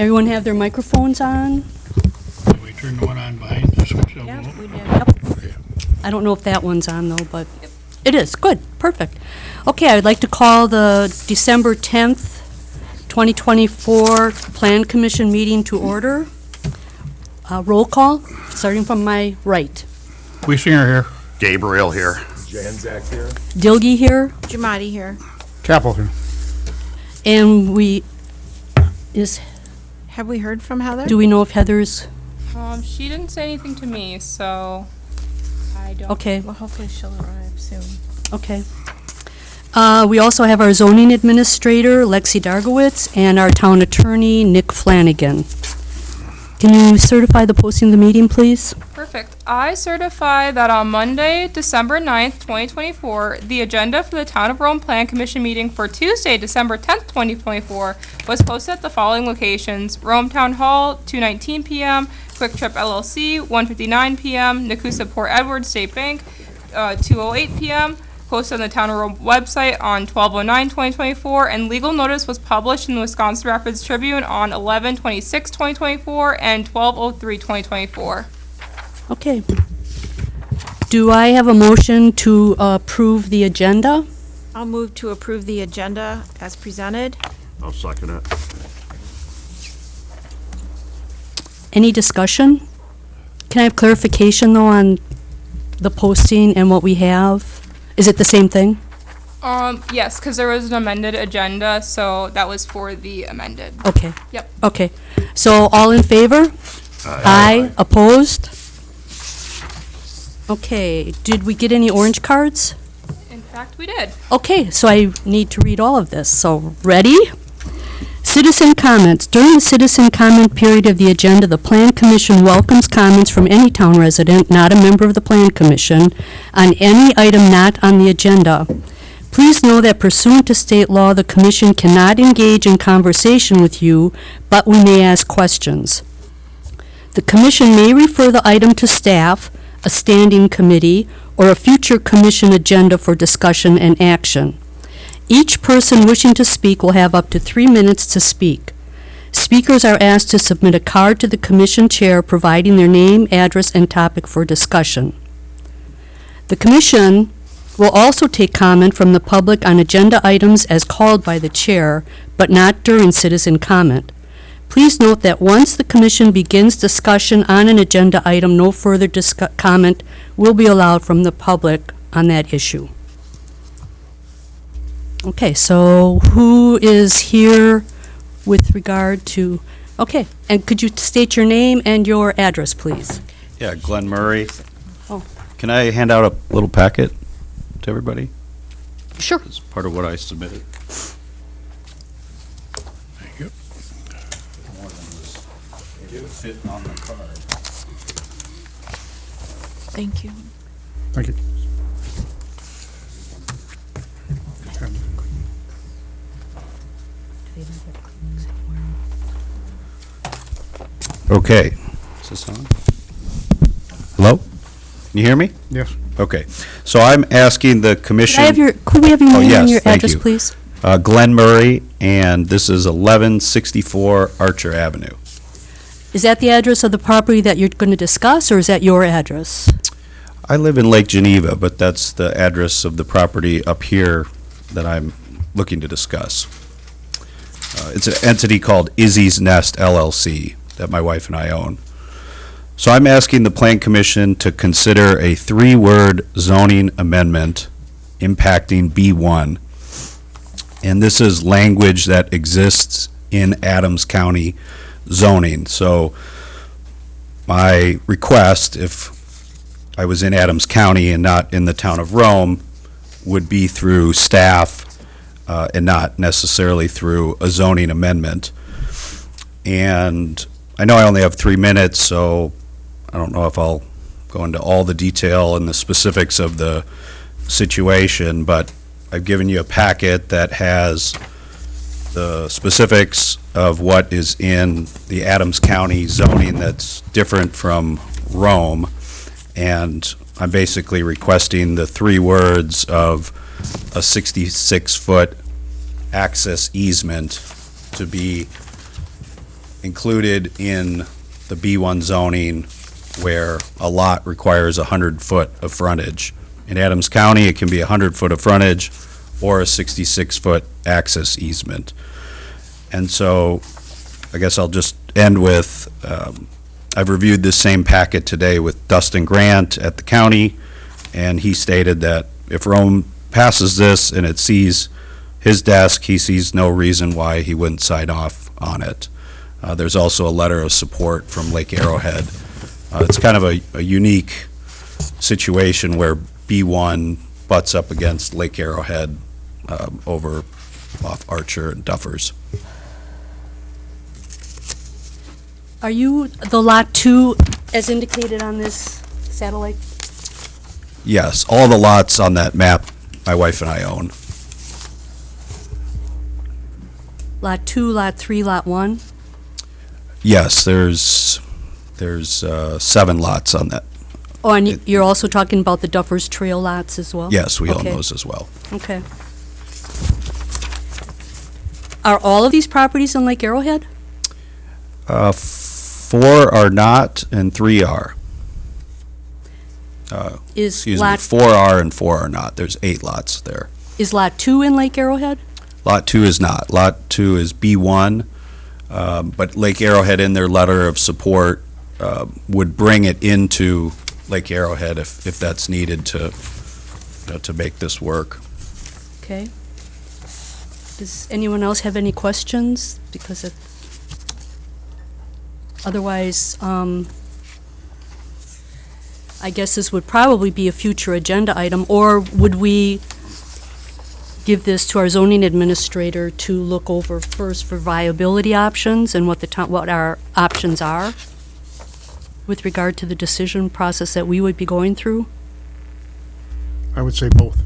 Everyone have their microphones on? Can we turn the one on behind the switch? Yeah, we did. Okay. I don't know if that one's on though, but it is. Good, perfect. Okay, I would like to call the December 10th, 2024 Plan Commission meeting to order. Roll call, starting from my right. Weisinger here. Gabriel here. Janzak here. Dilge here, Jamadi here. Chapel here. and Have we heard from Heather? do we know if Heather's, She didn't say anything to me, so I don't. okay, Well, hopefully she'll arrive soon. okay. We also have our zoning administrator, Lexi Dargowitz, and our town attorney, Nick Flanagan. Can you certify the posting of the meeting, please? Perfect. I certify that on Monday, December 9th, 2024, the agenda for the Town of Rome Plan Commission meeting for Tuesday, December 10th, 2024, was posted at the following locations: Rome Town Hall, 2:19 p.m., Quick Trip LLC, 1:59 p.m., Nakusa Port Edward State Bank, 2:08 p.m., posted on the Town of Rome website on 12/09/2024, and legal notice was published in the Wisconsin Rapids Tribune on 11/26/2024 and 12/03/2024. Okay. Do I have a motion to approve the agenda? I'll move to approve the agenda as presented. I'll second it. Any discussion? Can I have clarification, though, on the posting and what we have? Is it the same thing? Yes, because there was an amended agenda, so that was for the amended. Okay. Yep. Okay. So all in favor? Aye. Opposed? Okay. Did we get any orange cards? In fact, we did. Okay, so I need to read all of this. So, ready? Citizen comments. During the citizen comment period of the agenda, the Plan Commission welcomes comments from any town resident, not a member of the Plan Commission, on any item not on the agenda. Please know that pursuant to state law, the Commission cannot engage in conversation with you, but we may ask questions. The Commission may refer the item to staff, a standing committee, or a future Commission agenda for discussion and action. Each person wishing to speak will have up to 3 minutes to speak. Speakers are asked to submit a card to the Commission Chair providing their name, address, and topic for discussion. The Commission will also take comment from the public on agenda items as called by the Chair, but not during citizen comment. Please note that once the Commission begins discussion on an agenda item, no further comment will be allowed from the public on that issue. Okay, so who is here with regard to, okay, and could you state your name and your address, please? Yeah, Glenn Murray. Oh. Can I hand out a little packet to everybody? Sure. As part of what I submitted. Thank you. Fit on the card. Thank you. Thank you. Okay. Is this on? Hello? Can you hear me? Yes. Okay. So I'm asking the commission. Could we have your Oh, name yes, and your thank address, you. please? Glenn Murray, and this is 1164 Archer Avenue. Is that the address of the property that you're going to discuss, or is that your address? I live in Lake Geneva, but that's the address of the property up here that I'm looking to discuss. It's an entity called Izzy's Nest LLC that my wife and I own. So I'm asking the Plan Commission to consider a 3-word zoning amendment impacting B1. And this is language that exists in Adams County zoning. So my request, if I was in Adams County and not in the town of Rome, would be through staff and not necessarily through a zoning amendment. And I know I only have 3 minutes, so I don't know if I'll go into all the detail and the specifics of the situation, but I've given you a packet that has the specifics of what is in the Adams County zoning that's different from Rome, and I'm basically requesting the 3 words of a 66-foot access easement to be included in the B1 zoning where a lot requires 100 foot of frontage. In Adams County, it can be 100 foot of frontage or a 66-foot access easement. And so I guess I'll just end with, I've reviewed this same packet today with Dustin Grant at the county, and he stated that if Rome passes this and it sees his desk, he sees no reason why he wouldn't sign off on it. There's also a letter of support from Lake Arrowhead. It's kind of a unique situation where B1 butts up against Lake Arrowhead over off Archer and Duffers. Are you the Lot 2 as indicated on this satellite? Yes, all the lots on that map my wife and I own. Lot 2, Lot 3, Lot 1? Yes, there's 7 lots on that. Oh, and you're also talking about the Duffers Trail lots as well? Yes, we own Okay. those as well. Okay. Are all of these properties in Lake Arrowhead? 4 are not and 3 are. Is Excuse me, Lot 4 are and 4 are not. There's 8 lots there. Is Lot 2 in Lake Arrowhead? Lot 2 is not. Lot 2 is B1, but Lake Arrowhead in their letter of support would bring it into Lake Arrowhead if that's needed to make this work. Okay. Does anyone else have any questions? Because otherwise, I guess this would probably be a future agenda item, or would we give this to our zoning administrator to look over first for viability options and what our options are with regard to the decision process that we would be going through? I would say both.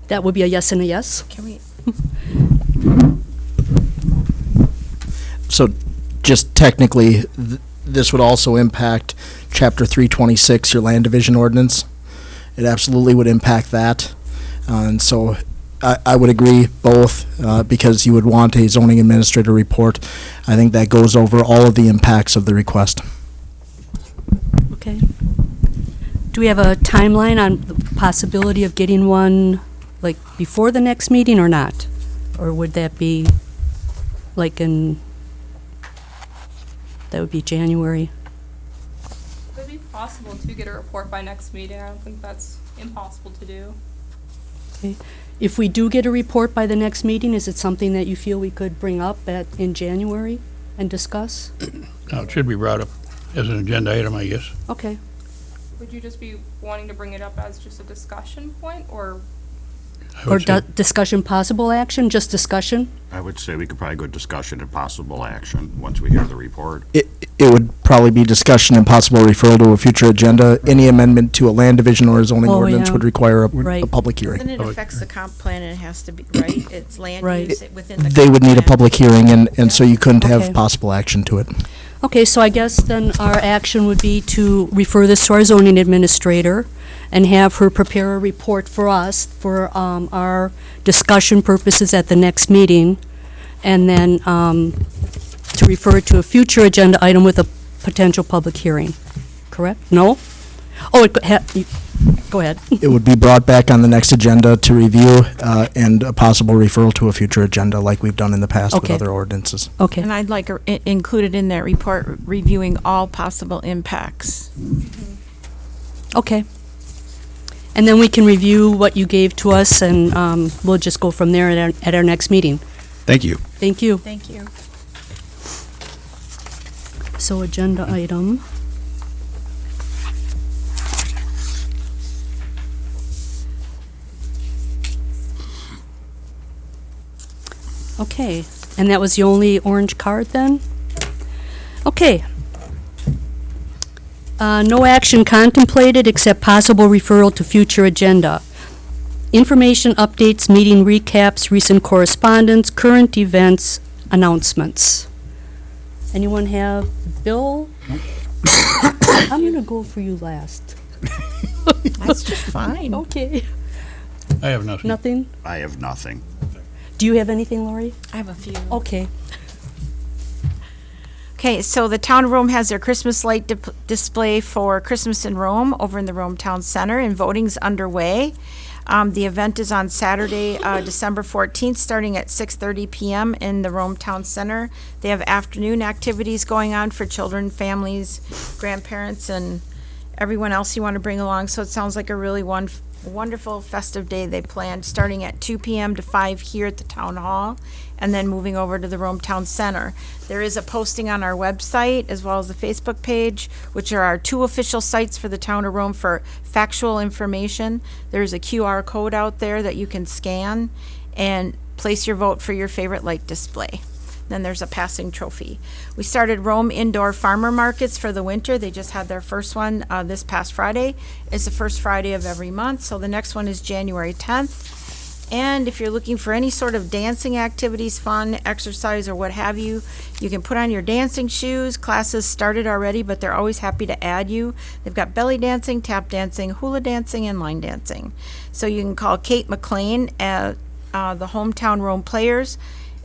That would be a yes and a yes? Can we, So just technically, this would also impact Chapter 326, your land division ordinance. It absolutely would impact that. And so I would agree both, because you would want a zoning administrator report. I think that goes over all of the impacts of the request. Okay. Do we have a timeline on the possibility of getting one, like, before the next meeting or not? Or would that be, like, that would be January? Could be possible to get a report by next meeting. I don't think that's impossible to do. If we do get a report by the next meeting, is it something that you feel we could bring up in January and discuss? Now, it should be brought up as an agenda item, I guess. Okay. Would you just be wanting to bring it up as just a discussion point, or? I Or would say- discussion possible action, just discussion? I would say we could probably go discussion and possible action once we hear the report. It would probably be discussion and possible referral to a future agenda. Any amendment to a land division or a zoning Oh, ordinance yeah. would require a Right. public hearing. then it Public affects the comp plan and it has to be, right? It's land Right. use within the. They comp would need a plan. public hearing, and so you couldn't Okay. have possible action to it. Okay, so I guess then our action would be to refer this to our zoning administrator and have her prepare a report for us for our discussion purposes at the next meeting, and then to refer it to a future agenda item with a potential public hearing. Correct? No? Oh, go ahead. It would be brought back on the next agenda to review, and a possible referral to a future agenda like we've done in the past with Okay. other ordinances. Okay. And I'd like included in that report, reviewing all possible impacts. Okay. And then we can review what you gave to us, and we'll just go from there at our next meeting. Thank you. Thank you. Thank you. So agenda item. Okay, and that was the only orange card then? Okay. No action contemplated except possible referral to future agenda. Information updates, meeting recaps, recent correspondence, current events, announcements. Anyone have Bill? I'm gonna go for you last. That's just fine. Okay. I have nothing. Nothing? I have nothing. Do you have anything, Lori? I have a few. Okay. Okay, so the town of Rome has their Christmas light display for Christmas in Rome over in the Rome Town Center, and voting's underway. The event is on Saturday, December 14th, starting at 6:30 p.m. in the Rome Town Center. They have afternoon activities going on for children, families, grandparents, and everyone else you want to bring along. So it sounds like a really wonderful festive day they planned, starting at 2 p.m. to 5 here at the Town Hall, and then moving over to the Rome Town Center. There is a posting on our website as well as the Facebook page, which are our two official sites for the Town of Rome for factual information. There's a QR code out there that you can scan and place your vote for your favorite light display. Then there's a passing trophy. We started Rome Indoor Farmer Markets for the winter. They just had their first one this past Friday. It's the first Friday of every month, so the next one is January 10th. And if you're looking for any sort of dancing activities, fun, exercise, or what have you, you can put on your dancing shoes. Classes started already, but they're always happy to add you. They've got belly dancing, tap dancing, hula dancing, and line dancing. So you can call Kate McLean at the Hometown Rome Players,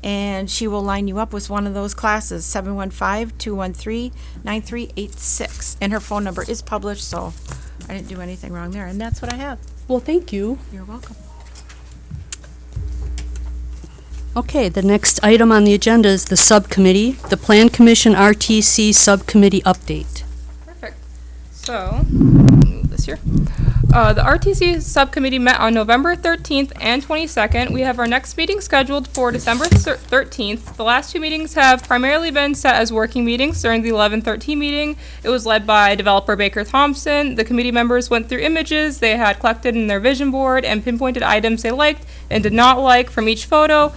and she will line you up with one of those classes, 715-213-9386. And her phone number is published, so I didn't do anything wrong there. And that's what I have. Well, thank you. You're welcome. Okay, the next item on the agenda is the subcommittee, the Plan Commission RTC Subcommittee update. Perfect. So, move this here. The RTC subcommittee met on November 13th and 22nd. We have our next meeting scheduled for December 13th. The last two meetings have primarily been set as working meetings. During the 11-13 meeting, it was led by developer Baker Thompson. The committee members went through images they had collected in their vision board and pinpointed items they liked and did not like from each photo.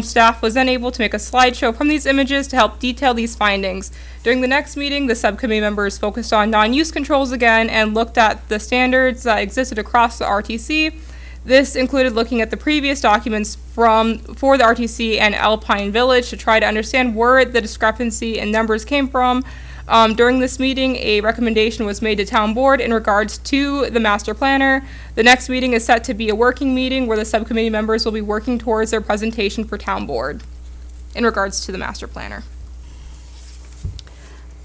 Staff was then able to make a slideshow from these images to help detail these findings. During the next meeting, the subcommittee members focused on non-use controls again and looked at the standards that existed across the RTC. This included looking at the previous documents for the RTC and Alpine Village to try to understand where the discrepancy in numbers came from. During this meeting, a recommendation was made to town board in regards to the master planner. The next meeting is set to be a working meeting where the subcommittee members will be working towards their presentation for town board in regards to the master planner.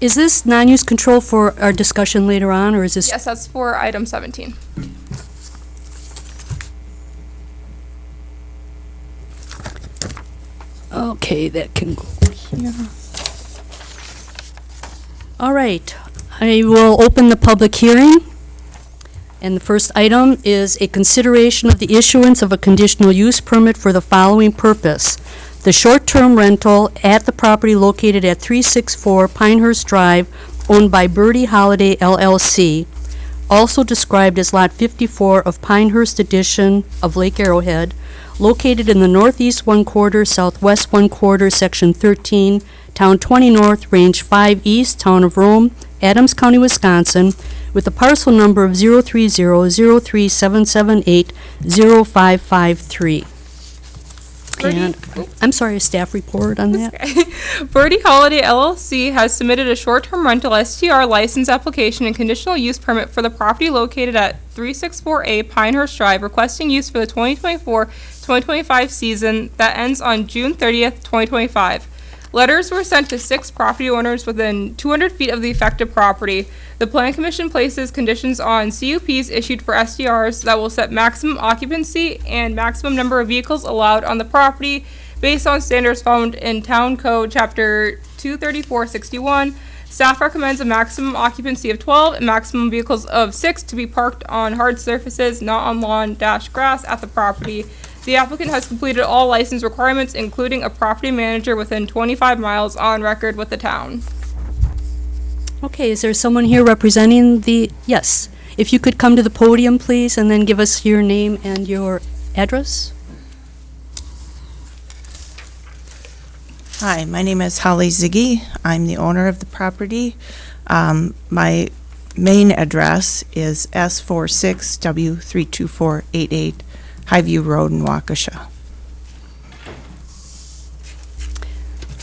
Is this non-use control for our discussion later on, or is this? Yes, that's for item 17. Okay, that can go here. All right, I will open the public hearing. And the first item is a consideration of the issuance of a conditional use permit for the following purpose. The short-term rental at the property located at 364 Pinehurst Drive, owned by Birdie Holiday LLC, also described as Lot 54 of Pinehurst Edition of Lake Arrowhead, located in the northeast 1/4, southwest 1/4, Section 13, Town 20 North, Range 5 East, Town of Rome, Adams County, Wisconsin, with a parcel number of 030-37780-553. And, I'm sorry, a staff report on that? Birdie Holiday LLC has submitted a short-term rental STR license application and conditional use permit for the property located at 364A Pinehurst Drive, requesting use for the 2024-2025 season that ends on June 30th, 2025. Letters were sent to 6 property owners within 200 feet of the affected property. The Plan Commission places conditions on CUPs issued for SDRs that will set maximum occupancy and maximum number of vehicles allowed on the property based on standards found in Town Code Chapter 23461. Staff recommends a maximum occupancy of 12 and maximum vehicles of 6 to be parked on hard surfaces, not on lawn-grass at the property. The applicant has completed all license requirements, including a property manager within 25 miles on record with the town. Okay, is there someone here representing the, yes. If you could come to the podium, please, and then give us your name and your address. Hi, my name is Holly Ziggy. I'm the owner of the property. My main address is S46W32488 Highview Road in Waukesha.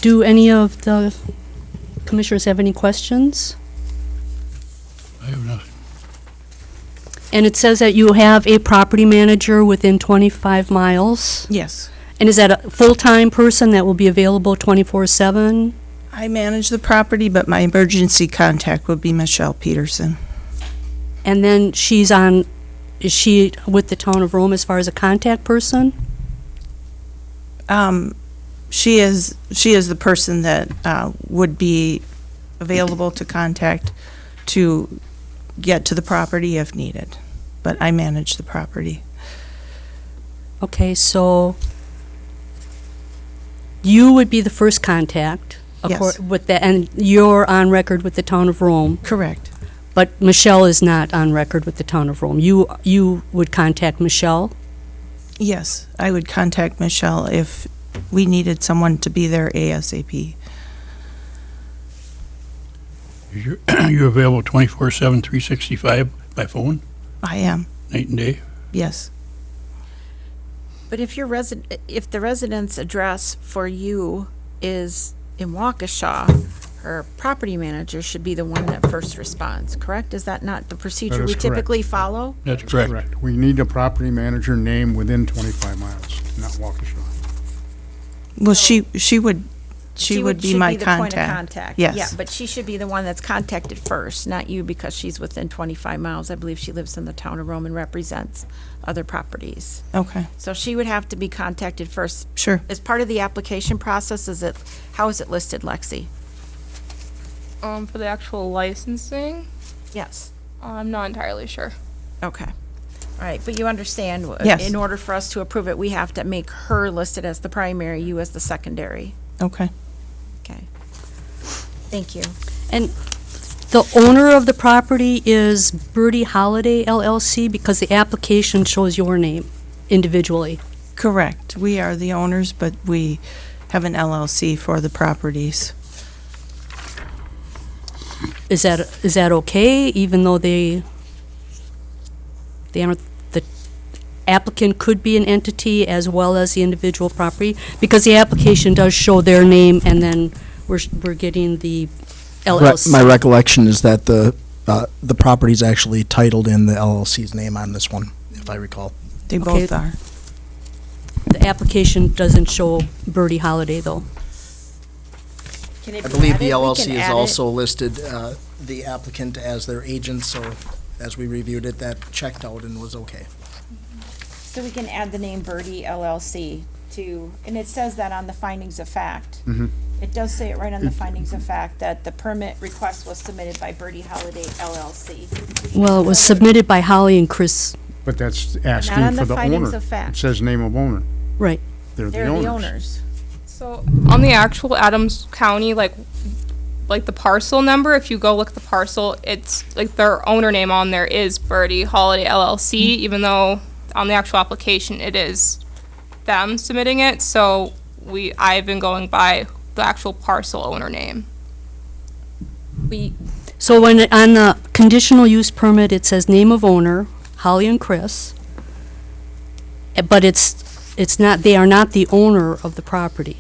Do any of the commissioners have any questions? I have nothing. And it says that you have a property manager within 25 miles. Yes, And is that a full-time person that will be available 24/7? I manage the property, but my emergency contact would be Michelle Peterson. And then is she with the town of Rome as far as a contact person? She is the person that would be available to contact to get to the property if needed. But I manage the property. Okay, so you would be the first contact. Yes. With that, and you're on record with the town of Rome, Correct. but Michelle is not on record with the town of Rome. You would contact Michelle? Yes, I would contact Michelle if we needed someone to be there ASAP. Are you available 24/7, 365 by phone, I am, night and day? yes. But if if the resident's address for you is in Waukesha, her property manager should be the one that first responds, correct? Is that not the procedure That we is correct. typically follow? That's correct. Correct. We need a property manager name within 25 miles, not Waukesha. Well, she would be my the point of contact. contact. Yes. Yeah, but she should be the one that's contacted first, not you, because she's within 25 miles. I believe she lives in the town of Rome and represents other properties. Okay, So she would have to be contacted first. sure. As part of the application process, how is it listed, Lexi? For the actual licensing, Yes. I'm not entirely sure. Okay. All right, but you understand, Yes. in order for us to approve it, we have to make her listed as the primary, you as the secondary. Okay. Okay. Thank you. And the owner of the property is Birdie Holiday LLC, because the application shows your name individually. Correct. We are the owners, but we have an LLC for the properties. Is that okay, even though the applicant could be an entity as well as the individual property? Because the application does show their name, and then we're getting the LLC. My recollection is that the property's actually titled in the LLC's name on this one, if I recall. They Okay. both are. The application doesn't show Birdie Holiday, though. Can it I be believe the added? We LLC can is add it. also listed, the applicant as their agent, so as we reviewed it, that checked out and was okay. So we can add the name Birdie LLC to, and it says that on the findings of fact. It does say it right on the findings of fact that the permit request was submitted by Birdie Holiday LLC. Well, it was submitted by Holly and Chris. But that's on asking the for the findings owner. of fact. It says name of owner. Right. They're They're the owners. the owners. So on the actual Adams County, like the parcel number, if you go look at the parcel, it's like their owner name on there is Birdie Holiday LLC, even though on the actual application it is them submitting it. So I've been going by the actual parcel owner name. So when, on the conditional use permit, it says name of owner, Holly and Chris, but it's not, they are not the owner of the property.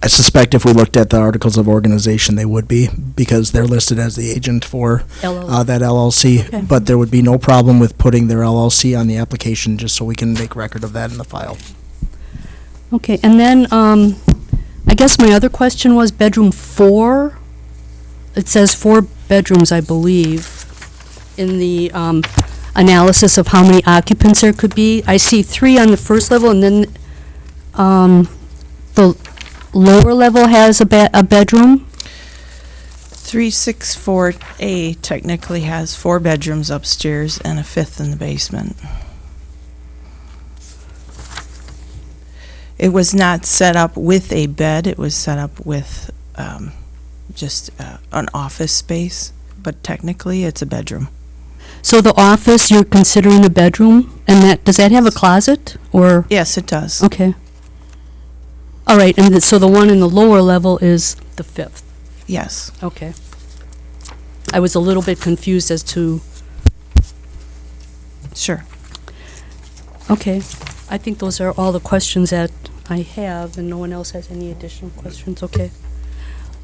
I suspect if we looked at the articles of organization, they would be, because they're listed as the agent for LLC. that LLC. Okay. But there would be no problem with putting their LLC on the application, just so we can make record of that in the file. Okay, and then, I guess my other question was bedroom 4. It says 4 bedrooms, I believe, in the analysis of how many occupants there could be. I see 3 on the first level, and then the lower level has a bedroom. 364A technically has 4 bedrooms upstairs and a 5th in the basement. It was not set up with a bed, it was set up with just an office space, but technically it's a bedroom. So the office, you're considering a bedroom, and does that have a closet, or? Yes, it does. Okay. All right, and so the one in the lower level is the 5th. Yes. Okay. I was a little bit confused as to, Sure. okay. I think those are all the questions that I have, and no one else has any additional questions, okay?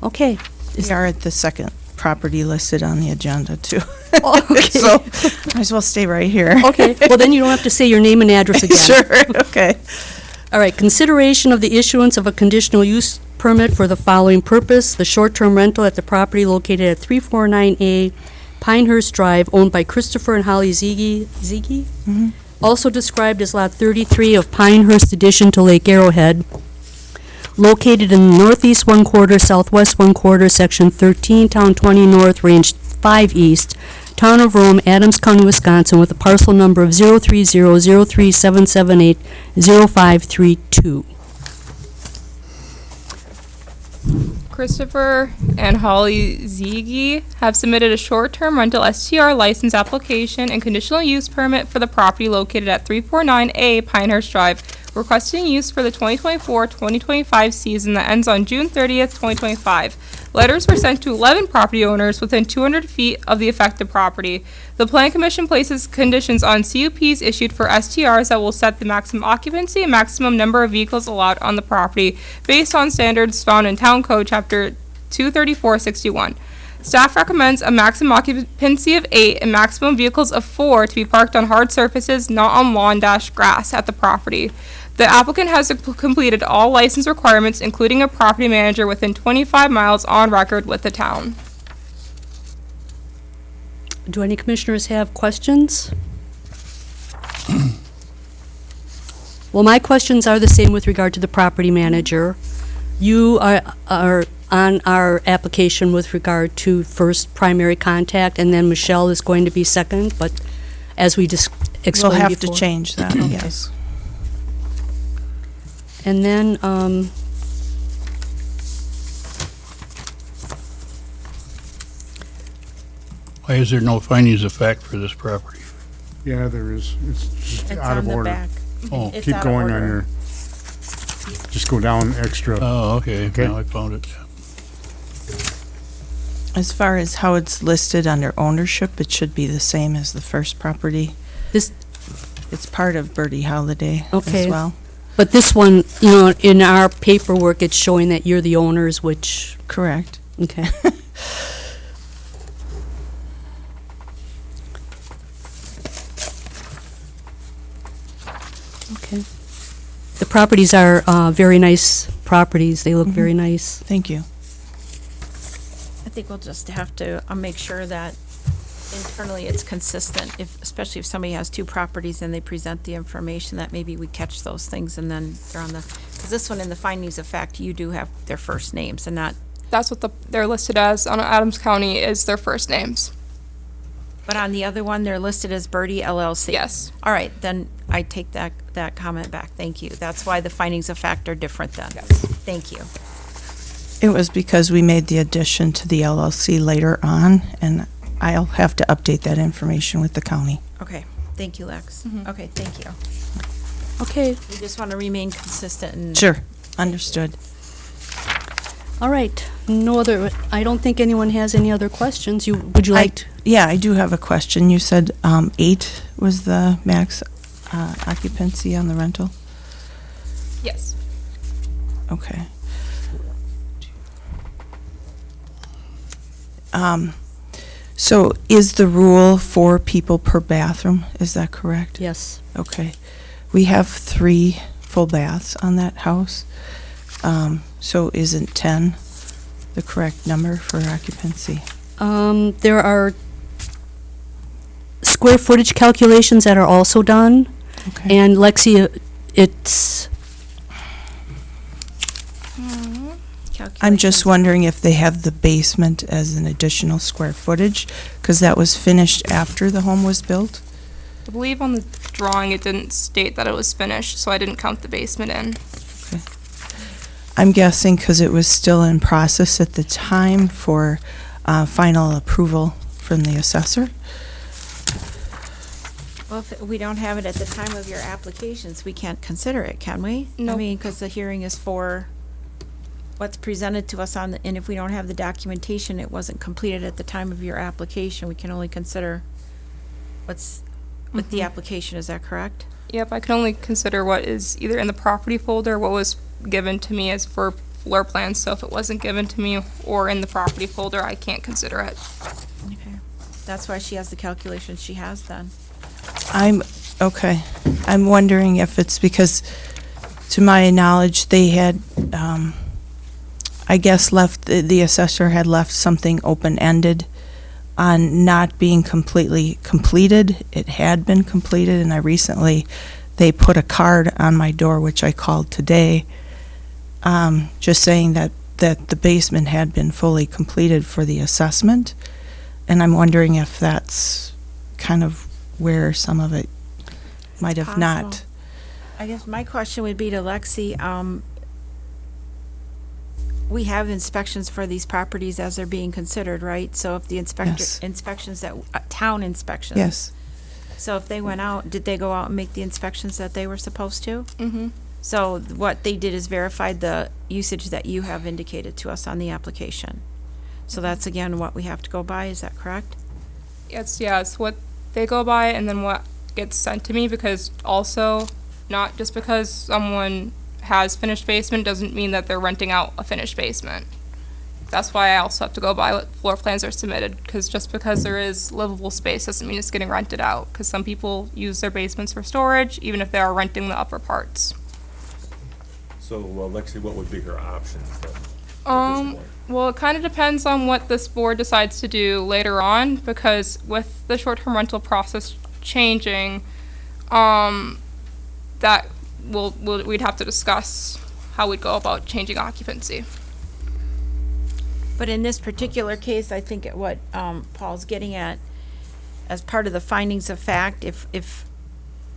Okay. We are at the second property listed on the agenda too. Okay. So might as well stay right here. Okay, well, then you don't have to say your name and address again. Sure, okay. All right, consideration of the issuance of a conditional use permit for the following purpose: the short-term rental at the property located at 349A Pinehurst Drive, owned by Christopher and Holly Ziege, also described as Lot 33 of Pinehurst addition to Lake Arrowhead, located in the northeast 1/4, southwest 1/4, section 13, town 20 north, range 5 east, town of Rome, Adams County, Wisconsin, with a parcel number of 0300377800532. Christopher and Holly Ziege have submitted a short-term rental STR license application and conditional use permit for the property located at 349A Pinehurst Drive, requesting use for the 2024-2025 season that ends on June 30th, 2025. Letters were sent to 11 property owners within 200 feet of the affected property. The Plan Commission places conditions on CUPs issued for STRs that will set the maximum occupancy and maximum number of vehicles allowed on the property based on standards found in Town Code Chapter 23461. Staff recommends a maximum occupancy of 8 and maximum vehicles of 4 to be parked on hard surfaces, not on lawn-grass at the property. The applicant has completed all license requirements, including a property manager within 25 miles on record with the town. Do any commissioners have questions? Well, my questions are the same with regard to the property manager. You are on our application with regard to first primary contact, and then Michelle is going to be second, but as we just We'll explained have before. to change that, yes. And then, Why is there no findings of fact for this property? Yeah, there is. It's just It's out on of the order. back. Oh, It's Keep out of going on order. your, just go down extra. oh, okay, Okay. now I found it. As far as how it's listed under ownership, it should be the same as the first property. This- It's part of Birdie Holiday Okay. as well. but this one, you know, in our paperwork, it's showing that you're the owners, which, Correct. okay. Okay. The properties are very nice properties. They look very nice. Thank you. I think we'll just have to make sure that internally it's consistent, especially if somebody has two properties and they present the information, that maybe we catch those things and then they're on the, because this one in the findings of fact, you do have their first names and not, That's what they're listed as on Adams County is their first names. but on the other one, they're listed as Birdie LLC. Yes. All right, then I take that comment back. Thank you. That's why the findings of fact are different then. Yes. Thank you. It was because we made the addition to the LLC later on, and I'll have to update that information with the county. Okay, thank you, Lex. Okay, thank you. Okay, We just want to remain consistent and. Sure, understood. all right. No other, I don't think anyone has any other questions. Would you like to? Yeah, I do have a question. You said 8 was the max occupancy on the rental? Yes. Okay. So is the rule 4 people per bathroom? Is that correct? Yes. Okay. We have 3 full baths on that house. So isn't 10 the correct number for occupancy? There are square footage calculations that are also done. Okay. And Lexi, it's, I'm just wondering if they have the basement as an additional square footage, because that was finished after the home was built? I believe on the drawing it didn't state that it was finished, so I didn't count the basement in. I'm guessing because it was still in process at the time for final approval from the assessor. Well, if we don't have it at the time of your applications, we can't consider it, can we? I No. mean, because the hearing is for what's presented to us and if we don't have the documentation, it wasn't completed at the time of your application, we can only consider what's with the application, is that correct? Yep, I can only consider what is either in the property folder, what was given to me as for floor plans, so if it wasn't given to me or in the property folder, I can't consider it. Okay. That's why she has the calculations she has then. Okay. I'm wondering if it's because, to my knowledge, they had, I guess, the assessor had left something open-ended on not being completely completed. It had been completed, and they put a card on my door, which I called today, just saying that the basement had been fully completed for the assessment. And I'm wondering if that's kind of where some of it might have not. Possible. I guess my question would be to Lexi, we have inspections for these properties as they're being considered, right? So if the Yes. inspections that, town inspections. Yes. So if they went out, did they go out and make the inspections that they were supposed to? Mm-hmm. So what they did is verified the usage that you have indicated to us on the application. So that's again what we have to go by, is that correct? It's what they go by and then what gets sent to me, because also, not just because someone has finished basement doesn't mean that they're renting out a finished basement. That's why I also have to go by what floor plans are submitted, because just because there is livable space doesn't mean it's getting rented out, because some people use their basements for storage, even if they are renting the upper parts. So, Lexi, what would be her options then? Well, it kind of depends on what this board decides to do later on, because with the short-term rental process changing, that we'd have to discuss how we'd go about changing occupancy. But in this particular case, I think what Paul's getting at, as part of the findings of fact, if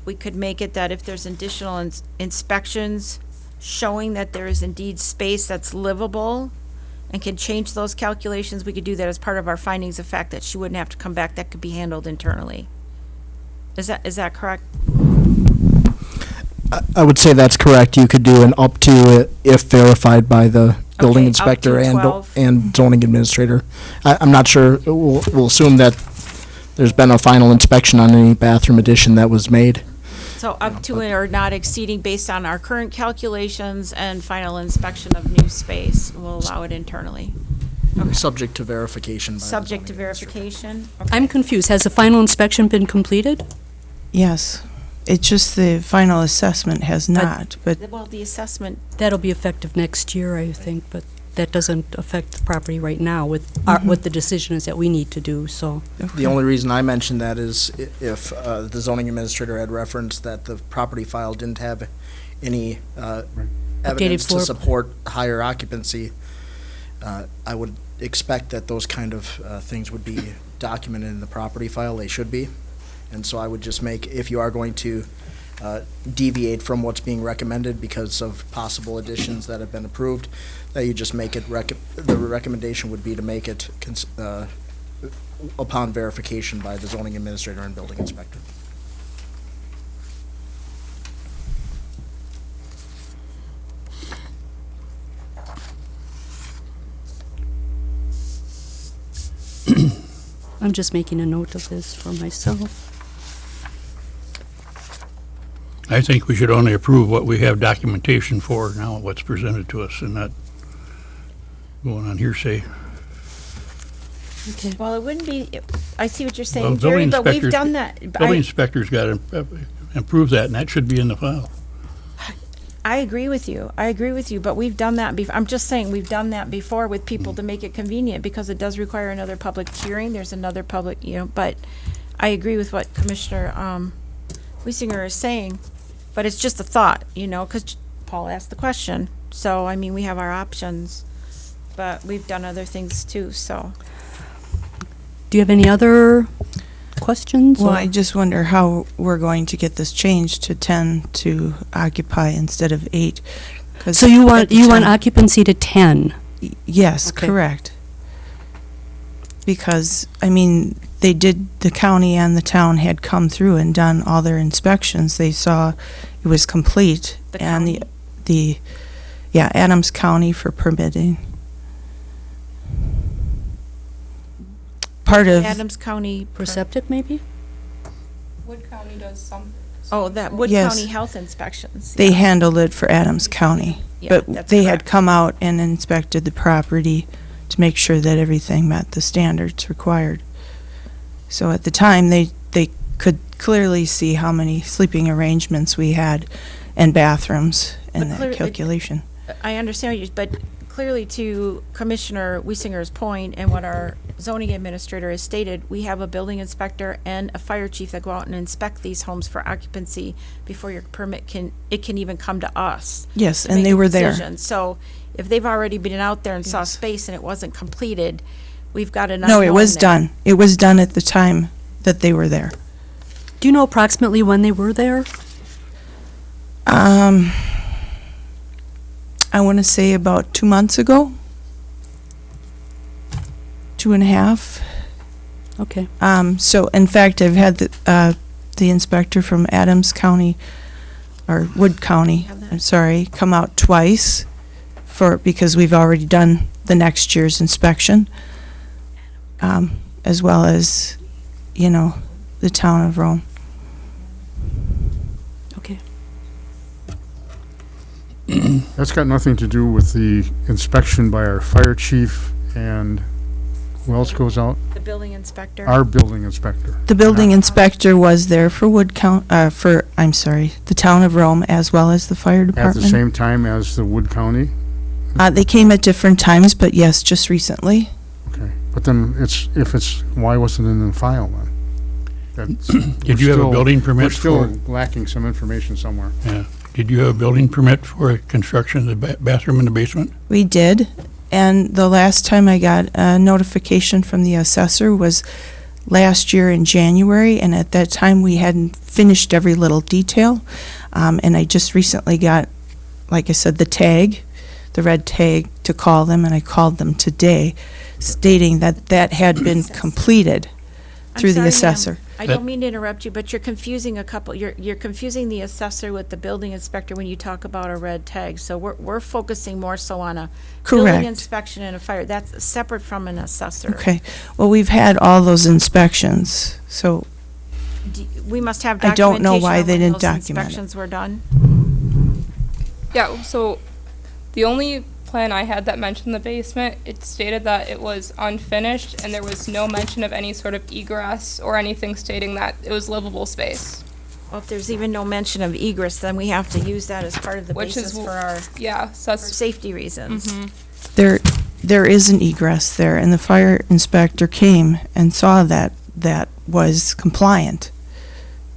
we could make it that if there's additional inspections showing that there is indeed space that's livable and can change those calculations, we could do that as part of our findings of fact, that she wouldn't have to come back, that could be handled internally. Is that correct? I would say that's correct. You could do an up to, if verified by the building Okay, up inspector to and 12. and zoning administrator. I'm not sure, we'll assume that there's been a final inspection on any bathroom addition that was made. So up to or not exceeding based on our current calculations and final inspection of new space, we'll allow it internally. Subject to verification by the Subject to zoning administrator. verification? I'm confused. Has the final inspection been completed? Yes. It's just the final assessment has not, but Well, the assessment, That'll be effective next year, I think, but that doesn't affect the property right now with what the decision is that we need to do, so. The only reason I mentioned that is if the zoning administrator had referenced that the property file didn't have any evidence to floor- support higher occupancy, I would expect that those kind of things would be documented in the property file. They should be. And so I would just make, if you are going to deviate from what's being recommended because of possible additions that have been approved, that you just make it, the recommendation would be to make it upon verification by the zoning administrator and building inspector. I'm just making a note of this for myself. I think we should only approve what we have documentation for now, what's presented to us, and not going on hearsay. Okay. well, it wouldn't be, I see what you're Well, saying, building Jerry, but we've inspectors- done that. Building inspector's got to improve that, and that should be in the file. I agree with you. I agree with you, but we've done that before. I'm just saying, we've done that before with people to make it convenient, because it does require another public hearing. There's another public, but I agree with what Commissioner Wiesinger is saying. But it's just a thought, because Paul asked the question. So, I mean, we have our options, but we've done other things too, so. Do you have any other questions? well, or- I just wonder how we're going to get this changed to 10 to occupy instead of 8. 'cause So you at want, the you want time- occupancy to 10? Yes, Okay. correct. Because, I mean, the county and the town had come through and done all their inspections. They saw it was complete. The And county? Adams County for permitting. Part of, Adams County. For septic, maybe? Wood County does some Oh, that Wood Yes. County Health Inspections. They handled it for Adams County. Yeah, But that's they had correct. come out and inspected the property to make sure that everything met the standards required. So at the time, they could clearly see how many sleeping arrangements we had and bathrooms in But that clearly- calculation. I understand you, but clearly to Commissioner Weisinger's point and what our zoning administrator has stated, we have a building inspector and a fire chief that go out and inspect these homes for occupancy before your permit can even come to us. Yes, to and make they a were there. decision. So if they've already been out there and saw space and it wasn't completed, we've got an No, it was unknown there. done. It was done at the time that they were there. Do you know approximately when they were there? I want to say about 2 months ago. 2.5. Okay. So in fact, I've had the inspector from Adams County, or Wood County, Have that? I'm sorry, come out twice because we've already done the next year's inspection. As well as, the town of Rome. Okay. That's got nothing to do with the inspection by our fire chief and who else goes out? The building inspector. Our building inspector. The building inspector was there for the town of Rome as well as the fire At the department. same time as the Wood County? They came at different times, but yes, just recently. Okay. But then why wasn't it in the file then? That's- Did we're you have a still- building permit We're still for- lacking some information somewhere. Yeah. Did you have a building permit for construction of the bathroom in the basement? We did, and the last time I got a notification from the assessor was last year in January, and at that time, we hadn't finished every little detail. And I just recently got, like I said, the red tag to call them, and I called them today, stating that had been completed I'm through the sorry, ma'am. assessor. I don't mean to interrupt you, but you're confusing you're confusing the assessor with the building inspector when you talk about a red tag. So we're focusing more so on a building Correct. inspection and a fire. That's separate from an assessor. Okay, well, we've had all those inspections, so We must have I don't documentation know why of they when didn't those document it. inspections were done. Yeah, so the only plan I had that mentioned the basement, it stated that it was unfinished and there was no mention of any sort of egress or anything stating that it was livable space. Well, if there's even no mention of egress, then we have to use that as part of the Which is basis for our Yeah, so that's, safety reasons. there is an egress there, and the fire inspector came and saw that was compliant.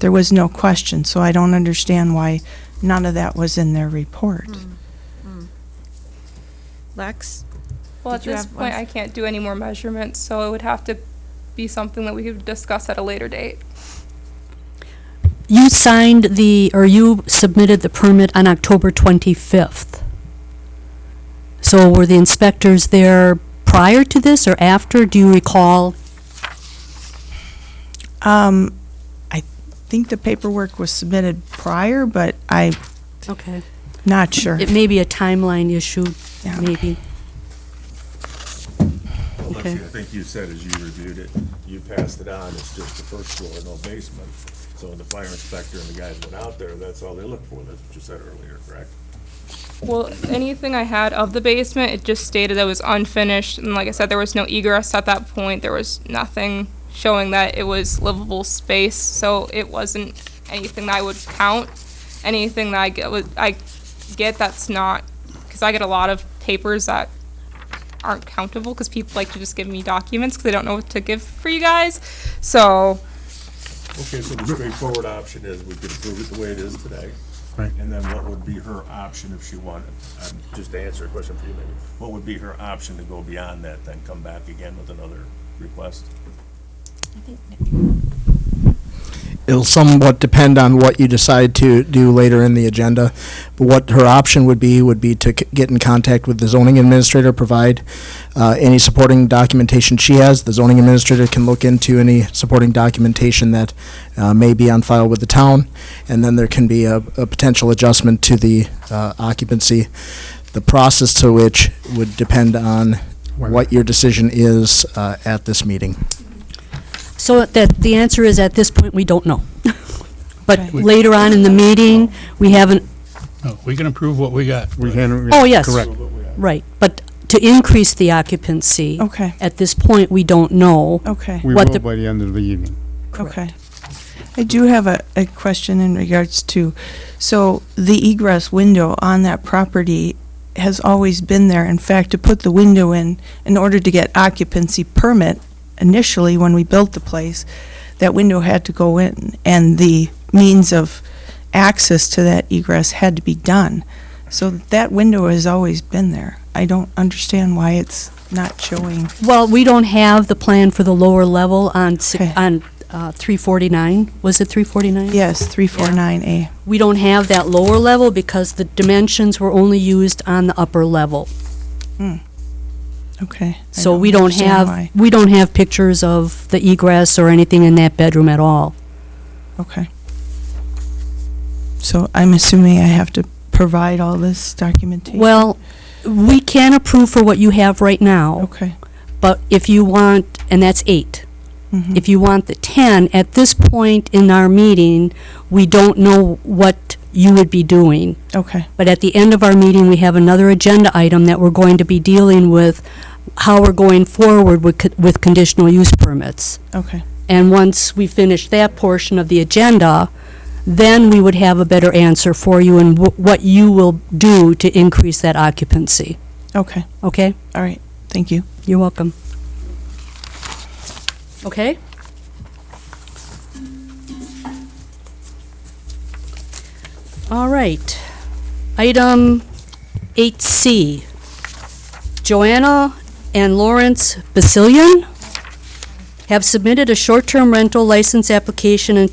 There was no question, so I don't understand why none of that was in their report. Lex? well, at Did you this have point, one? I can't do any more measurements, so it would have to be something that we could discuss at a later date. You you submitted the permit on October 25th. So were the inspectors there prior to this or after? Do you recall? I think the paperwork was submitted prior, but I'm Okay. not sure. It may be a timeline issue, Yeah. maybe. Well, Okay. Lexi, I think you said as you reviewed it, you passed it on, it's just the first floor, no basement. So the fire inspector and the guys went out there, that's all they looked for, that's what you said earlier, correct? Well, anything I had of the basement, it just stated that it was unfinished, and like I said, there was no egress at that point. There was nothing showing that it was livable space, so it wasn't anything that I would count. Anything that I get that's not, because I get a lot of papers that aren't countable, because people like to just give me documents because they don't know what to give for you guys. So, Okay, so the straightforward option is we could approve it the way it is today. Right. And then what would be her option if she wanted, just to answer a question for you maybe, what would be her option to go beyond that, then come back again with another request? It'll somewhat depend on what you decide to do later in the agenda. But what her option would be to get in contact with the zoning administrator, provide any supporting documentation she has. The zoning administrator can look into any supporting documentation that may be on file with the town, and then there can be a potential adjustment to the occupancy. The process to which would depend on what your decision is at this meeting. So that the answer is, at this point, we don't know. But later on in the meeting, we haven't, No, we can approve what we got. We can. Oh, yes. Correct. right, but to increase the occupancy. Okay. At this point, we don't know. Okay. We What will the- by the end of the evening. Okay. I do have a question in regards to, so the egress window on that property has always been there. In fact, to put the window in order to get occupancy permit, initially when we built the place, that window had to go in and the means of access to that egress had to be done. So that window has always been there. I don't understand why it's not showing. Well, we don't have the plan for the lower level on, Okay. 349. Was it 349? Yes, 349A. We don't have that lower level because the dimensions were only used on the upper level. Okay. I So we don't understand why. have pictures of the egress or anything in that bedroom at all. Okay. So I'm assuming I have to provide all this documentation? Well, we can approve for what you have right now, Okay. but if you want, and that's 8. Mhm. If you want the 10, at this point in our meeting, we don't know what you would be doing. Okay. But at the end of our meeting, we have another agenda item that we're going to be dealing with, how we're going forward with conditional use permits. Okay. And once we finish that portion of the agenda, then we would have a better answer for you and what you will do to increase that occupancy. Okay. Okay? All right. Thank you. You're welcome. Okay? All right. Item 8C. Joanna and Lawrence Basilian have submitted a short-term rental license application and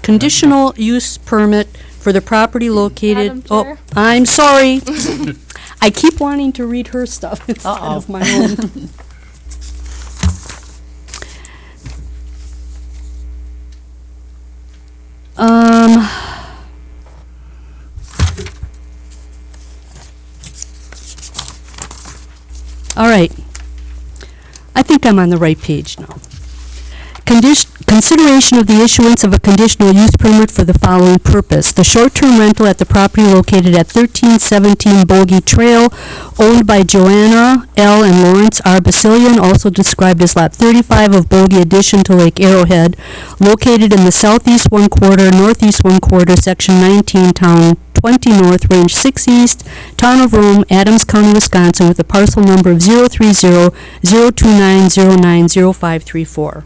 conditional use permit for the property located. Madam Oh, Chair? I'm sorry. I keep wanting to read her stuff instead of my own. All right. I think I'm on the right page now. Consideration of the issuance of a conditional use permit for the following purpose. The short-term rental at the property located at 1317 Bogey Trail, owned by Joanna L. and Lawrence R. Basilian, also described as Lot 35 of Bogey addition to Lake Arrowhead, located in the southeast 1/4, northeast 1/4, Section 19, Town 20 North, Range 6 East, Town of Rome, Adams County, Wisconsin, with a parcel number of 030-029090534.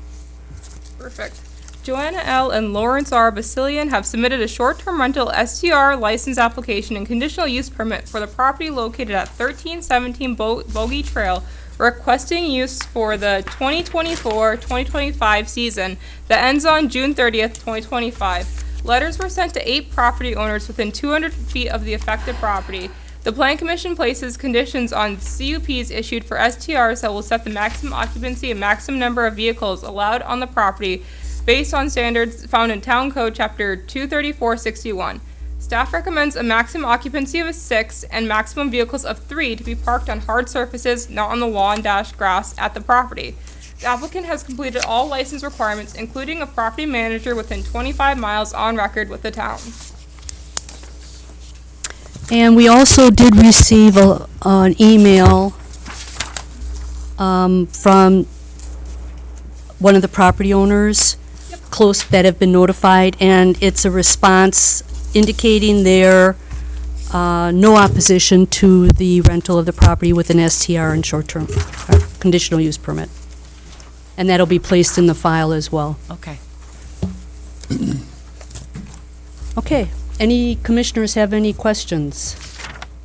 Perfect. Joanna L. and Lawrence R. Basilian have submitted a short-term rental STR license application and conditional use permit for the property located at 1317 Bogey Trail, requesting use for the 2024-2025 season that ends on June 30th, 2025. Letters were sent to 8 property owners within 200 feet of the affected property. The Plan Commission places conditions on CUPs issued for STRs that will set the maximum occupancy and maximum number of vehicles allowed on the property based on standards found in Town Code Chapter 23461. Staff recommends a maximum occupancy of 6 and maximum vehicles of 3 to be parked on hard surfaces, not on the lawn-grass at the property. The applicant has completed all license requirements, including a property manager within 25 miles on record with the town. And we also did receive an email from one of the property owners close that have been notified, and it's a response indicating their no opposition to the rental of the property with an STR and short-term conditional use permit. And that'll be placed in the file as well. Okay. Okay. Any commissioners have any questions?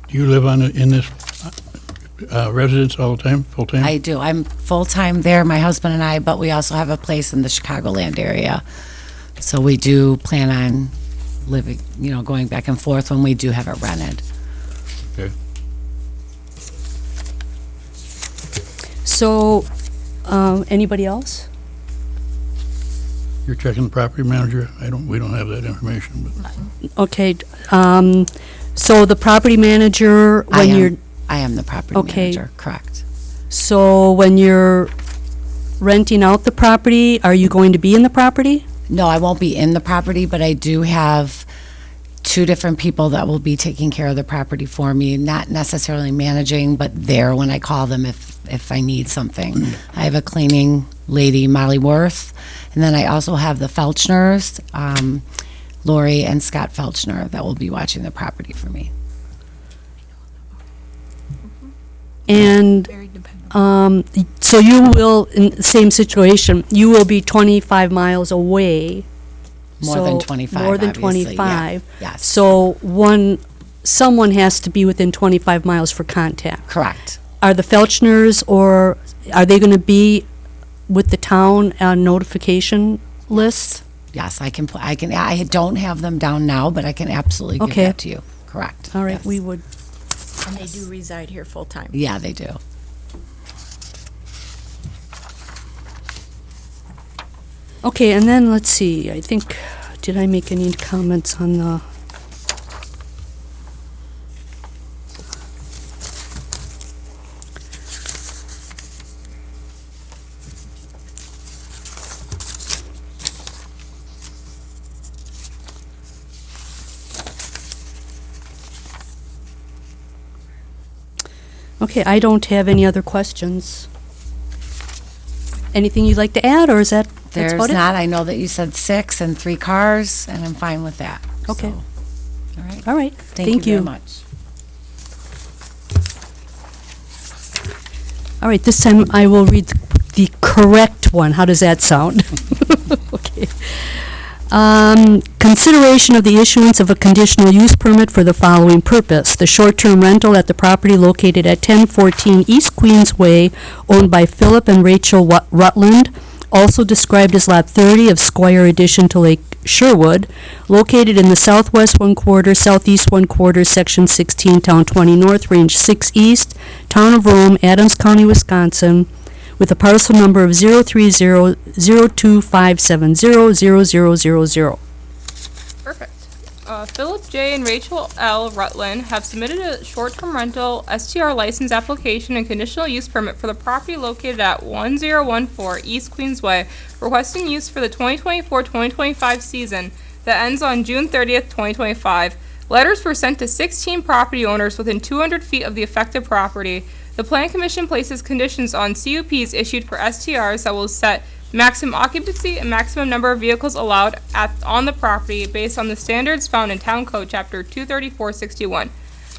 Do you live in this residence all the time, full-time? I do. I'm full-time there, my husband and I, but we also have a place in the Chicagoland area. So we do plan on living, going back and forth when we do have it rented. Okay. So, anybody else? You're checking the property manager? We don't have that information, but. Okay, so the property manager, when you're, I am the property Okay. manager, correct. so when you're renting out the property, are you going to be in the property? No, I won't be in the property, but I do have 2 different people that will be taking care of the property for me, not necessarily managing, but there when I call them if I need something. I have a cleaning lady, Molly Worth, and then I also have the Felchners, Lori and Scott Felchner, that will be watching the property for me. And so you will, in the same situation, you will be 25 miles away. More than So, 25, More than obviously, yeah. 25. Yes. So someone has to be within 25 miles for contact. Correct. Are the Felchners, or are they going to be with the town notification list? Yes, I don't have them down now, but I can absolutely give Okay. that to you. Correct. All right, Yes. we would, And they do reside here full-time. Yeah, they do. okay, and then, let's see, I think, did I make any comments on the? Okay, I don't have any other questions. Anything you'd like to add, or is that's There's about it? not. I know that you said 6 and 3 cars, and I'm fine with that. Okay. So, all right. All right, Thank you very much. All right, this time I will read the correct one. How does that sound? Okay. Consideration of the issuance of a conditional use permit for the following purpose. The short-term rental at the property located at 1014 East Queensway, owned by Philip and Rachel Rutland, also described as Lot 30 of Squire addition to Lake Sherwood, located in the southwest 1/4, southeast 1/4, Section 16, Town 20 North, Range 6 East, Town of Rome, Adams County, Wisconsin, with a parcel number of 030-0257000000. Perfect. Philip J. and Rachel L. Rutland have submitted a short-term rental STR license application and conditional use permit for the property located at 1014 East Queensway, requesting use for the 2024-2025 season that ends on June 30th, 2025. Letters were sent to 16 property owners within 200 feet of the affected property. The Plan Commission places conditions on CUPs issued for STRs that will set maximum occupancy and maximum number of vehicles allowed on the property based on the standards found in Town Code Chapter 23461.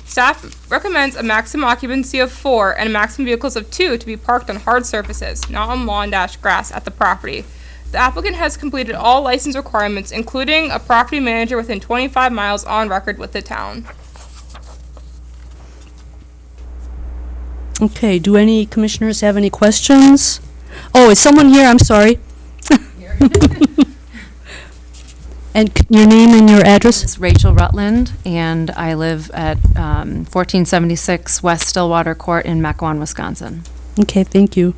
Staff recommends a maximum occupancy of 4 and a maximum vehicles of 2 to be parked on hard surfaces, not on lawn-grass at the property. The applicant has completed all license requirements, including a property manager within 25 miles on record with the town. Okay, do any commissioners have any questions? Oh, is someone here? I'm sorry. And your name and your address? It's Rachel Rutland, and I live at 1476 West Stillwater Court in Mequon, Wisconsin. Okay, thank you.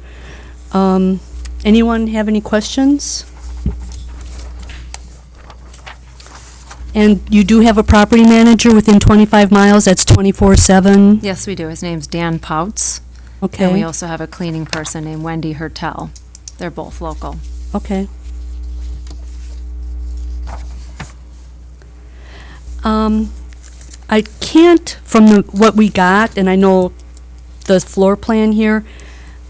Anyone have any questions? And you do have a property manager within 25 miles, that's 24/7? Yes, we do. His name's Dan Pouts. And we Okay, also have a cleaning person named Wendy Hertel. They're both local. okay. I can't, from what we got, and I know the floor plan here,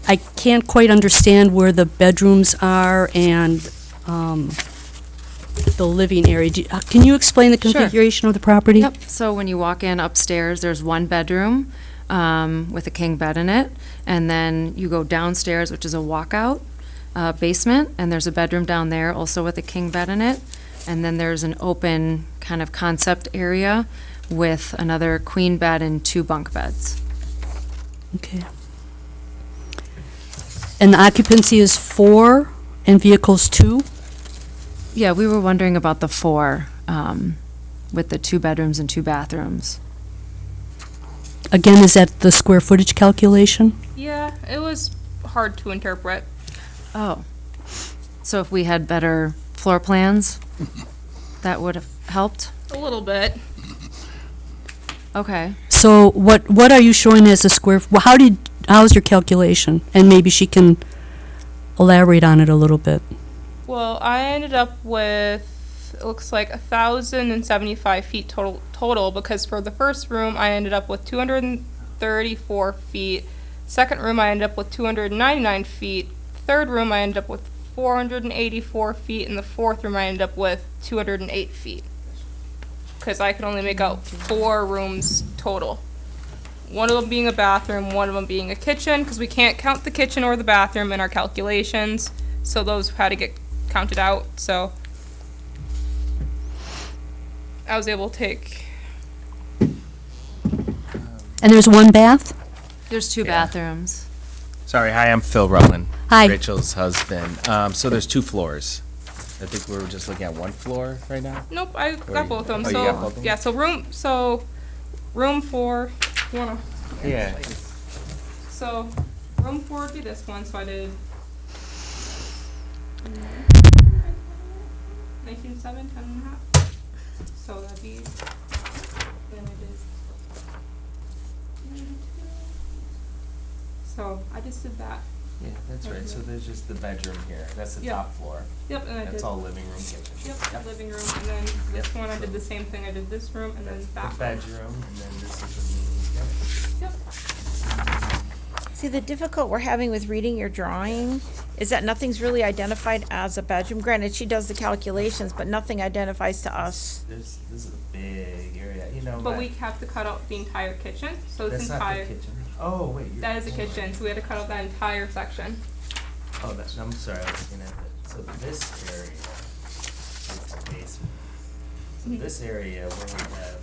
I can't quite understand where the bedrooms are and the living area. Can you explain the Sure. configuration of the property? Yep. So when you walk in upstairs, there's one bedroom with a king bed in it. And then you go downstairs, which is a walkout basement. And there's a bedroom down there also with a king bed in it. And then there's an open kind of concept area with another queen bed and 2 bunk beds. Okay. And the occupancy is 4 and vehicles 2? Yeah, we were wondering about the 4 with the 2 bedrooms and 2 bathrooms. Again, is that the square footage calculation? Yeah, it was hard to interpret. Oh. So if we had better floor plans, that would have helped? A little bit. Okay. So what are you showing as a square, how's your calculation? And maybe she can elaborate on it a little bit. Well, I ended up with, it looks like 1,075 feet total, because for the first room, I ended up with 234 feet. Second room, I ended up with 299 feet. Third room, I ended up with 484 feet, and the fourth room, I ended up with 208 feet. Because I could only make out 4 rooms total. One of them being a bathroom, one of them being a kitchen, because we can't count the kitchen or the bathroom in our calculations, so those had to get counted out, so I was able to take, And there's one bath? There's 2 bathrooms. Sorry, hi, I'm Phil Rutland. Hi. Rachel's husband. So there's 2 floors. I think we were just looking at 1 floor right now. nope, I got both of them, Oh, you got both of them? yeah, room 4, you wanna, Yeah. so, room 4 would be this one, so I did 19.7, 10.5, so that'd be, then I did, so I just did that. Yeah, that's right. So there's just the bedroom here. That's the Yeah. top floor. Yep, and I did. That's all living room, kitchen. Yep, living room, and then this one, I did the same thing, I did this room, and then That's that the one. bedroom, and then this is the main. Yep. See, the difficult we're having with reading your drawing is that nothing's really identified as a bedroom. Granted, she does the calculations, but nothing identifies to us. This is a big area. You know, But we have to cut out the entire kitchen, so this that's not entire, the kitchen. Oh wait, you're that is a kitchen, so we had to cut out that entire section. Oh, that's. I'm sorry. I was looking at the. So this area is the basement. So Mhm. this area where we have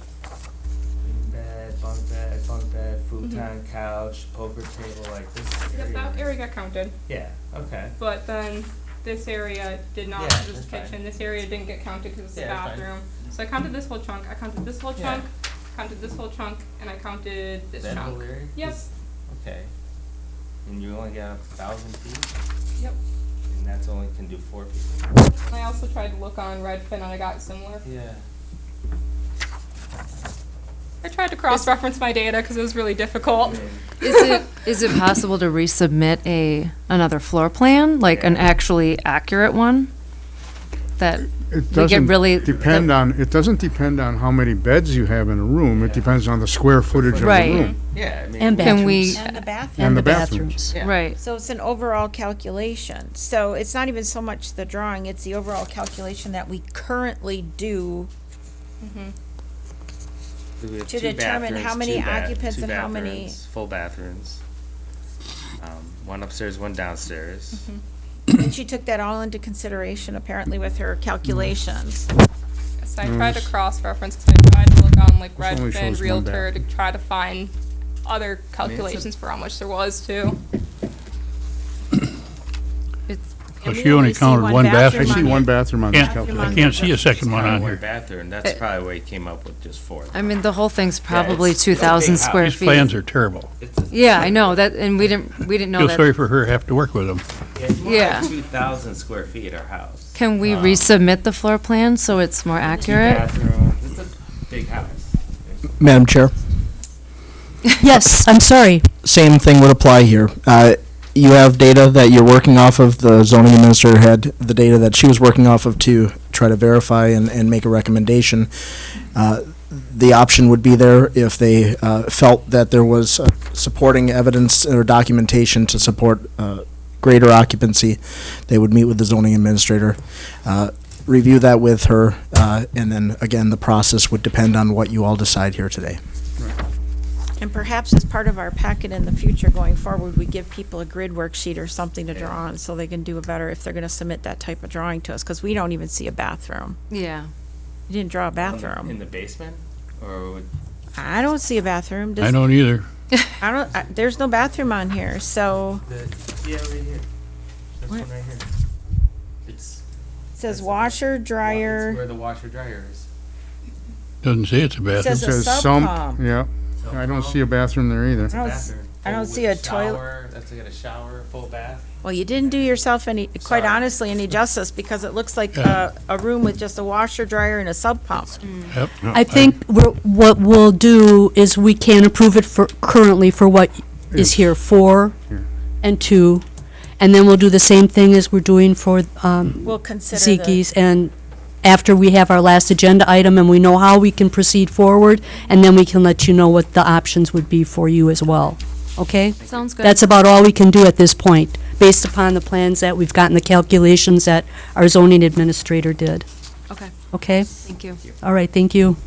queen bed, bunk bed, futon, couch, poker table, like this area. Yep, that area got counted, Yeah. Okay. but then this area did not, Yeah, because it's that's the fine. kitchen, this area didn't get counted because it's the Yeah, that's fine. bathroom. So I counted this whole chunk, I counted this whole Yeah. chunk, counted this whole chunk, and I counted this That chunk. whole area? Yep, This- Okay. And you only got 1,000 feet, yep. and that's only can do 4 people. I also tried to look on Redfin, and I got similar. Yeah. I tried to cross-reference my data, because it was really difficult. Is it possible to resubmit another floor plan, like an actually accurate one? That It we get doesn't really. depend on, it doesn't depend on how many beds you have in a room. It depends on the square footage of the Right. room. Yeah. I mean, And Can we, And the bathroom. And the bathrooms. Yeah. right, So it's an overall calculation. So it's not even so much the drawing, it's the overall calculation that we currently do. We have To 2 determine how bathrooms, many 2 occupants two and how many- bathrooms, full bathrooms. One upstairs, one downstairs. And she took that all into consideration apparently with her calculations. So I tried to cross-reference, because I tried to look on like This only Redfin, shows one Realtor, to try to find other calculations for how much there was too. So And we she only see counted one I bathroom. see one bathroom on this Can't- calculation. I can't see a second one on One here. bathroom, that's probably why he came up with just 4. I mean, the whole thing's probably it's a big 2,000 house. square These plans feet. are terrible. Yeah, I know, that, and we didn't know Feel sorry that. for her, have to work with them. Yeah. 2,000 square feet, our house. Can we resubmit the floor plan so it's more accurate? Bathroom, it's a big house. Madam Chair, Yes, I'm sorry. same thing would apply here. You have data that you're working off of, the zoning administrator had the data that she was working off of to try to verify and make a recommendation. The option would be there if they felt that there was supporting evidence or documentation to support greater occupancy. They would meet with the zoning administrator, review that with her, and then, again, the process would depend on what you all decide here today. And perhaps as part of our packet in the future going forward, we give people a grid worksheet or something to draw on so they can do a better if they're gonna submit that type of drawing to us, because we don't even see a bathroom. Yeah. You didn't draw a In bathroom. the basement? Or would, I don't see a bathroom. I don't either. There's no bathroom on here, so yeah, right here. This What? one right here. It's it says washer, it's dryer. where the washer dryer is. Doesn't say it's a bathroom. Says It a says sub sump, pump. yeah. I don't see a bathroom there either. I don't s- Bathroom. I don't Full see a with toilet. shower, that's got a shower, full bath. Well, you didn't do yourself any, quite Sorry. honestly, any justice, because it looks like a room with just a washer, dryer, and a sub pump. Yep. I think what we'll do is we can approve it for, currently for what is here, 4 Here. and 2, And then we'll do the same thing as we're doing for We'll consider the, Zeke's, and after we have our last agenda item and we know how we can proceed forward, and then we can let you know what the options would be for you as well. Okay? Sounds good. That's about all we can do at this point, based upon the plans that we've gotten, the calculations that our zoning administrator did. Okay, Okay? thank you. All right, thank you.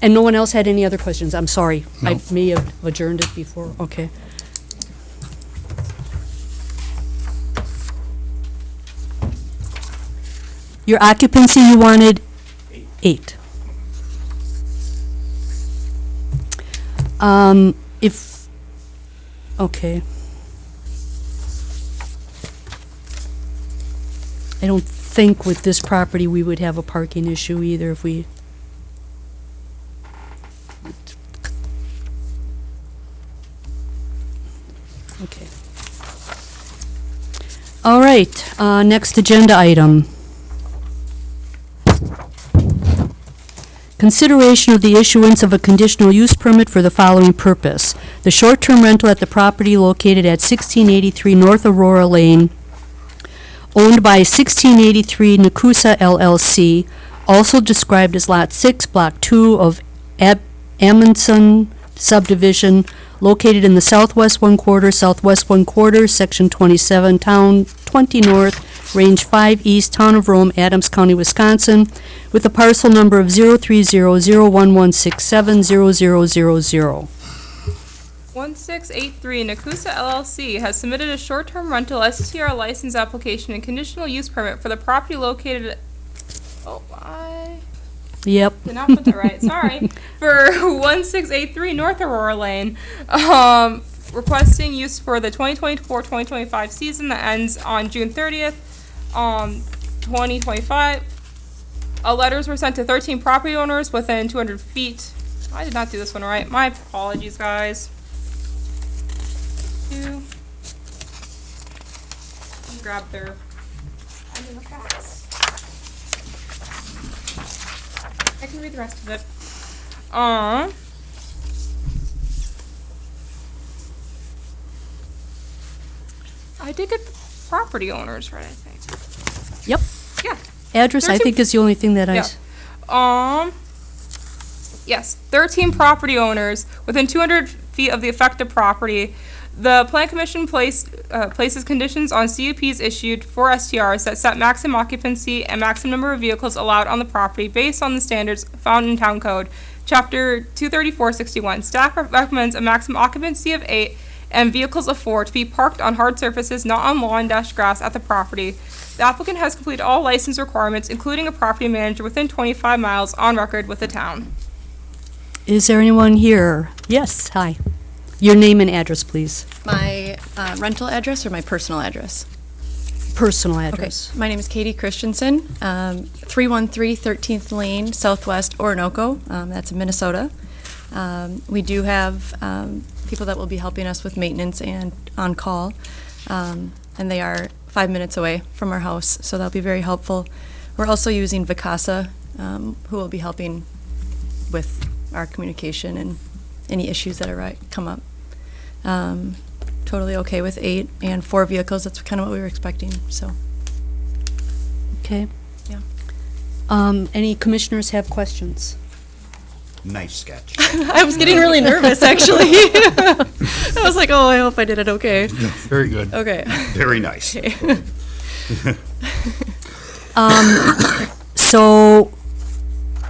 And no one else had any other questions? I'm sorry. I No. may have adjourned it before. Okay. Your occupancy, you wanted 8. If, okay. I don't think with this property we would have a parking issue either if we. Okay. All right, next agenda item. Consideration of the issuance of a conditional use permit for the following purpose. The short-term rental at the property located at 1683 North Aurora Lane, owned by 1683 Nakusa LLC, also described as Lot 6, Block 2 of Amundsen subdivision, located in the southwest 1/4, Section 27, Town 20 North, Range 5 East, Town of Rome, Adams County, Wisconsin, with a parcel number of 0300116700000. 1683 Nakusa LLC has submitted a short-term rental STR license application and conditional use permit for the property located at, I Yep. did not put that right, sorry, for 1683 North Aurora Lane, requesting use for the 2024-2025 season that ends on June 30th, 2025. Letters were sent to 13 property owners within 200 feet. I did not do this one right. My apologies, guys. Grab their. I can read the rest of it. I did get the property owners right, I think. Yep. Yeah. Address, I 13 think, is the only thing that I. Yeah. Yes, 13 property owners within 200 feet of the affected property. The Plan Commission places conditions on CUPs issued for STRs that set maximum occupancy and maximum number of vehicles allowed on the property based on the standards found in Town Code, Chapter 23461. Staff recommends a maximum occupancy of 8 and vehicles of 4 to be parked on hard surfaces not on lawn-grass at the property. The applicant has completed all license requirements, including a property manager within 25 miles on record with the town. Is there anyone here? Yes, hi. Your name and address, please. My rental address or my personal address? Personal Okay, address. my name is Katie Christensen, 313 13th Lane, Southwest Orinoco. That's in Minnesota. We do have people that will be helping us with maintenance and on call, and they are 5 minutes away from our house, so that'll be very helpful. We're also using Vicasa, who will be helping with our communication and any issues that come up. Totally okay with 8 and 4 vehicles. That's kind of what we were expecting, so. Okay. Yeah. Any commissioners have questions? Nice sketch. I was getting really nervous, actually. I was like, oh, I hope I did it okay. Very good. Okay. Very nice. Okay. So,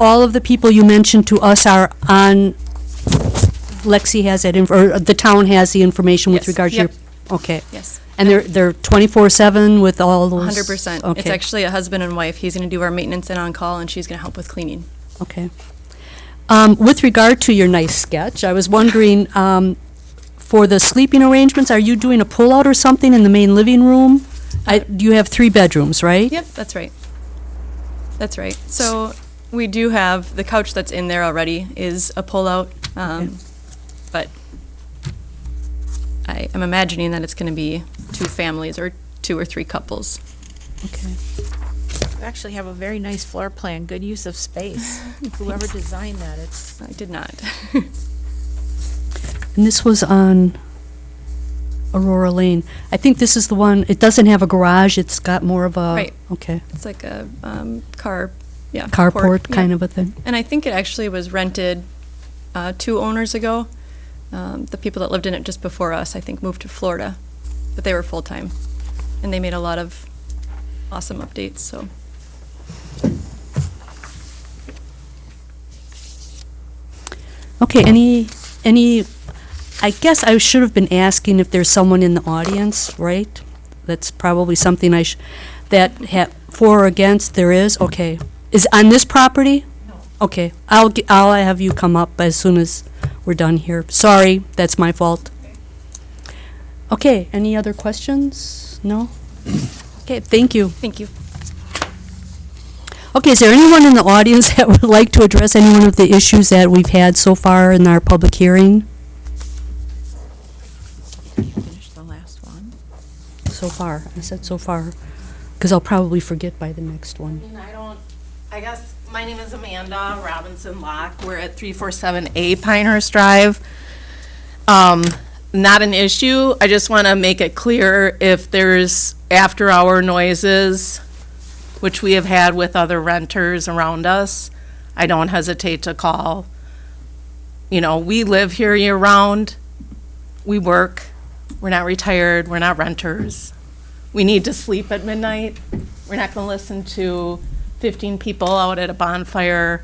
all of the people you mentioned to us are on, Lexi has that, or the town has the information with Yes. regard to Yep. your, okay. Yes. And they're 24/7 with all those? 100%. It's Okay. actually a husband and wife. He's going to do our maintenance and on-call, and she's going to help with cleaning. Okay. With regard to your nice sketch, I was wondering, for the sleeping arrangements, are you doing a pull-out or something in the main living room? You have 3 bedrooms, right? Yep, that's right. That's right. So we do have, the couch that's in there already is a pull-out, but I am imagining that it's going to be 2 families or 2 or 3 couples. Okay. You actually have a very nice floor plan, good use of space. Whoever designed that, I did not. And this was on, Aurora Lane. I think this is the one, it doesn't have a garage, it's got more of a... Right. Okay. It's like a car, yeah. Carport yeah. kind of a thing. And I think it actually was rented 2 owners ago. The people that lived in it just before us, I think, moved to Florida, but they were full-time. And they made a lot of awesome updates, so. Okay, I guess I should have been asking if there's someone in the audience, right? That's probably something for or against, there is, okay. Is on this property? No. Okay, I'll have you come up as soon as we're done here. Sorry, that's my fault. Okay, any other questions? No? Okay, thank you. Thank you. Okay, is there anyone in the audience that would like to address any one of the issues that we've had so far in our public hearing? Finish the last one. So far, I said so far, because I'll probably forget by the next one. I guess, my name is Amanda Robinson Locke. We're at 347A Pinehurst Drive. Not an issue. I just want to make it clear if there's after-hour noises, which we have had with other renters around us, I don't hesitate to call. You know, we live here year-round. We work. We're not retired. We're not renters. We need to sleep at midnight. We're not going to listen to 15 people out at a bonfire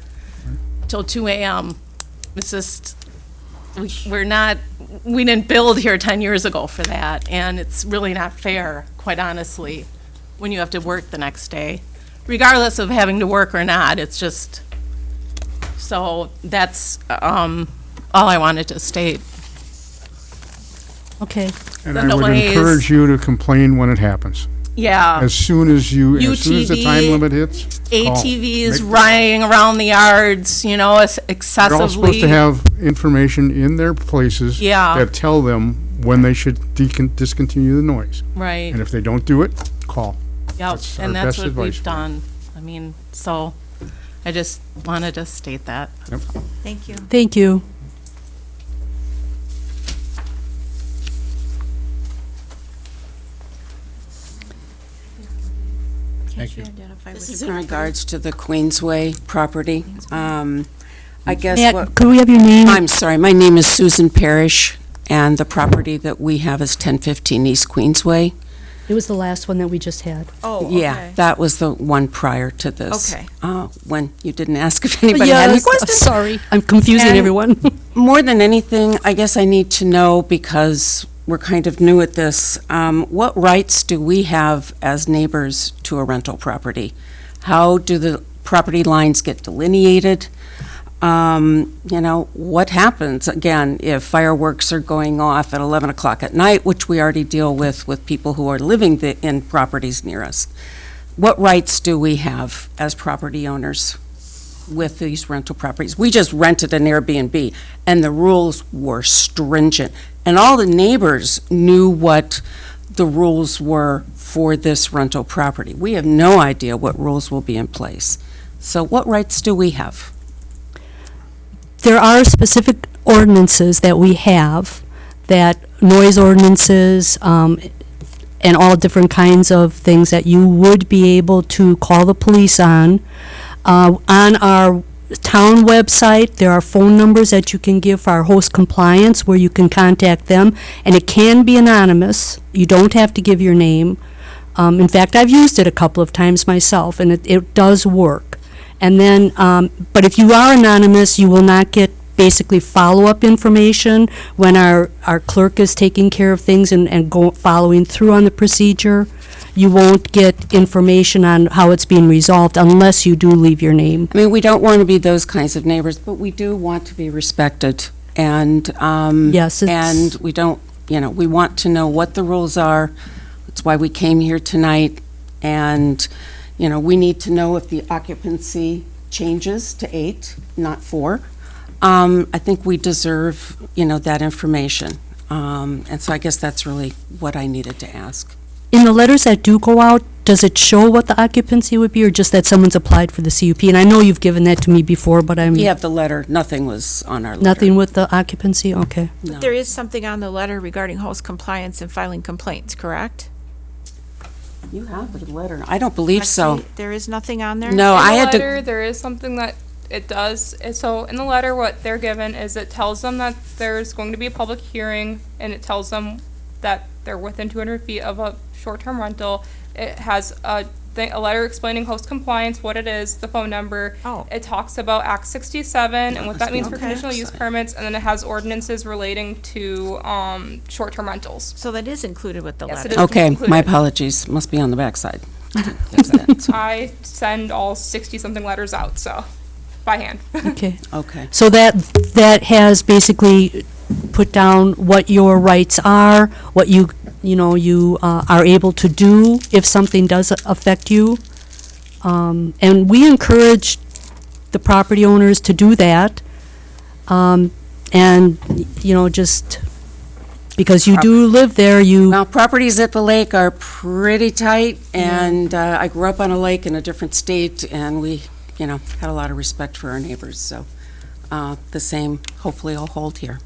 till 2 a.m. It's just, we didn't build here 10 years ago for that, and it's really not fair, quite honestly, when you have to work the next day, regardless of having to work or not. It's just, so that's all I wanted to state. Okay. And The I would noise. encourage you to complain when it happens. Yeah. As soon as the time limit hits, call. ATVs running around the yards, you know, excessively. They're all supposed to have information in their places Yeah. that tell them when they should discontinue the noise. Right. And if they don't do it, call. Yep, That's our and that's best what advice we've for you. done. I mean, so I just wanted to state that. Yep. Thank you. Thank you. Can't you identify This which is in regards to the Queensway property. I guess Could we have your name? I'm sorry, my name is Susan Parrish, and the property that we have is 1015 East Queensway. It was the last one that we just had. Oh, Yeah, that was the one prior to this. Okay. When you didn't ask if anybody had any Yes, questions. sorry, I'm confusing And everyone. More than anything, I guess I need to know, because we're kind of new at this, what rights do we have as neighbors to a rental property? How do the property lines get delineated? What happens, again, if fireworks are going off at 11 o'clock at night, which we already deal with people who are living in properties near us? What rights do we have as property owners with these rental properties? We just rented an Airbnb, and the rules were stringent, and all the neighbors knew what the rules were for this rental property. We have no idea what rules will be in place. So what rights do we have? There are specific ordinances that we have, that noise ordinances, and all different kinds of things that you would be able to call the police on. On our town website, there are phone numbers that you can give for our host compliance, where you can contact them, and it can be anonymous. You don't have to give your name. In fact, I've used it a couple of times myself, and it does work. And then, but if you are anonymous, you will not get basically follow-up information when our clerk is taking care of things and following through on the procedure. You won't get information on how it's being resolved unless you do leave your name. I mean, we don't want to be those kinds of neighbors, but we do want to be respected. And, Yes, and we don't, we want to know what the rules are. That's why we came here tonight. And, we need to know if the occupancy changes to 8, not 4. I think we deserve, that information. And so I guess that's really what I needed to ask. In the letters that do go out, does it show what the occupancy would be, or just that someone's applied for the CUP? And I know you've given that to me before, but I'm... We have the letter, nothing was on our letter. Nothing with the occupancy? Okay. No. There is something on the letter regarding host compliance and filing complaints, correct? You have the letter. I don't believe so. Lexi, there is nothing on there? No, In I the had to, letter, there is something that it does. So in the letter, what they're given is it tells them that there's going to be a public hearing, and it tells them that they're within 200 feet of a short-term rental. It has a letter explaining host compliance, what it is, the phone number. Oh. It talks about Act 67 and what that means for Okay. conditional use permits, and then it has ordinances relating to short-term rentals. So that is included with the Yes, letter? it is. okay, my included. apologies, must be on the backside. Fix that. I send all 60-something letters out, so, by hand. Okay. Okay. So that has basically put down what your rights are, what you are able to do if something does affect you. And we encourage the property owners to do that. And, just because you do live there, Now, properties at the lake are pretty tight, and I grew up on a lake in a different state, and we, had a lot of respect for our neighbors, so the same hopefully will hold here.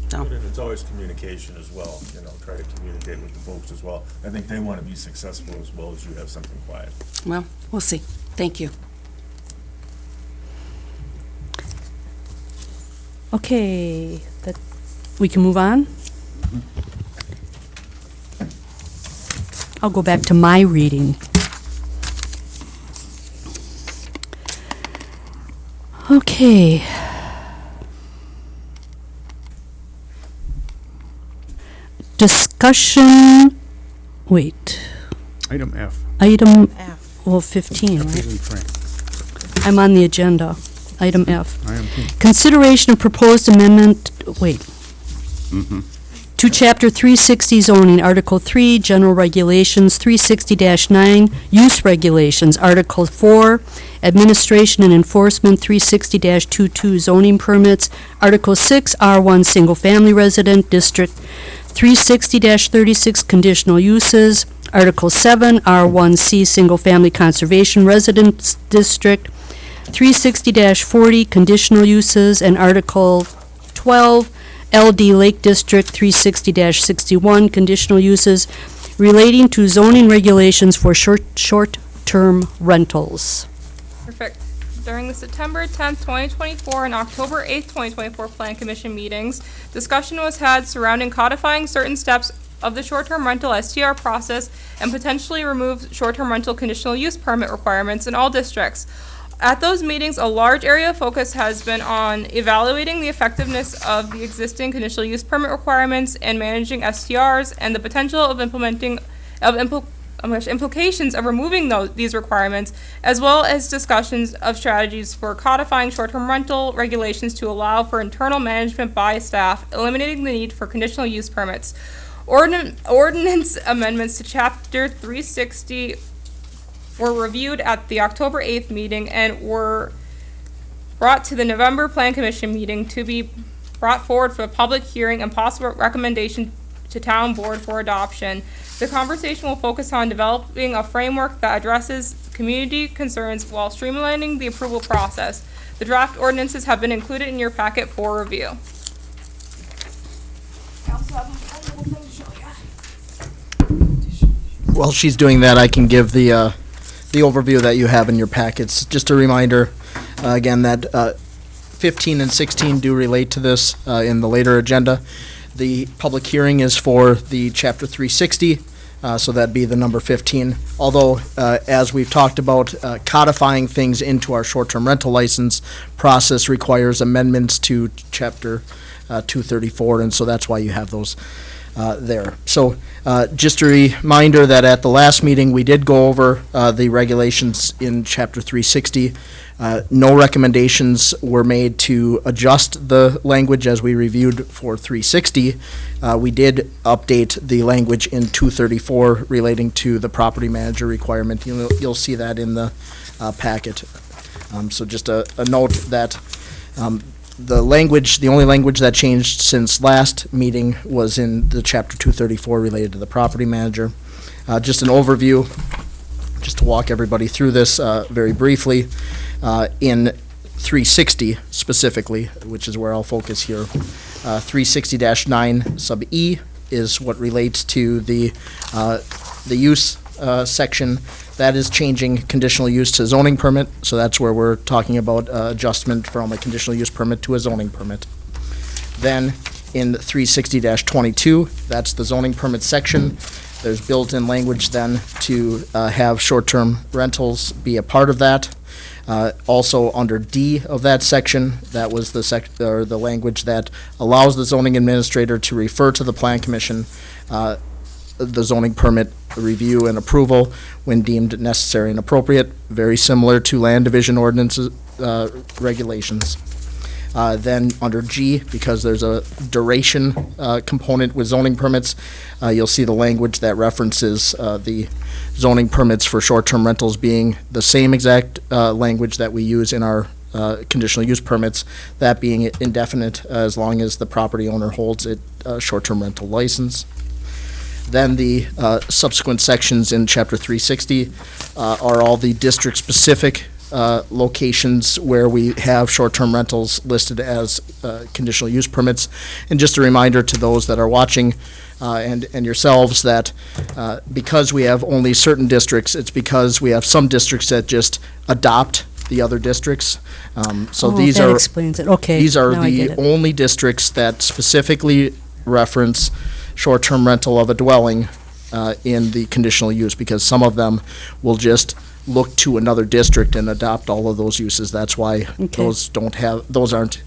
So, And it's always communication as well, try to communicate with the folks as well. I think they want to be successful as well as you have something quiet. well, we'll see. Thank you. okay, we can move on? I'll go back to my reading. Okay. Discussion, wait, Item F. item, F. 15, F right? is in Frank. I'm on the agenda, item F. I am too. Consideration of proposed amendment, to Chapter 360 zoning, Article 3, General Regulations, 360-9, Use Regulations, Article 4, Administration and Enforcement, 360-22, Zoning Permits, Article 6, R1, Single Family Resident District, 360-36, Conditional Uses, Article 7, R1C, Single Family Conservation Residence District, 360-40, Conditional Uses, and Article 12, LD Lake District 360-61, conditional uses relating to zoning regulations for short-term rentals. Perfect. During the September 10th, 2024 and October 8th, 2024 Plan Commission meetings, discussion was had surrounding codifying certain steps of the short-term rental STR process and potentially remove short-term rental conditional use permit requirements in all districts. At those meetings, a large area of focus has been on evaluating the effectiveness of the existing conditional use permit requirements and managing STRs and the potential of implications of removing these requirements, as well as discussions of strategies for codifying short-term rental regulations to allow for internal management by staff, eliminating the need for conditional use permits. Ordinance amendments to Chapter 360 were reviewed at the October 8th meeting and were brought to the November Plan Commission meeting to be brought forward for a public hearing and possible recommendation to town board for adoption. The conversation will focus on developing a framework that addresses community concerns while streamlining the approval process. The draft ordinances have been included in your packet for review. While she's doing that, I can give the overview that you have in your packets. Just a reminder, again, that 15 and 16 do relate to this in the later agenda. The public hearing is for the Chapter 360, so that'd be the number 15. Although, as we've talked about, codifying things into our short-term rental license process requires amendments to Chapter 234, and so that's why you have those there. So just a reminder that at the last meeting, we did go over the regulations in Chapter 360. No recommendations were made to adjust the language as we reviewed for 360. We did update the language in 234 relating to the property manager requirement. You'll see that in the packet. So just a note that the only language that changed since last meeting was in the Chapter 234 related to the property manager. Just an overview just to walk everybody through this very briefly, in 360 specifically, which is where I'll focus here, 360-9 sub E is what relates to the use section. That is changing conditional use to zoning permit, so that's where we're talking about adjustment from a conditional use permit to a zoning permit. Then in 360-22, that's the zoning permit section. There's built-in language then to have short-term rentals be a part of that. Also under D of that section, that was the language that allows the zoning administrator to refer to the plan commission the zoning permit review and approval when deemed necessary and appropriate, very similar to land division ordinances regulations. Then under G, because there's a duration component with zoning permits, you'll see the language that references the zoning permits for short-term rentals being the same exact language that we use in our conditional use permits, that being indefinite as long as the property owner holds a short-term rental license. Then the subsequent sections in Chapter 360 are all the district-specific locations where we have short-term rentals listed as conditional use permits. And just a reminder to those that are watching and yourselves that because we have only certain districts, it's because we have some districts that just adopt the other districts. So these that are explains it. Okay, these are now I the get it. only districts that specifically reference short-term rental of a dwelling in the conditional use, because some of them will just look to another district and adopt all of those uses. That's why those aren't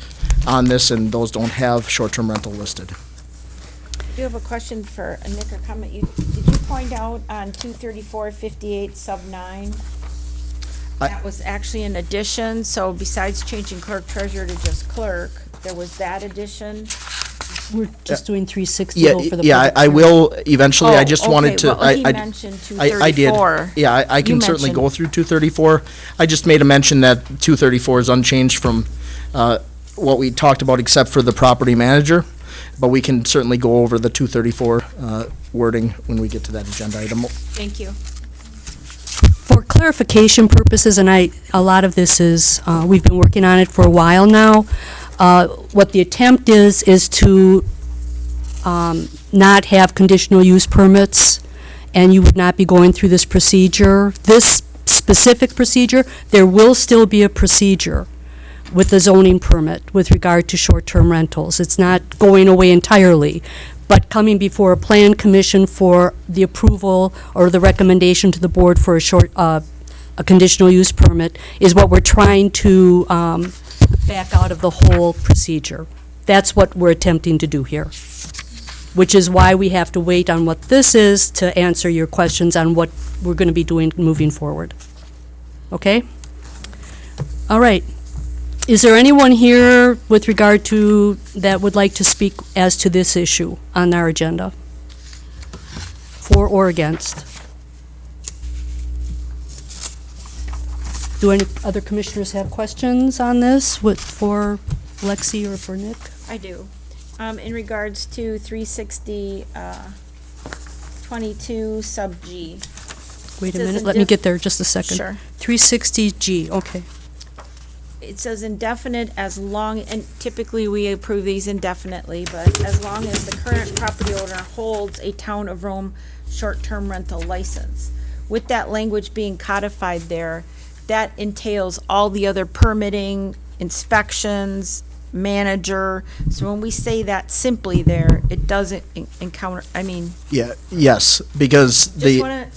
on this, and those don't have short-term rental listed. I do have a question for Nick or comment. Did you point out on 234-58 sub 9? That was actually an addition, so besides changing clerk treasurer to just clerk, there was that addition. We're just doing 360 Yeah, though for the yeah, public I hearing. will eventually. I just okay. wanted to. Well, he I mentioned I did. 234. Yeah, I can You certainly mentioned- go through 234. I just made a mention that 234 is unchanged from what we talked about, except for the property manager. But we can certainly go over the 234 wording when we get to that agenda item. Thank you. For clarification purposes, and a lot of this is, we've been working on it for a while now. What the attempt is to not have conditional use permits, and you would not be going through this procedure. This specific procedure, there will still be a procedure with the zoning permit with regard to short-term rentals. It's not going away entirely, but coming before a plan commission for the approval or the recommendation to the board for a conditional use permit is what we're trying to back out of the whole procedure. That's what we're attempting to do here, which is why we have to wait on what this is to answer your questions on what we're going to be doing moving forward. Okay? All right. Is there anyone here with regard to, that would like to speak as to this issue on our agenda? For or against? Do any other commissioners have questions on this for Lexi or for Nick? I do. In regards to 360, 22 sub G. Wait a Says minute, let me indif- get there just a second. Sure. 360G, okay. It says indefinite as long, and typically we approve these indefinitely, but as long as the current property owner holds a Town of Rome short-term rental license. With that language being codified there, that entails all the other permitting, inspections, manager. So when we say that simply there, it doesn't encounter, Yeah, yes, because Just wanna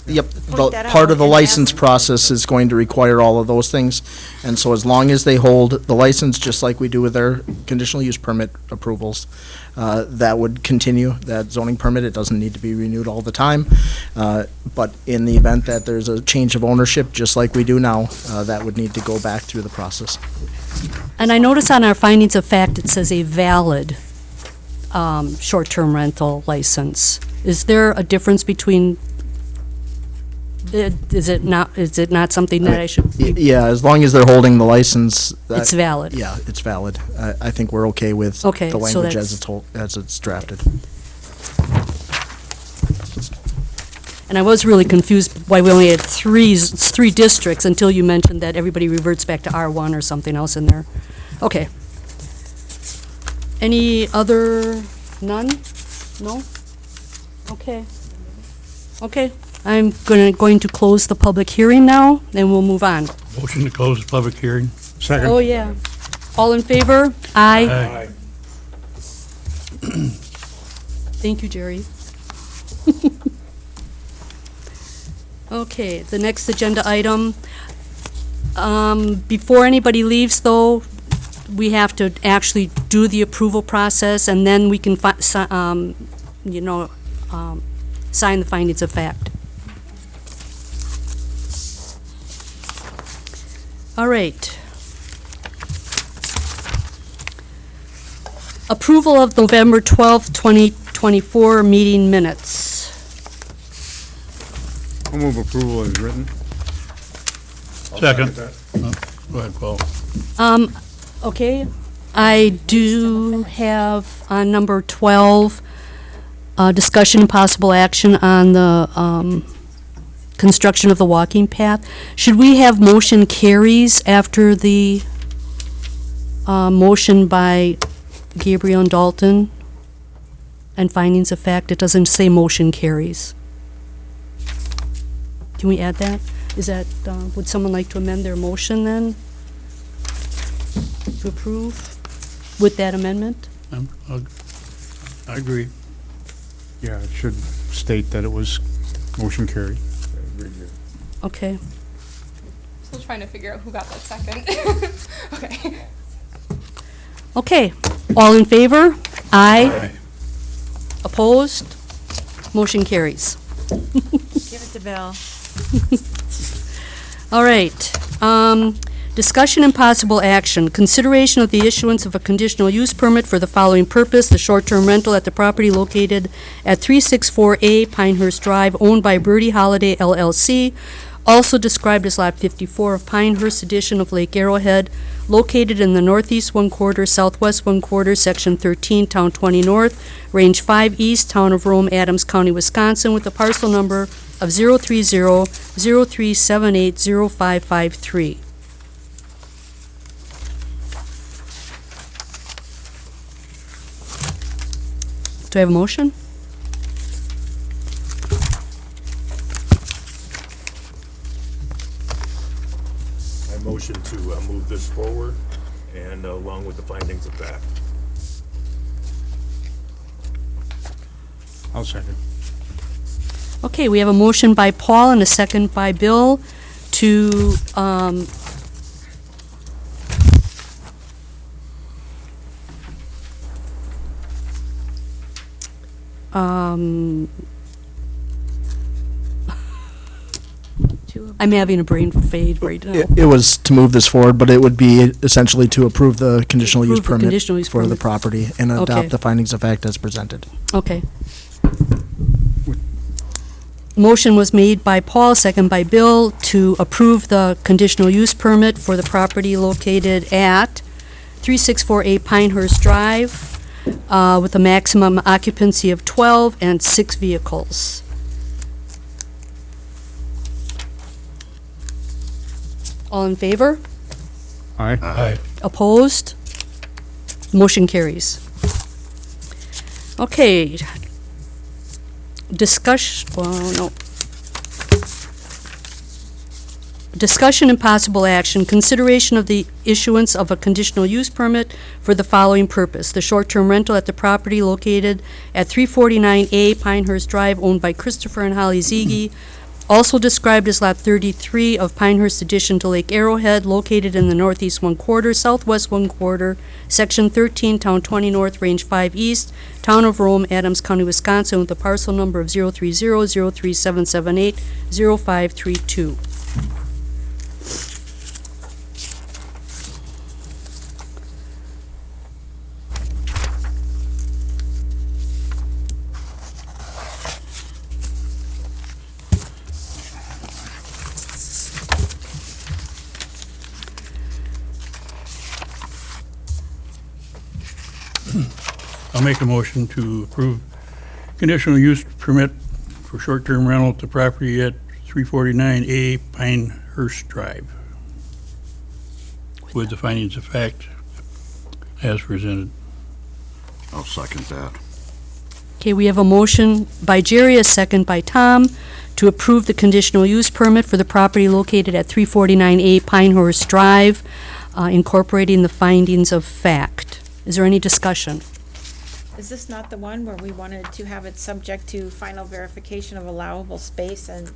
point that part out of the and license ask- process is going to require all of those things. And so as long as they hold the license, just like we do with our conditional use permit approvals, that would continue, that zoning permit. It doesn't need to be renewed all the time. But in the event that there's a change of ownership, just like we do now, that would need to go back through the process. And I notice on our findings of fact, it says a valid short-term rental license. Is there a difference between, is it not something that I should? Yeah, as long as they're holding the license. It's valid. Yeah, it's valid. I think we're okay with Okay, the so language that's- as it's drafted. And I was really confused why we only had three districts until you mentioned that everybody reverts back to R1 or something else in there. Okay. Any other, none? No? Okay. Okay, I'm going to close the public hearing now, and we'll move on. Motion to close the public hearing. Second. Oh, yeah. All in favor? Aye. Aye. Thank you, Jerry. Okay, the next agenda item. Before anybody leaves, though, we have to actually do the approval process, and then we can, sign the findings of fact. All right. Approval of November 12th, 2024 meeting minutes. I'll move approval as written. Second. Go ahead, Paul. Okay, I do have on number 12, discussion and possible action on the construction of the walking path. Should we have motion carries after the motion by Gabriel and Dalton and findings of fact? It doesn't say motion carries. Can we add that? Is that, would someone like to amend their motion then? To approve with that amendment? I agree. Yeah, it should state that it was motion carried. Okay. Still trying to figure out who got that second. Okay. Okay, all in favor? Aye. Opposed? Motion carries. Give it to Bill. All right. Discussion and possible action. Consideration of the issuance of a conditional use permit for the following purpose: the short-term rental at the property located at 364A Pinehurst Drive, owned by Birdie Holiday LLC, also described as Lot 54 of Pinehurst Edition of Lake Arrowhead, located in the northeast 1/4, southwest 1/4, Section 13, Town 20 North, Range 5 East, Town of Rome, Adams County, Wisconsin, with a parcel number of 030-0378-0553. Do I have a motion? I motion to move this forward and along with the findings of fact. I'll second. Okay, we have a motion by Paul and a second by Bill to, I'm having a brain fade right now. It was to move this forward, but it would be essentially to approve the conditional use Approve the permit conditional use for the permit. property and Okay. adopt the findings of fact as presented. Okay. Motion was made by Paul, second by Bill, to approve the conditional use permit for the property located at 364A Pinehurst Drive, with a maximum occupancy of 12 and 6 vehicles. All in favor? Aye. Aye. Opposed? Motion carries. Okay. Discussion and possible action, consideration of the issuance of a conditional use permit for the following purpose: the short-term rental at the property located at 349A Pinehurst Drive, owned by Christopher and Holly Ziege, also described as Lot 33 of Pinehurst Addition to Lake Arrowhead, located in the northeast 1/4, southwest 1/4, Section 13, Town 20 North, Range 5 East, Town of Rome, Adams County, Wisconsin, with a parcel number of 030-03778-0532. I'll make a motion to approve conditional use permit for short-term rental at the property at 349A Pinehurst Drive, with the findings of fact as presented. I'll second that. Okay, we have a motion by Jerry, a second by Tom, to approve the conditional use permit for the property located at 349A Pinehurst Drive, incorporating the findings of fact. Is there any discussion? Is this not the one where we wanted to have it subject to final verification of allowable space and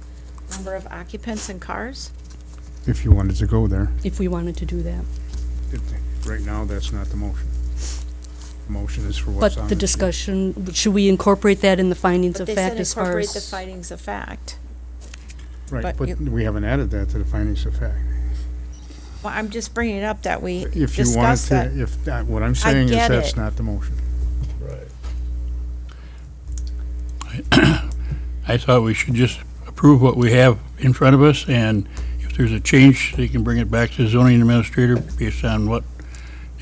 number of occupants and cars? If you wanted to go there. If we wanted to do that. Right now, that's not the motion. The motion is for what's on But the discussion, should we incorporate that in the findings of But they fact said as far incorporate the as? findings of fact. Right, but but you- we haven't added that to the findings of fact. Well, I'm just bringing it up that we If you wanted discussed to, that. if, what I'm saying is get that's it. not the motion. Right. I thought we should just approve what we have in front of us, and if there's a change, they can bring it back to the zoning administrator based on what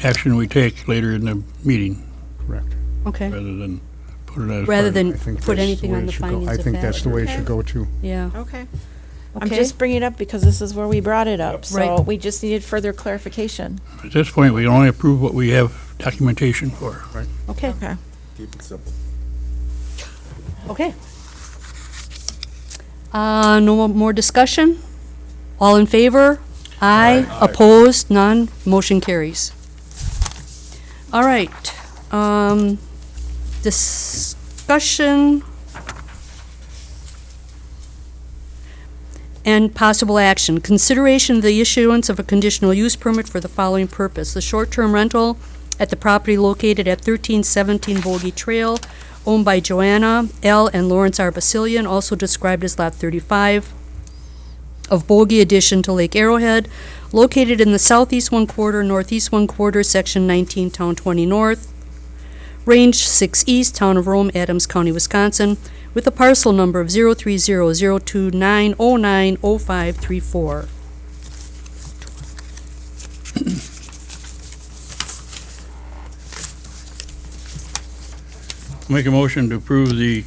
action we take later in the meeting, Correct. Okay, rather than put it as. rather part than I think put that's the anything way on it the should go. findings of I fact. think that's the way it Okay. should go too. Yeah. Okay. I'm Okay. just bringing it up because this is where we brought it up, so Right. we just needed further clarification. At this point, we can only approve what we have documentation for. Okay, Okay. Keep it simple. okay. No more discussion? All in favor? Aye. Opposed? None? Motion carries. All right. Discussion and possible action. Consideration of the issuance of a conditional use permit for the following purpose. The short-term rental at the property located at 1317 Bogey Trail, owned by Joanna L. and Lawrence R. Basilian, also described as Lot 35 of Bogey addition to Lake Arrowhead, located in the southeast 1/4, northeast 1/4, section 19, town 20 north, range 6 east, town of Rome, Adams County, Wisconsin, with a parcel number of 0300290900534. Make a motion to approve the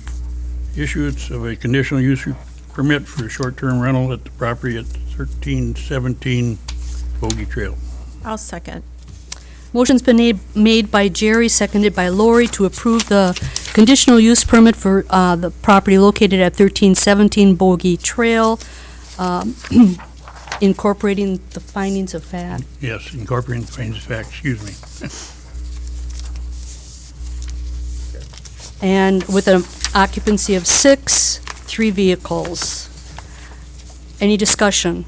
issuance of a conditional use permit for short-term rental at the property at 1317 Bogey Trail. I'll second. Motion's been made by Jerry, seconded by Lori, to approve the conditional use permit for the property located at 1317 Bogey Trail, incorporating the findings of fact. Yes, incorporating the findings of fact, excuse me. And with an occupancy of 6, 3 vehicles. Any discussion?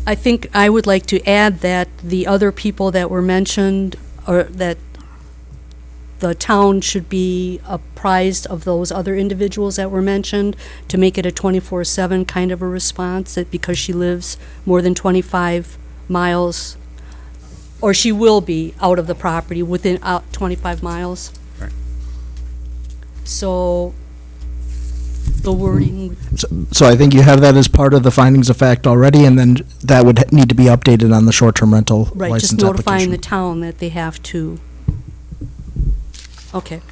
I think I would like to add that the other people that were mentioned, or that the town should be apprised of those other individuals that were mentioned, to make it a 24/7 kind of a response, that because she lives more than 25 miles, or she will be out of the property within 25 miles. Right. So the wording, So I think you have that as part of the findings of fact already, and then that would need to be updated on the short-term rental right, license just notifying the application. town that they have to. Okay.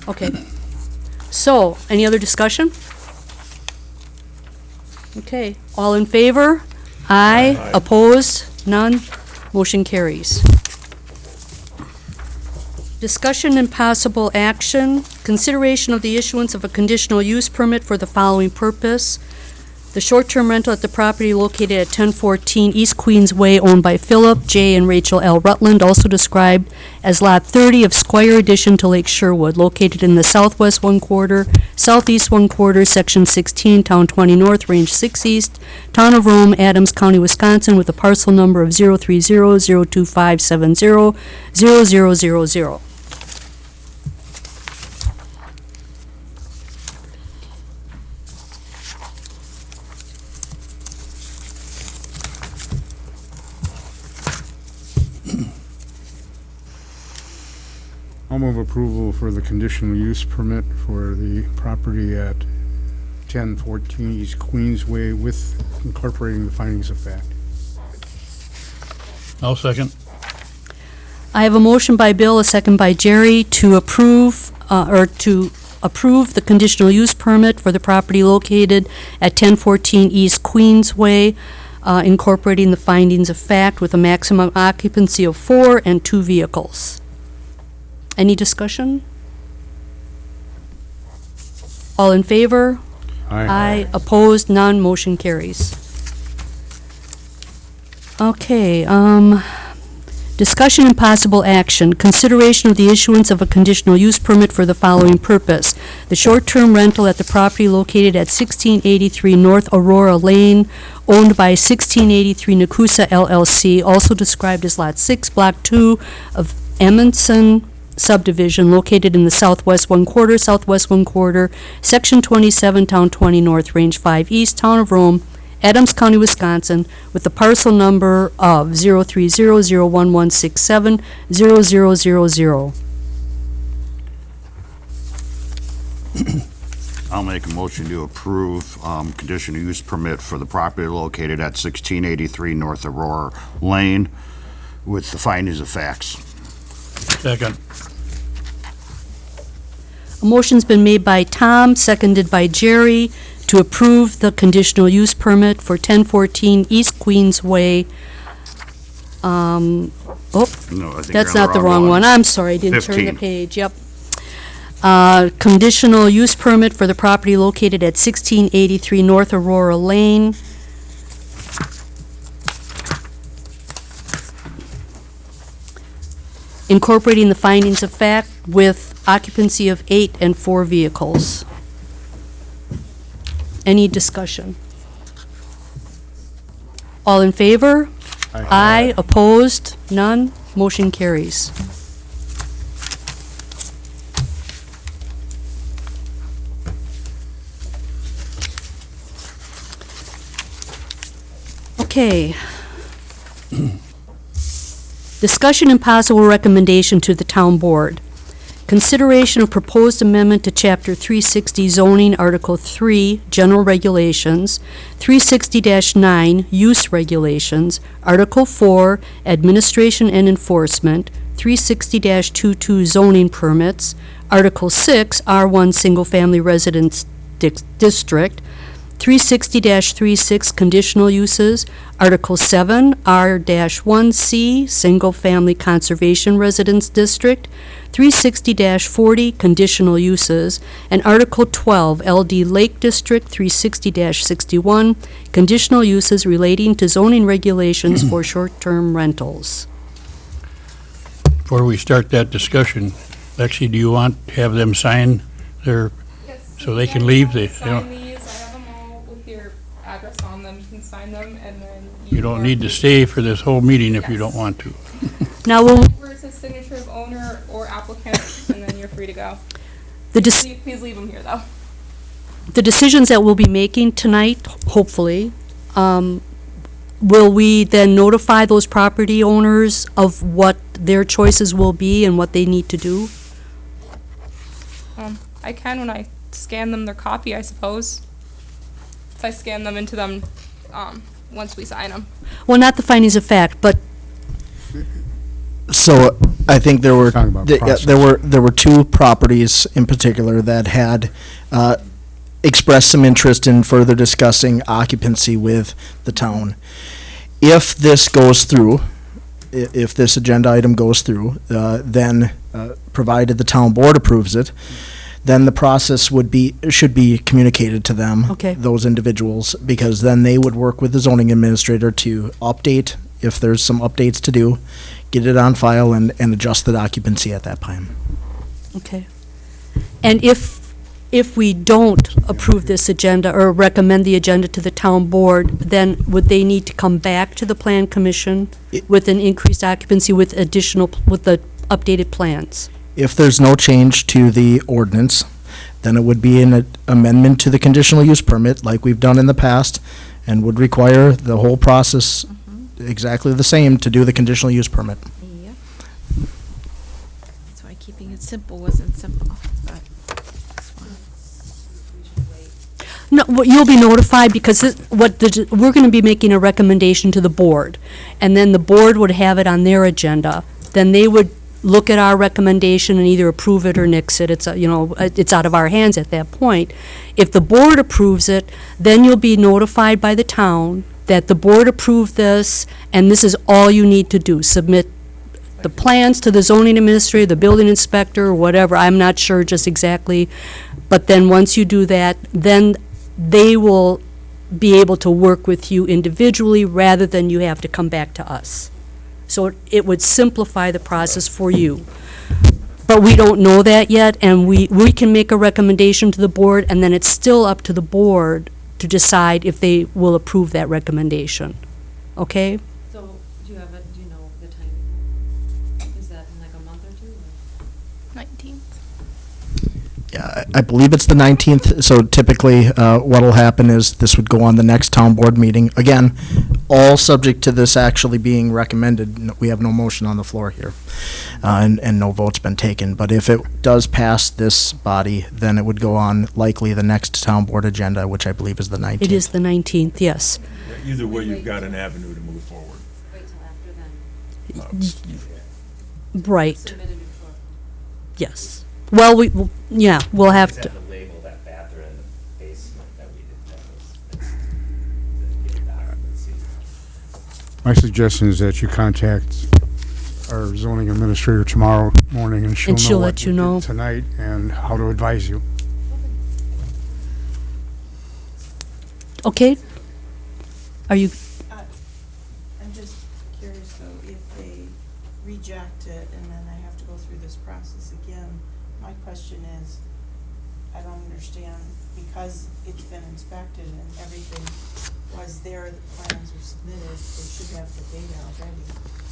Okay. So, any other discussion? Okay, all in favor? Aye. Opposed? None? Motion carries. Discussion and possible action, consideration of the issuance of a conditional use permit for the following purpose. The short-term rental at the property located at 1014 East Queens Way, owned by Philip J. and Rachel L. Rutland, also described as Lot 30 of Squire addition to Lake Sherwood, located in the southwest 1/4, southeast 1/4, section 16, town 20 north, range 6 east, town of Rome, Adams County, Wisconsin, with a parcel number of 030-02570-0000. I'll move approval for the conditional use permit for the property at 1014 East Queensway with incorporating the findings of fact. I'll second. I have a motion by Bill, a second by Jerry, to approve the conditional use permit for the property located at 1014 East Queensway, incorporating the findings of fact with a maximum occupancy of 4 and 2 vehicles. Any discussion? All in favor? Aye. Opposed? None. Motion carries. Okay, discussion and possible action. Consideration of the issuance of a conditional use permit for the following purpose. The short-term rental at the property located at 1683 North Aurora Lane, owned by 1683 Nakusa LLC, also described as Lot 6, Block 2 of Amundsen subdivision, located in the southwest 1/4, Section 27, Town 20 North, Range 5 East, Town of Rome, Adams County, Wisconsin, with the parcel number of 03001670000. I'll make a motion to approve conditional use permit for the property located at 1683 North Aurora Lane with the findings of facts. Second. A motion's been made by Tom, seconded by Jerry, to approve the conditional use permit for 1014 East Queensway. No, I think That's you're on not the wrong one. I'm sorry, I didn't turn the 15. page, yep. Conditional use permit for the property located at 1683 North Aurora Lane. Incorporating the findings of fact with occupancy of 8 and 4 vehicles. Any discussion? All in favor? Aye. Opposed? None? Motion carries. Okay. Discussion and possible recommendation to the town board. Consideration of proposed amendment to Chapter 360 zoning, Article 3, General Regulations, 360-9, Use Regulations, Article 4, Administration and Enforcement, 360-22, Zoning Permits, Article 6, R1 Single Family Residence District, 360-36, Conditional Uses, Article 7, R-1C, Single Family Conservation Residence District, 360-40, Conditional Uses, and Article 12, LD Lake District, 360-61, Conditional Uses relating to zoning regulations for short-term rentals. Before we start that discussion, Lexi, do you want to have them sign their, so they can leave? Sign these, I have them all with your address on them, you can sign them, and then You don't need to stay for this whole meeting if you don't want to. Now, we'll, where it says signature of owner or applicant, and then you're free to go. Please leave them here, though. the decisions that we'll be making tonight, hopefully, will we then notify those property owners of what their choices will be and what they need to do? I can when I scan them their copy, I suppose. If I scan them into them, once we sign them. Well, not the findings of fact, but So I think there were, Talking about there were two properties in particular that had expressed some interest in further discussing occupancy with the town. If this goes through, if this agenda item goes through, then provided the town board approves it, then the process should be communicated to them, Okay. those individuals, because then they would work with the zoning administrator to update, if there's some updates to do, get it on file and adjust the occupancy at that time. okay. And if we don't approve this agenda or recommend the agenda to the town board, then would they need to come back to the plan commission with an increased occupancy with the updated plans? If there's no change to the ordinance, then it would be an amendment to the conditional use permit like we've done in the past and would require the whole process exactly the same to do the conditional use permit. Yep. That's why keeping it simple wasn't simple, but No, well, you'll be notified because we're going to be making a recommendation to the board, and then the board would have it on their agenda then they would look at our recommendation and either approve it or nix it. It's, it's out of our hands at that point. If the board approves it, then you'll be notified by the town that the board approved this, and this is all you need to do. Submit the plans to the zoning administrator, the building inspector, or whatever. I'm not sure just exactly. But then once you do that, then they will be able to work with you individually rather than you have to come back to us. So it would simplify the process for you. But we don't know that yet, and we can make a recommendation to the board, and then it's still up to the board to decide if they will approve that recommendation. Okay? So, do you know the timing? Is that in like a month or two? 19th. Yeah, I believe it's the 19th, so typically, what'll happen is this would go on the next town board meeting. Again, all subject to this actually being recommended. We have no motion on the floor here, and no vote's been taken. But if it does pass this body, then it would go on likely the next town board agenda, which I believe is the 19th. It is the 19th, yes. Either way, you've got an avenue to move forward. Wait till after then. Right, Submitted before. yes. Well, we'll have Just to. have to label that bathroom in the basement that we did, that was, get occupancy. My suggestion is that you contact our zoning administrator tomorrow morning, and she'll And know she'll what let you we did know. tonight and how to advise you. Okay? Are you, I'm just curious though, if they reject it and then I have to go through this process again, my question is, I don't understand, because it's been inspected and everything was there, the plans were submitted, they should have the data already.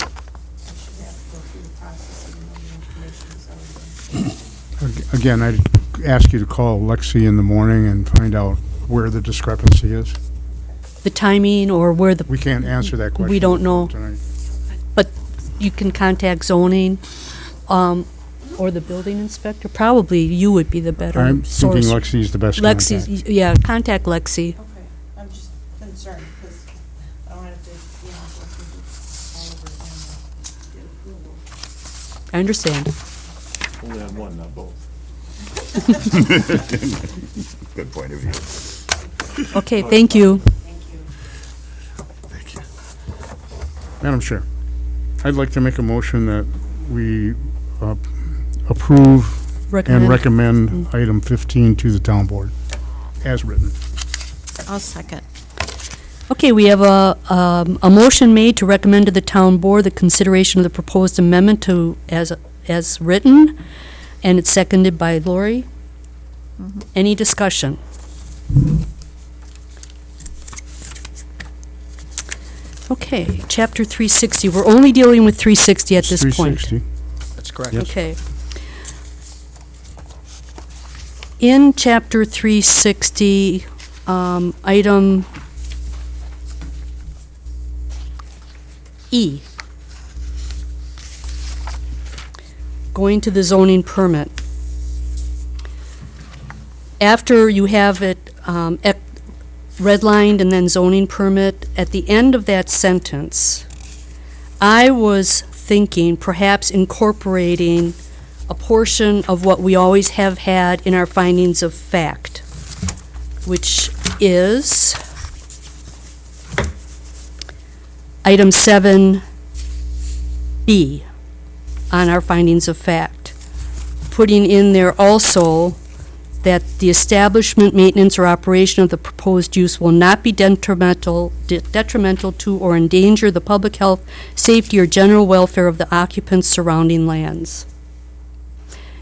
I should have to go through the process even though the information is already been. Again, I'd ask you to call Lexi in the morning and find out where the discrepancy is. the timing or where the, We can't answer that question. we don't know. tonight. But you can contact zoning, or the building inspector. Probably you would be the better I'm thinking source. Lexi's the best contact. Lexi's, yeah, contact Lexi. Okay, I'm just concerned because I don't have to, go through all over again to get approval. I understand. Only on one, not both. Good point of view. Okay, thank you. Thank you. Madam Chair, I'd like to make a motion that we approve and recommend item 15 to the town board, as written. I'll second. Okay, we have a motion made to recommend to the town board the consideration of the proposed amendment to, as written, and it's seconded by Lori. Any discussion? Okay, chapter 360, we're only dealing with 360 at this point. 360. That's correct. Yes. Okay. In chapter 360, item E, going to the zoning permit. After you have it redlined and then zoning permit, at the end of that sentence, I was thinking perhaps incorporating a portion of what we always have had in our findings of fact, which is item 7B on our findings of fact. Putting in there also that the establishment, maintenance, or operation of the proposed use will not be detrimental to or endanger the public health, safety, or general welfare of the occupants surrounding lands.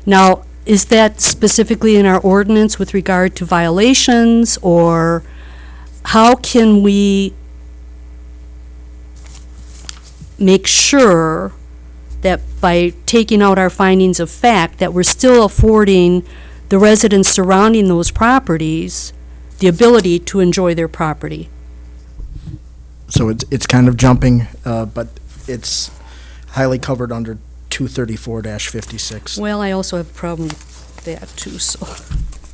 Now, is that specifically in our ordinance with regard to violations, or how can we make sure that by taking out our findings of fact that we're still affording the residents surrounding those properties the ability to enjoy their property? So it's kind of jumping, but it's highly covered under 234-56. Well, I also have a problem with that too, so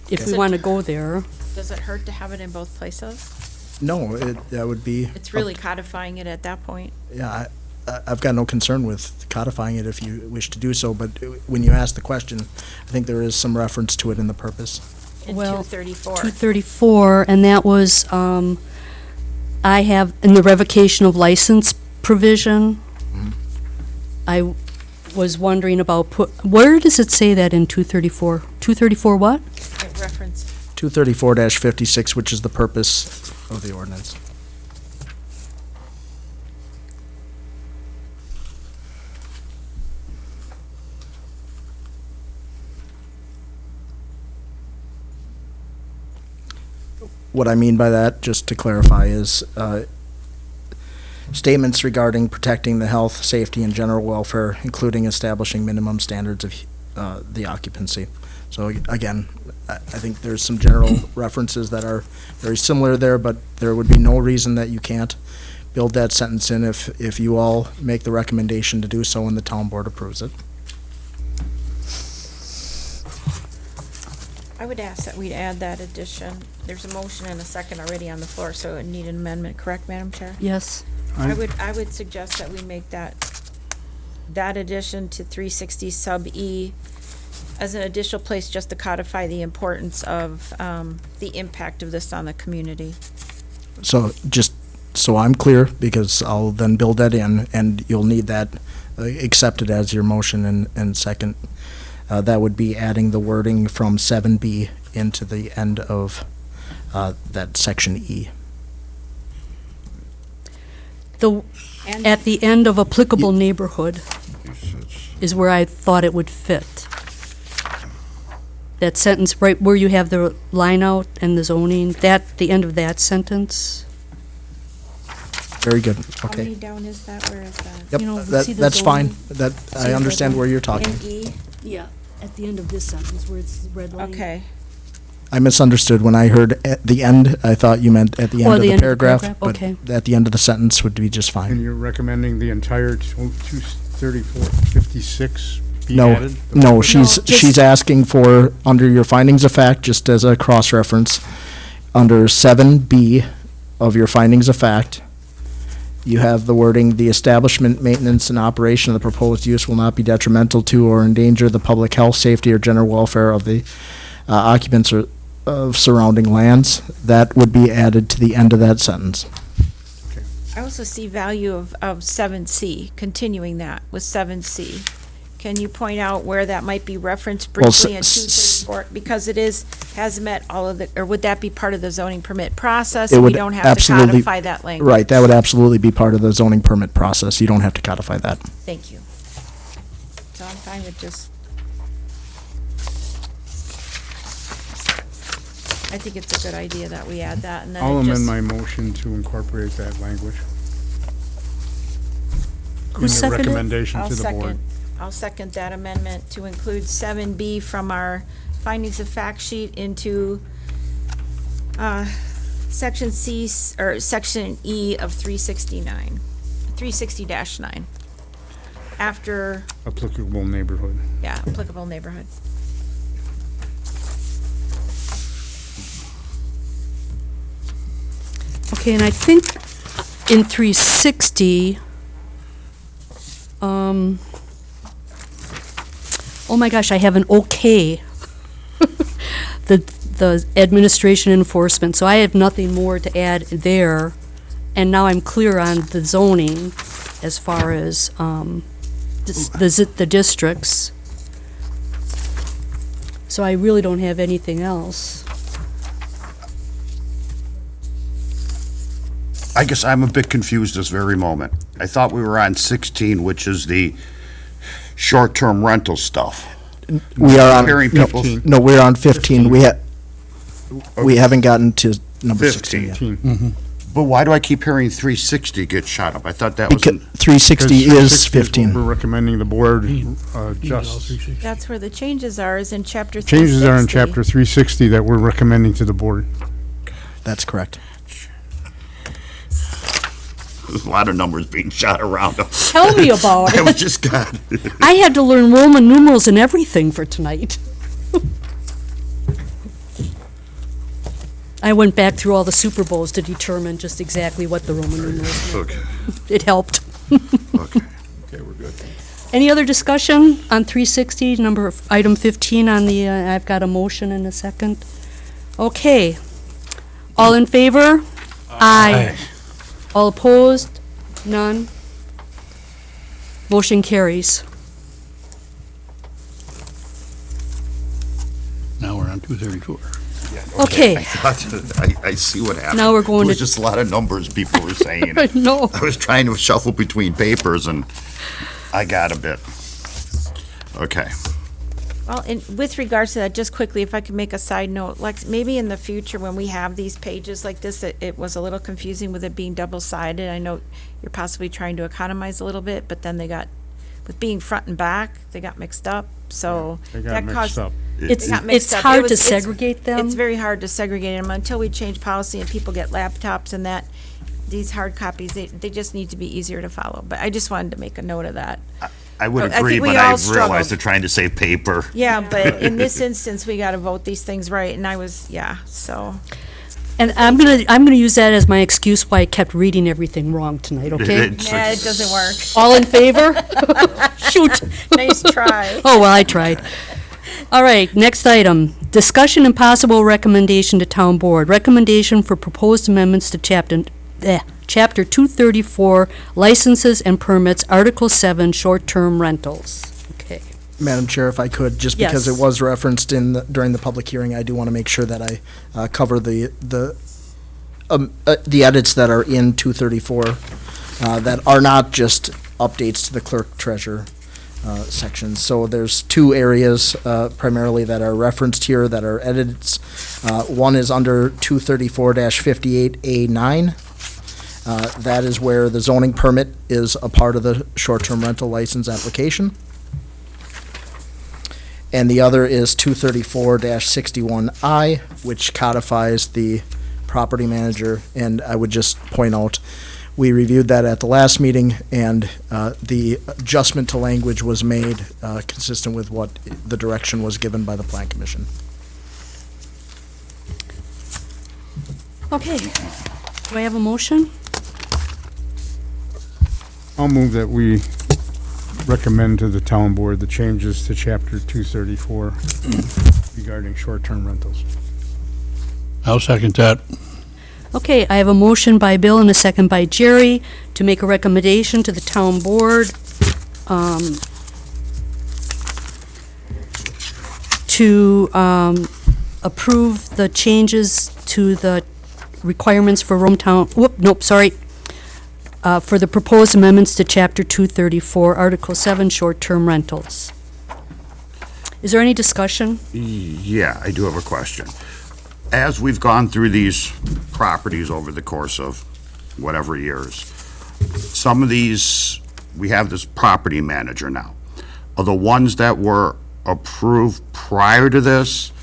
if we Okay. want to go there. Does it hurt to have it in both places? No, that would be. It's really codifying it at that point. Yeah, I've got no concern with codifying it if you wish to do so, but when you ask the question, I think there is some reference to it in the purpose. In Well, 234. 234, and that was, I have, in the revocation of license provision, I was wondering about, where does it say that in 234? 234 what? Reference. 234-56, which is the purpose of the ordinance. What I mean by that, just to clarify, is statements regarding protecting the health, safety, and general welfare, including establishing minimum standards of the occupancy. So again, I think there's some general references that are very similar there, but there would be no reason that you can't build that sentence in if you all make the recommendation to do so and the town board approves it. I would ask that we'd add that addition. There's a motion and a second already on the floor, so it would need an amendment, correct, Madam Chair? Yes. I would suggest that we make that addition to 360 sub E as an additional place just to codify the importance of the impact of this on the community. So just so I'm clear, because I'll then build that in, and you'll need that accepted as your motion and second. That would be adding the wording from 7B into the end of that section E. At the end of applicable neighborhood is where I thought it would fit. That sentence right where you have the line out and the zoning, the end of that sentence. Very good, How okay. many down is that? Where is that? Yep, You know, that- see the that's fine. zoning? I understand where you're talking. In E? Yeah, at the end of this sentence where it's red line. Okay. I misunderstood. When I heard at the end, I thought you meant at the end Oh, of the the end of the paragraph, paragraph, but okay. at the end of the sentence would be just And fine. you're recommending the entire 234-56 be No, added? no, she's just- asking for, under your findings of fact, just as a cross-reference, under 7B of your findings of fact, you have the wording, "The establishment, maintenance, and operation of the proposed use will not be detrimental to or endanger the public health, safety, or general welfare of the occupants or of surrounding lands." That would be added to the end of that sentence. I also see value of 7C, continuing that with 7C. Can you point out where that might be referenced Well, briefly in 234? Because it has met all of the, or would that be part of the zoning permit process? It And we would don't have to absolutely- codify that language? Right, that would absolutely be part of the zoning permit process. You don't have to codify that. Thank you. So I'm fine with just. I think it's a good idea that we add that, and then I'll it just. amend my motion to incorporate that language. Who In the seconded? recommendation I'll to the board. I'll second that amendment to include 7B from our findings of fact sheet into section C, or section E of 369, 360-9. After, Applicable neighborhood. yeah, applicable neighborhood. Okay, and I think in 360, oh my gosh, I have an okay. The administration enforcement, so I have nothing more to add there. And now I'm clear on the zoning as far as, the districts. So I really don't have anything else. I guess I'm a bit confused this very moment. I thought we were on 16, which is the short-term rental stuff. We are on, Comparing people's- no, we're on 15. We haven't gotten to number 16 yet. 15. But why do I keep hearing 360 get shot up? I thought that was, Because 360 Because is 360 what 15. We're recommending the board just. That's where the changes are, is in chapter 360. Changes are in chapter 360 that we're recommending to the board. That's correct. there's a lot of numbers being shot around. Tell me about I was it. just God. I had to learn Roman numerals and everything for tonight. I went back through all the Super Bowls to determine just exactly what the Roman numerals meant. Okay. It helped. Okay. Okay, we're good. Any other discussion on 360, item 15 on the, I've got a motion and a second. Okay. All in favor? Aye. All opposed? None? Motion carries. Now we're on 234. Yeah, Okay. I see what happened. Now we're going It was to- just a lot of numbers people were saying. No. I was trying to shuffle between papers and I got a bit. Okay. Well, and with regards to that, just quickly, if I could make a side note, like maybe in the future when we have these pages like this, it was a little confusing with it being double-sided. I know you're possibly trying to economize a little bit, but then with being front and back, they got mixed up, so. They got that mixed caused- up. It's They got mixed up. It hard was- to it's- segregate them. It's very hard to segregate them until we change policy and people get laptops and that. These hard copies, they just need to be easier to follow, but I just wanted to make a note of that. I would I think agree, we but all I realized struggled. they're trying to save paper. Yeah, but in this instance, we gotta vote these things right, and so. And I'm gonna use that as my excuse why I kept reading everything wrong tonight, okay? Yeah, it doesn't work. All in favor? Shoot. Nice try. Oh, well, I tried. All right, next item. Discussion and possible recommendation to town board. Recommendation for proposed amendments to Chapter 234, licenses and permits, Article 7, short-term rentals. Okay. Madam Chair, if I could, just because Yes. it was referenced during the public hearing, I do want to make sure that I cover the edits that are in 234 that are not just updates to the clerk treasurer section. So there's two areas primarily that are referenced here that are edits. One is under 234-58A9. That is where the zoning permit is a part of the short-term rental license application. And the other is 234-61I, which codifies the property manager. And I would just point out, we reviewed that at the last meeting, and the adjustment to language was made consistent with what the direction was given by the Plan Commission. Okay. Do I have a motion? I'll move that we recommend to the town board the changes to chapter 234 regarding short-term rentals. I'll second that. Okay, I have a motion by Bill and a second by Jerry to make a recommendation to the town board to approve the changes to the requirements for for the proposed amendments to Chapter 234, Article 7, short-term rentals. Is there any discussion? Yeah, I do have a question. As we've gone through these properties over the course of whatever years, some of these, we have this property manager now. Are the ones that were approved prior to this,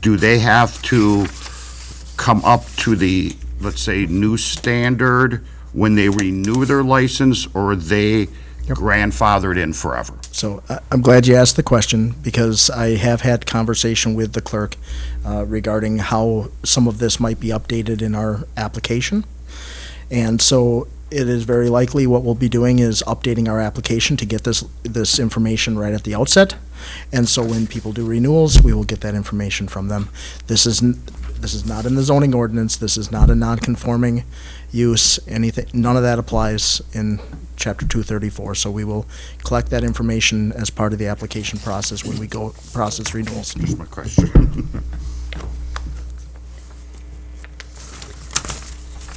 do they have to come up to the, let's say, new standard when they renew their license, or are they grandfathered in forever? So I'm glad you asked the question, because I have had conversation with the clerk regarding how some of this might be updated in our application. And so it is very likely what we'll be doing is updating our application to get this information right at the outset. And so when people do renewals, we will get that information from them. This is not in the zoning ordinance. This is not a non-conforming use, anything. None of that applies in Chapter 234. So we will collect that information as part of the application process when we go process renewals. Just my question.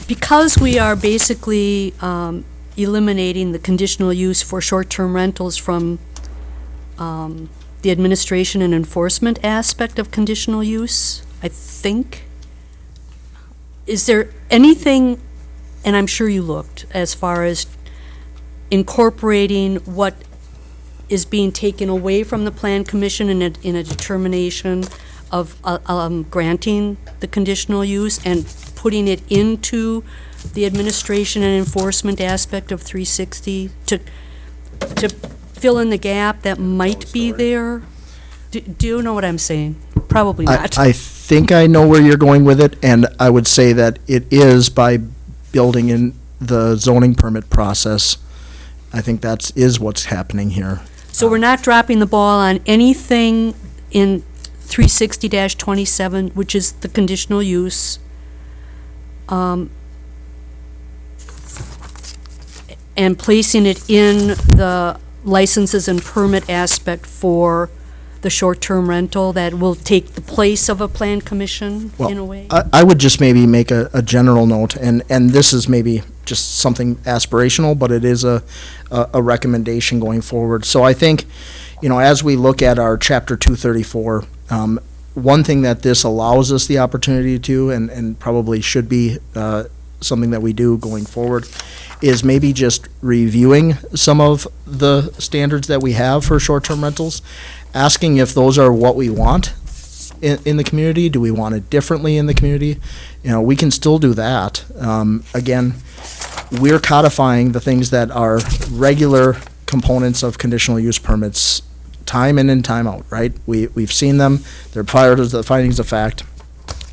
Because we are basically eliminating the conditional use for short-term rentals from the administration and enforcement aspect of conditional use, I think, is there anything, and I'm sure you looked, as far as incorporating what is being taken away from the Plan Commission in a determination of granting the conditional use and putting it into the administration and enforcement aspect of 360 to fill in the gap that might be there? Do you know what I'm saying? Probably not. I think I know where you're going with it, and I would say that it is by building in the zoning permit process I think that is what's happening here. So we're not dropping the ball on anything in 360-27, which is the conditional use. And placing it in the licenses and permit aspect for the short-term rental that will take the place of a plan commission in a way? I would just maybe make a general note, and this is maybe just something aspirational, but it is a recommendation going forward. So I think, as we look at our Chapter 234, one thing that this allows us the opportunity to, and probably should be something that we do going forward, is maybe just reviewing some of the standards that we have for short-term rentals, asking if those are what we want in the community. Do we want it differently in the community? We can still do that. Again, we're codifying the things that are regular components of conditional use permits, time in and time out, right? We've seen them. They're prior to the findings of fact.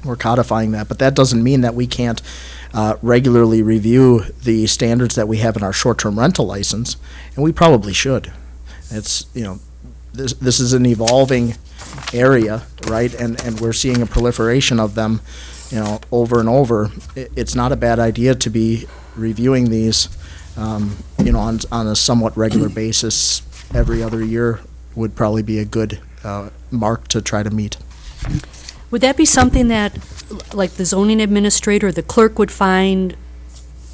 We're codifying that, but that doesn't mean that we can't regularly review the standards that we have in our short-term rental license, and we probably should. It's, this is an evolving area, right? And we're seeing a proliferation of them, over and over. It's not a bad idea to be reviewing these, on a somewhat regular basis. Every other year would probably be a good mark to try to meet. Would that be something that, like, the zoning administrator, the clerk would find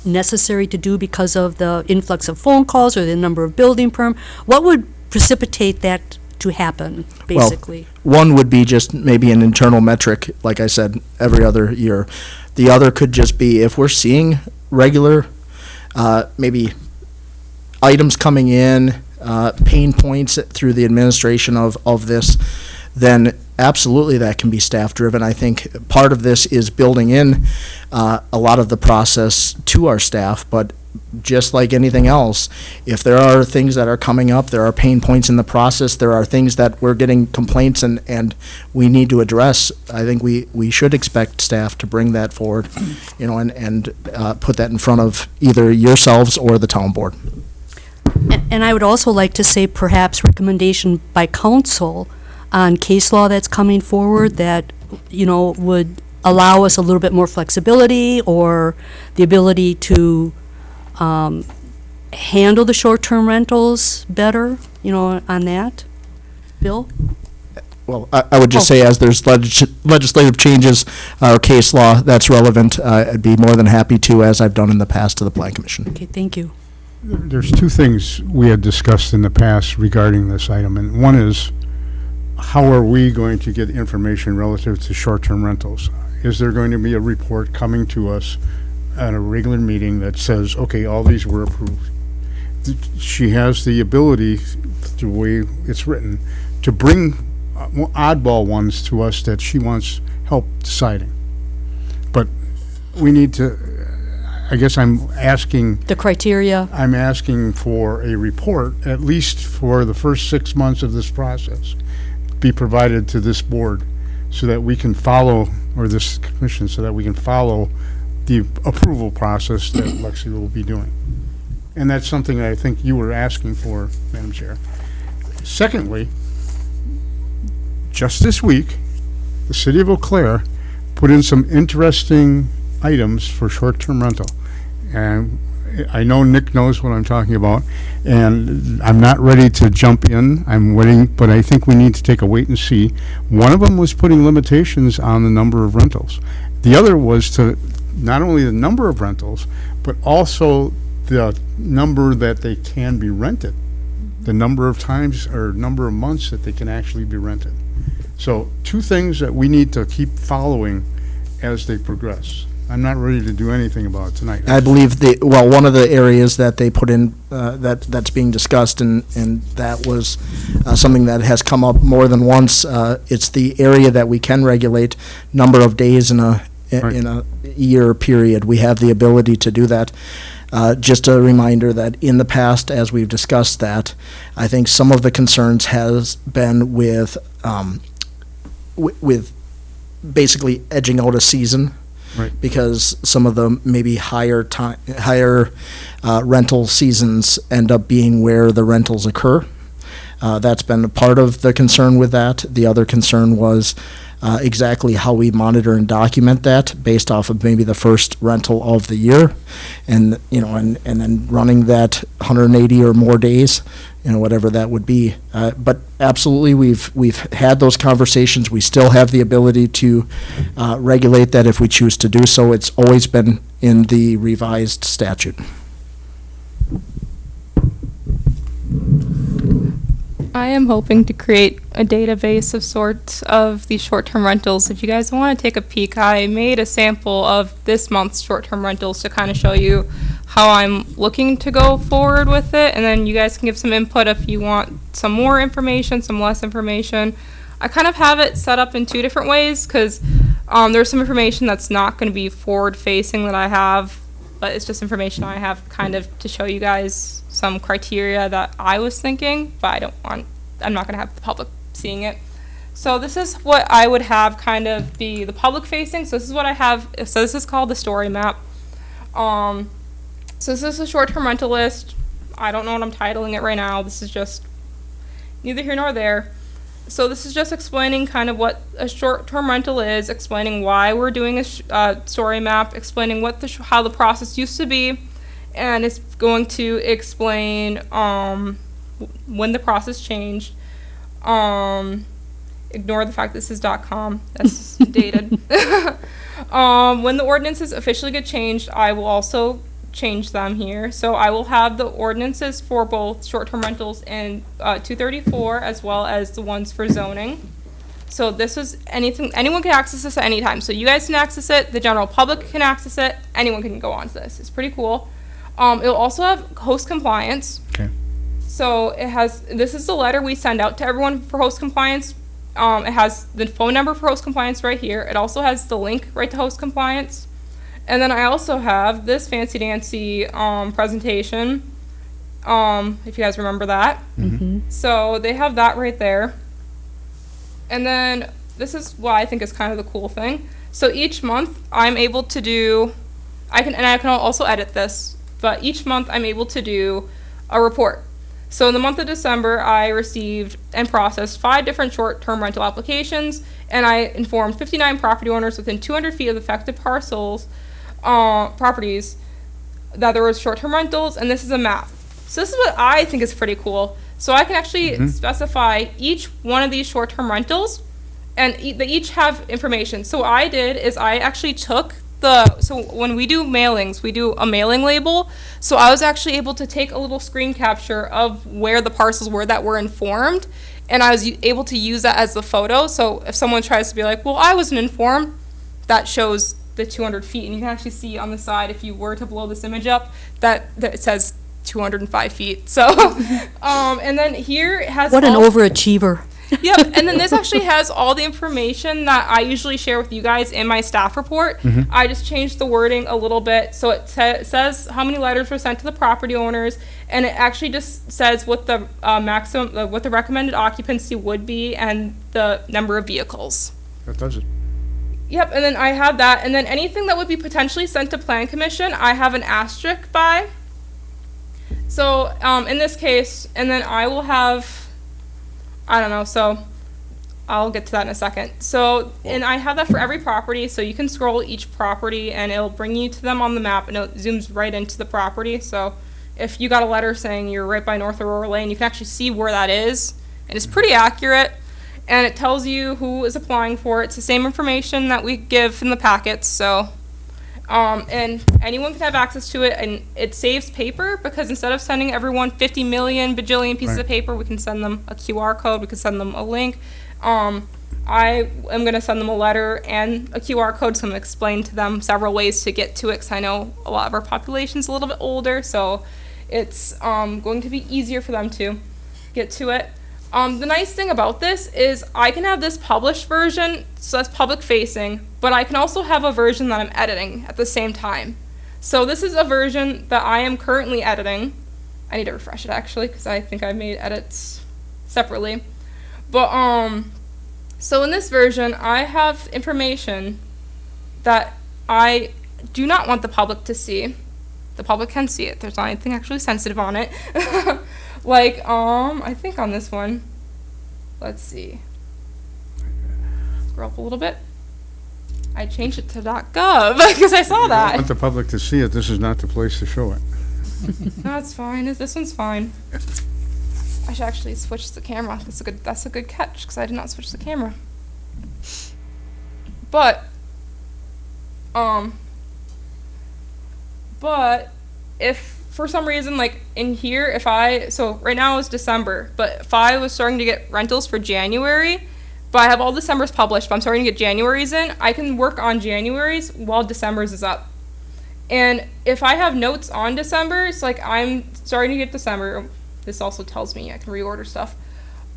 necessary to do because of the influx of phone calls or the number of building perm? What would precipitate that to happen, basically? Well, one would be just maybe an internal metric, like I said, every other year. The other could just be if we're seeing regular, maybe items coming in, pain points through the administration of this, then absolutely that can be staff-driven. I think part of this is building in a lot of the process to our staff, but just like anything else, if there are things that are coming up, there are pain points in the process, there are things that we're getting complaints and we need to address, I think we should expect staff to bring that forward, and put that in front of either yourselves or the town board. And I would also like to say perhaps recommendation by council on case law that's coming forward that, would allow us a little bit more flexibility or the ability to handle the short-term rentals better, on that. Bill? Well, I would just say as there's legislative changes or case law that's relevant, I'd be more than happy to, as I've done in the past, to the Plan Commission. Okay, thank you. There's two things we had discussed in the past regarding this item, and one is, how are we going to get information relative to short-term rentals? Is there going to be a report coming to us at a regular meeting that says, okay, all these were approved? She has the ability, the way it's written, to bring oddball ones to us that she wants help deciding. But we need to, I guess I'm asking... The criteria? I'm asking for a report, at least for the first 6 months of this process, be provided to this board so that we can follow, or this commission, so that we can follow the approval process that Lexi will be doing. And that's something that I think you were asking for, Madam Chair. Secondly, just this week, the city of Eau Claire put in some interesting items for short-term rental. And I know Nick knows what I'm talking about, and I'm not ready to jump in. I'm waiting, but I think we need to take a wait and see. One of them was putting limitations on the number of rentals. The other was to not only the number of rentals, but also the number that they can be rented, the number of times or number of months that they can actually be rented. So two things that we need to keep following as they progress. I'm not ready to do anything about it tonight. I believe one of the areas that they put in that's being discussed, and that was something that has come up more than once. It's the area that we can regulate number of days in a year period. We have the ability to do that. Just a reminder that in the past, as we've discussed that, I think some of the concerns has been with basically edging out a season. Right. because some of the maybe higher rental seasons end up being where the rentals occur. That's been a part of the concern with that. The other concern was exactly how we monitor and document that based off of maybe the first rental of the year, and and then running that 180 or more days, whatever that would be. But absolutely, we've had those conversations. We still have the ability to regulate that if we choose to do so. It's always been in the revised statute. I am hoping to create a database of sorts of these short-term rentals. If you guys want to take a peek, I made a sample of this month's short-term rentals to kind of show you how I'm looking to go forward with it, and then you guys can give some input if you want some more information, some less information. I kind of have it set up in two different ways because there's some information that's not going to be forward-facing that I have, but it's just information I have kind of to show you guys some criteria that I was thinking, but I'm not going to have the public seeing it. So this is what I would have kind of be the public facing. So this is what I have. So this is called the story map. So this is a short-term rental list. I don't know what I'm titling it right now. This is just neither here nor there. So this is just explaining kind of what a short-term rental is, explaining why we're doing a story map, explaining what how the process used to be, and it's going to explain when the process changed. Ignore the fact this is .com. That's dated. When the ordinances officially get changed, I will also change them here. So I will have the ordinances for both short-term rentals and 234 as well as the ones for zoning. So this is anyone can access this at any time. So you guys can access it, the general public can access it, anyone can go onto this. It's pretty cool. It'll also have host compliance. Okay. So this is the letter we send out to everyone for host compliance. It has the phone number for host compliance right here. It also has the link right to host compliance. And then I also have this fancy dancy presentation, if you guys remember that. Mm-hmm. So they have that right there. And then this is what I think is kind of the cool thing. So each month I'm able to do, I can also edit this, but each month I'm able to do a report. So in the month of December, I received and processed 5 different short-term rental applications, and I informed 59 property owners within 200 feet of the affected parcels, properties, that there was short-term rentals, and this is a map. So this is what I think is pretty cool. So I can actually specify each one of these short-term rentals, and they each have information. So what I did is I actually took so when we do mailings, we do a mailing label. So I was actually able to take a little screen capture of where the parcels were that were informed, and I was able to use that as the photo. So if someone tries to be like, well, I wasn't informed, that shows the 200 feet, and you can actually see on the side, if you were to blow this image up, that it says 205 feet. So, and then here it has What an overachiever. Yep, and then this actually has all the information that I usually share with you guys in my staff report. I just changed the wording a little bit, so it says how many letters were sent to the property owners, and it actually just says what the what the recommended occupancy would be and the number of vehicles. That does it. Yep, and then I have that, and then anything that would be potentially sent to Plan Commission, I have an asterisk by. So in this case, and then I will have, I don't know, so I'll get to that in a second. So, and I have that for every property, so you can scroll each property and it'll bring you to them on the map, and it zooms right into the property. So if you got a letter saying you're right by North Aurora Lane, you can actually see where that is, and it's pretty accurate, and it tells you who is applying for it. It's the same information that we give in the packets, so and anyone can have access to it, and it saves paper, because instead of sending everyone 50 million bajillion pieces of paper, we can send them a QR code, we can send them a link. I am going to send them a letter and a QR code, so I'm going to explain to them several ways to get to it, because I know a lot of our population's a little bit older, so it's going to be easier for them to get to it. The nice thing about this is I can have this published version, so that's public facing, but I can also have a version that I'm editing at the same time. So this is a version that I am currently editing. I need to refresh it actually, because I think I made edits separately. But so in this version, I have information that I do not want the public to see. The public can see it. There's not anything actually sensitive on it. Like, I think on this one, let's see. Scroll up a little bit. I changed it to .gov because I saw I that. want the public to see it. This is not the place to show it. No, it's fine. This one's fine. I should actually switch the camera. That's a good catch because I did not switch the camera. But if for some reason, like in here, so right now it's December, but if I was starting to get rentals for January, but I have all December's published, but I'm starting to get January's in, I can work on January's while December's is up. And if I have notes on December's, like I'm starting to get December, this also tells me I can reorder stuff.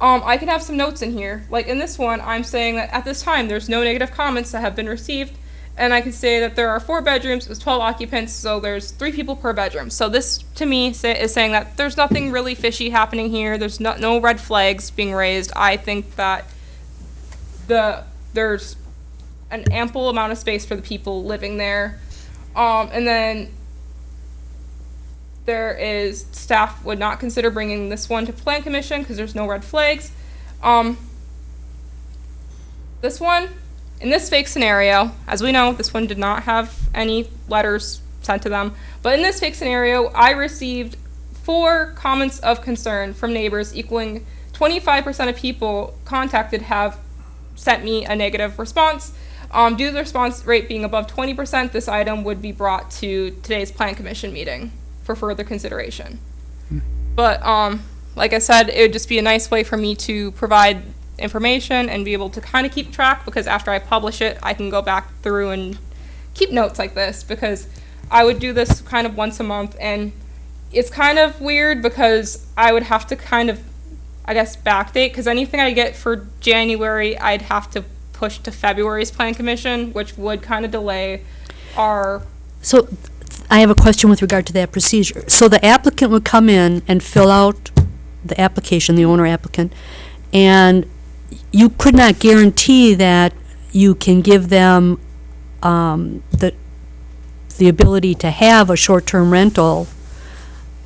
I can have some notes in here. Like in this one, I'm saying that at this time, there's no negative comments that have been received. And I can say that there are 4 bedrooms with 12 occupants, so there's 3 people per bedroom. So this, to me, is saying that there's nothing really fishy happening here. There's no red flags being raised. I think that there's an ample amount of space for the people living there. And then there is, staff would not consider bringing this one to Plan Commission because there's no red flags. This one, in this fake scenario, as we know, this one did not have any letters sent to them, but in this fake scenario, I received 4 comments of concern from neighbors equaling 25% of people contacted have sent me a negative response. Due to the response rate being above 20%, this item would be brought to today's Plan Commission meeting for further consideration. But like I said, it would just be a nice way for me to provide information and be able to kind of keep track, because after I publish it, I can go back through and keep notes like this, because I would do this kind of once a month, and it's kind of weird because I would have to kind of, I guess, backdate, because anything I get for January, I'd have to push to February's Plan Commission, which would kind of delay our... So I have a question with regard to that procedure. So the applicant would come in and fill out the application, the owner applicant, and you could not guarantee that you can give them the ability to have a short-term rental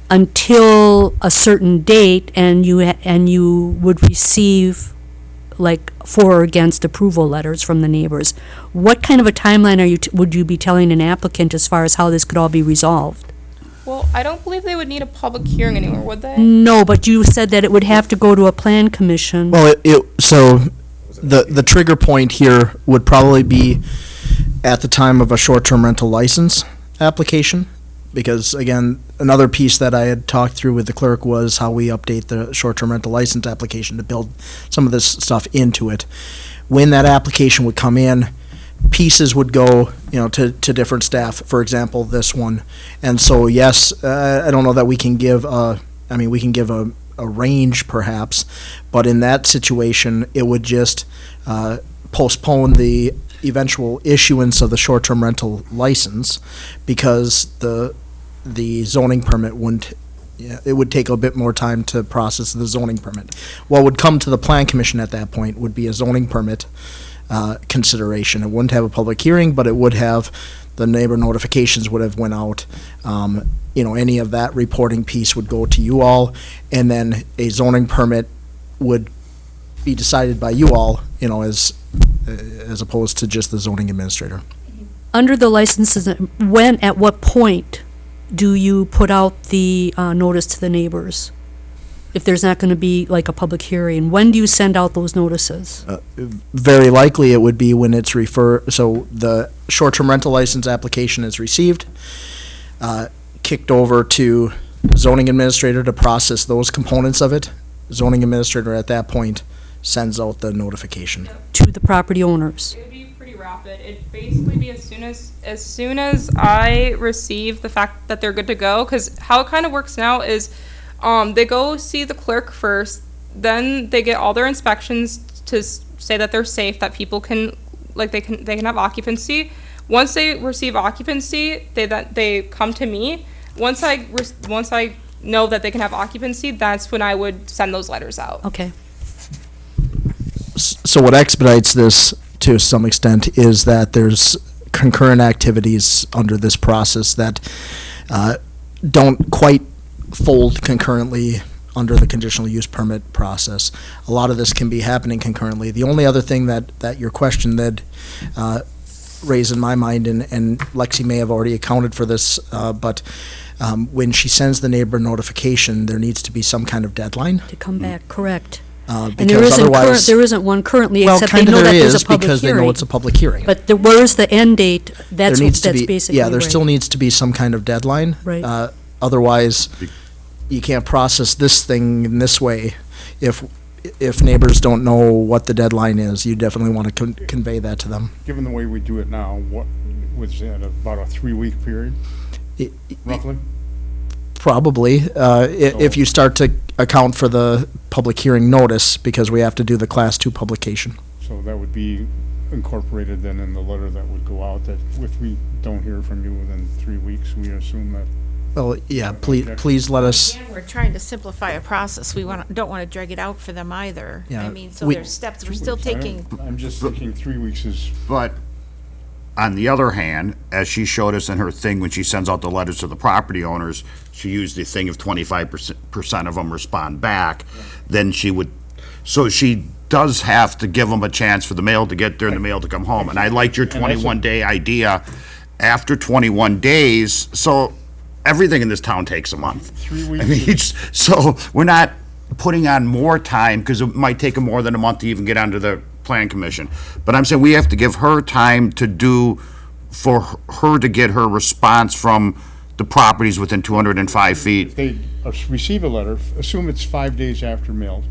until a certain date, and you would receive like for or against approval letters from the neighbors. What kind of a timeline would you be telling an applicant as far as how this could all be resolved? Well, I don't believe they would need a public hearing anymore, would they? No, but you said that it would have to go to a Plan Commission. Well, so the trigger point here would probably be at the time of a short-term rental license application, because again, another piece that I had talked through with the clerk was how we update the short-term rental license application to build some of this stuff into it. When that application would come in, pieces would go, to different staff, for example, this one. And so, yes, I don't know that we can give a range perhaps, but in that situation, it would just postpone the eventual issuance of the short-term rental license, because the zoning permit wouldn't, it would take a bit more time to process the zoning permit. What would come to the Plan Commission at that point would be a zoning permit consideration. It wouldn't have a public hearing, but it would have, the neighbor notifications would have went out. Any of that reporting piece would go to you all, and then a zoning permit would be decided by you all, as opposed to just the zoning administrator. Under the licenses, at what point do you put out the notice to the neighbors? If there's not going to be like a public hearing, when do you send out those notices? Very likely it would be when it's so the short-term rental license application is received, kicked over to zoning administrator to process those components of it. Zoning administrator at that point sends out the notification. To the property owners? It would be pretty rapid. It'd basically be as soon as I receive the fact that they're good to go, because how it kind of works now is they go see the clerk first, then they get all their inspections to say that they're safe, that people can, they can have occupancy. Once they receive occupancy, they come to me. Once I know that they can have occupancy, that's when I would send those letters out. Okay. So what expedites this to some extent is that there's concurrent activities under this process that don't quite fold concurrently under the conditional use permit process. A lot of this can be happening concurrently. The only other thing that your question that raised in my mind, and Lexi may have already accounted for this, but when she sends the neighbor notification, there needs to be some kind of deadline. To come back, correct. And Because there isn't, otherwise, there isn't one currently, well, except they kind of know that there there's is a public because they know hearing. it's a public hearing. But where's the end date? That's There what, needs to that's be, basically yeah, there right. still needs to be some kind of deadline. Right. Otherwise, you can't process this thing in this way. If neighbors don't know what the deadline is, you definitely want to convey that to them. Given the way we do it now, what was that, about a 3-week period, roughly? Probably, if you start to account for the public hearing notice, because we have to do the Class 2 publication. So that would be incorporated then in the letter that would go out, that if we don't hear from you within 3 weeks, we assume that. Well, yeah, please let us, Again, we're trying to simplify a process. We don't want to drag it out for them either. Yeah, I mean, so we- there's steps, we're still taking. I'm just thinking 3 weeks is. But on the other hand, as she showed us in her thing, when she sends out the letters to the property owners, she used the thing of 25% of them respond back, then she would, so she does have to give them a chance for the mail to get there and the mail to come home. And I liked your 21-day idea. After 21 days, so everything in this town takes a month. 3 weeks. I mean, so we're not putting on more time, because it might take them more than a month to even get onto the plan commission. But I'm saying we have to give her time to do, for her to get her response from the properties within 205 feet. If they receive a letter, assume it's 5 days after mailed.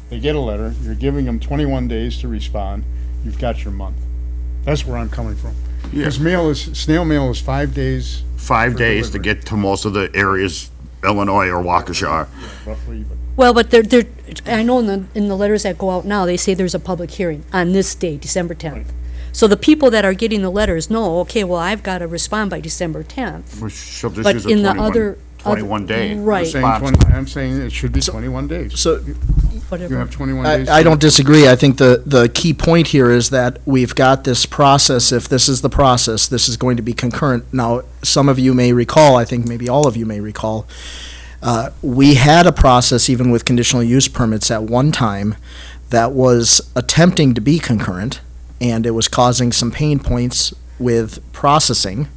They get a letter, you're giving them 21 days to respond, you've got your month. That's where I'm coming from. Yeah. Because snail mail is 5 days. 5 for days to delivery. get to most of the areas, Illinois or Waukesha. Roughly, but Well, but I know in the letters that go out now, they say there's a public hearing on this day, December 10th. So the people that are getting the letters know, okay, well, I've got to respond by December 10th. We should just But use a in the 21 other- 21 day Right. saying response. I'm saying it should be 21 days. so You Whatever. have 21 days. I don't disagree. I think the key point here is that we've got this process. If this is the process, this is going to be concurrent. Now, some of you may recall, I think maybe all of you may recall, we had a process even with conditional use permits at one time that was attempting to be concurrent, and it was causing some pain points with processing.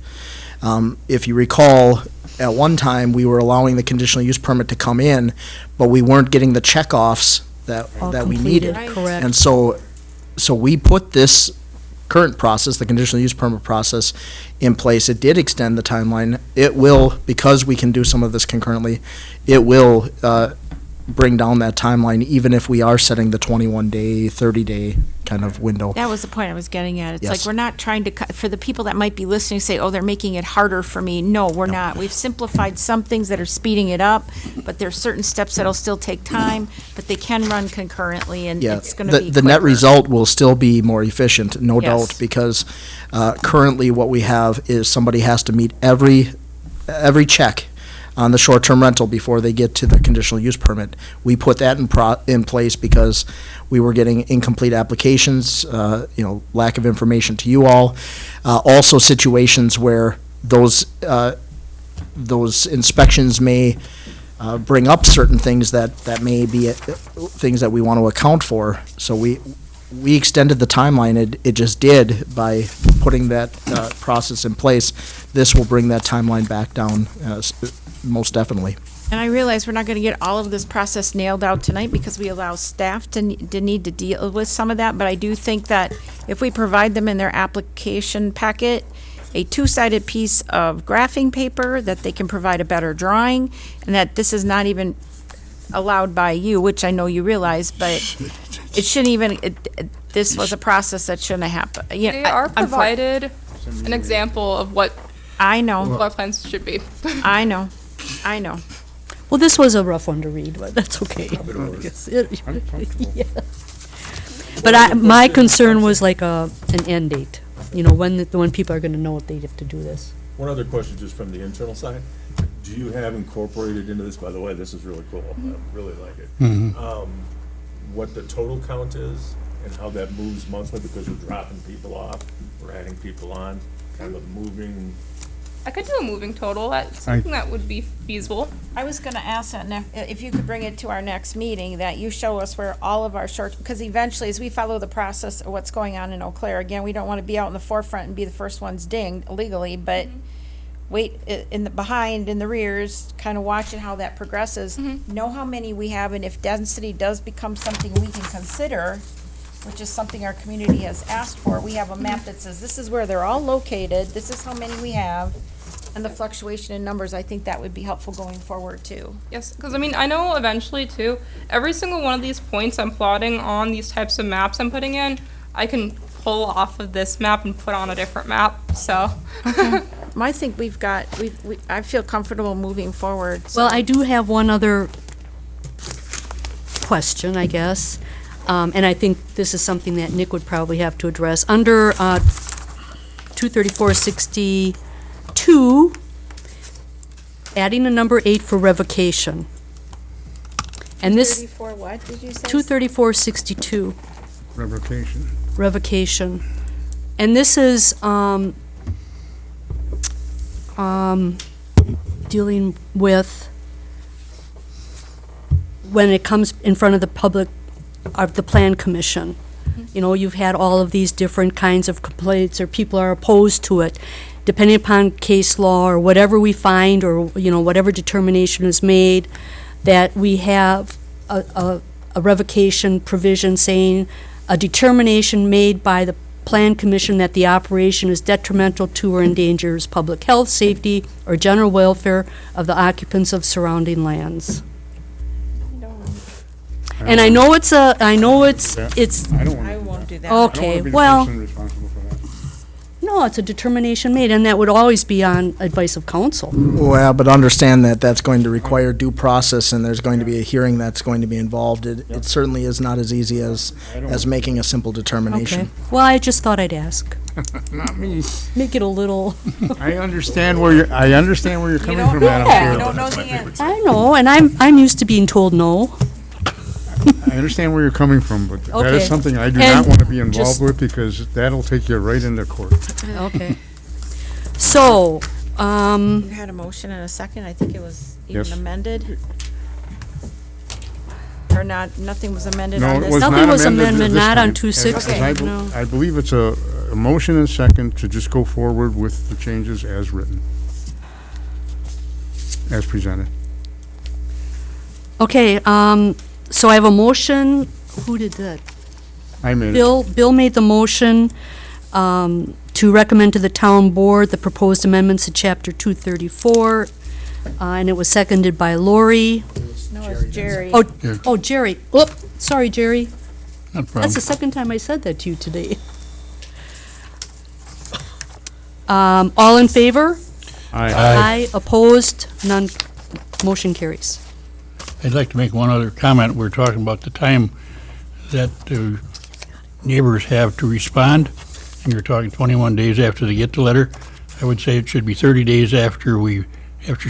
If you recall, at one time, we were allowing the conditional use permit to come in, but we weren't getting the checkoffs All that we completed, needed. correct. And so we put this current process, the conditional use permit process, in place. It did extend the timeline. It will, because we can do some of this concurrently, it will bring down that timeline, even if we are setting the 21-day, 30-day kind of window. That was the point I was getting at. It's like, Yes. we're not trying to, for the people that might be listening, say, oh, they're making it harder for me. No, we're not. We've simplified some things that are speeding it up, but there's certain steps that'll still take time, but they can run concurrently, and Yeah, it's gonna be the net quicker. result will still be more efficient, no Yes. doubt, because currently what we have is somebody has to meet every check on the short-term rental before they get to the conditional use permit. We put that in place because we were getting incomplete applications, lack of information to you all. Also situations where those inspections may bring up certain things that may be things that we want to account for. So we extended the timeline. It just did by putting that process in place. This will bring that timeline back down, most definitely. And I realize we're not gonna get all of this process nailed out tonight, because we allow staff to need to deal with some of that, but I do think that if we provide them in their application packet, a two-sided piece of graphing paper, that they can provide a better drawing, and that this is not even allowed by you, which I know you realize, but it shouldn't even, this was a process that shouldn't have happened. They are provided an example of what I know, floor plans should be. I know. Well, this was a rough one to read, but that's okay. I'm comfortable. Yeah. But my concern was like an end date, when people are gonna know what they have to do this. One other question, just from the internal side. Do you have incorporated into this, by the way, this is really cool, I really like it, what the total count is and how that moves monthly, because we're dropping people off, we're adding people on, kind of moving? I could do a moving total. That's something that would be feasible. I was gonna ask that if you could bring it to our next meeting, that you show us where all of our short, because eventually, as we follow the process of what's going on in Eau Claire, again, we don't want to be out in the forefront and be the first ones dinged illegally, but wait in the behind, in the rears, kind of watching how that progresses. Know how many we have, and if density does become something we can consider, which is something our community has asked for, we have a map that says this is where they're all located, this is how many we have, and the fluctuation in numbers. I think that would be helpful going forward too. Yes, because I mean, I know eventually too, every single one of these points I'm plotting on these types of maps I'm putting in, I can pull off of this map and put on a different map, so. I think I feel comfortable moving forward. so. Well, I do have one other question, I guess, and I think this is something that Nick would probably have to address. Under 23462, adding a number 8 for revocation. And this, 34 what, did you say? 23462, Revocation. revocation. And this is dealing with when it comes in front of the public, of the Plan Commission. You know, you've had all of these different kinds of complaints, or people are opposed to it. Depending upon case law, or whatever we find, or, you know, whatever determination is made, that we have a revocation provision saying a determination made by the Plan Commission that the operation is detrimental to or endangers public health, safety, or general welfare of the occupants of surrounding lands. And I know it's I don't want I won't do that. Okay, well, no, it's a determination made, and that would always be on advice of counsel. Well, but understand that that's going to require due process, and there's going to be a hearing that's going to be involved. It certainly is not as easy as making a simple determination. Okay, well, I just thought I'd ask. Not me. Make it a little. I understand where you're coming from, Madam Yeah, Chair. you don't know the answer. I know, and I'm used to being told no. I understand where you're coming from, but that Okay. is something I do And not want to be involved just- with, because that'll take you right into court. Okay. So, You had a motion and a second, I think it was even Yes. amended. Or not, nothing was amended No, on it this? was not Nothing was amended amended, this not on time. 260, As I bel- no. I believe it's a motion and second to just go forward with the changes as written, as presented. okay, so I have a motion, who did that? I made it. Bill made the motion to recommend to the town board the proposed amendments to chapter 234, and it was seconded by Lori. No, it's Jerry. Oh, Jerry. Oop, sorry, Jerry. Not a problem. That's the second time I said that to you today. All in favor? Aye. Opposed? None. Motion carries. I'd like to make one other comment. We're talking about the time that neighbors have to respond, and you're talking 21 days after they get the letter. I would say it should be 30 days after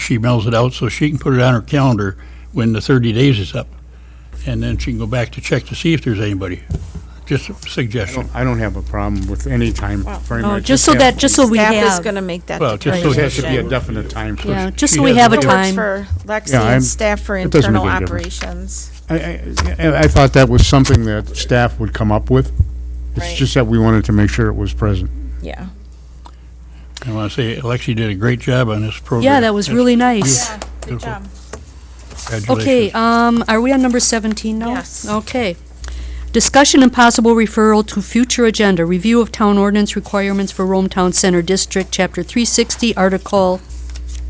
she mails it out, so she can put it on her calendar when the 30 days is up. And then she can go back to check to see if there's anybody. Just a suggestion. I don't have a problem with any time frame. No, I just so we Staff is have. gonna make that Well, just so It it has to be a determination. definite time. Yeah, just she so we has have a a It time. works for Lexi Yeah, and staff for it doesn't internal make any difference. operations. I thought that was something that staff would come up with. It's Right. just that we wanted to make sure it was present. Yeah. I want to say Alexi did a great job on this program. Yeah, that was really nice. Yeah, good Beautiful. job. Okay, Congratulations. are we on number 17 now? Yes. Okay. Discussion and possible referral to future agenda, review of town ordinance requirements for Rome Town Center District, Chapter 360, Article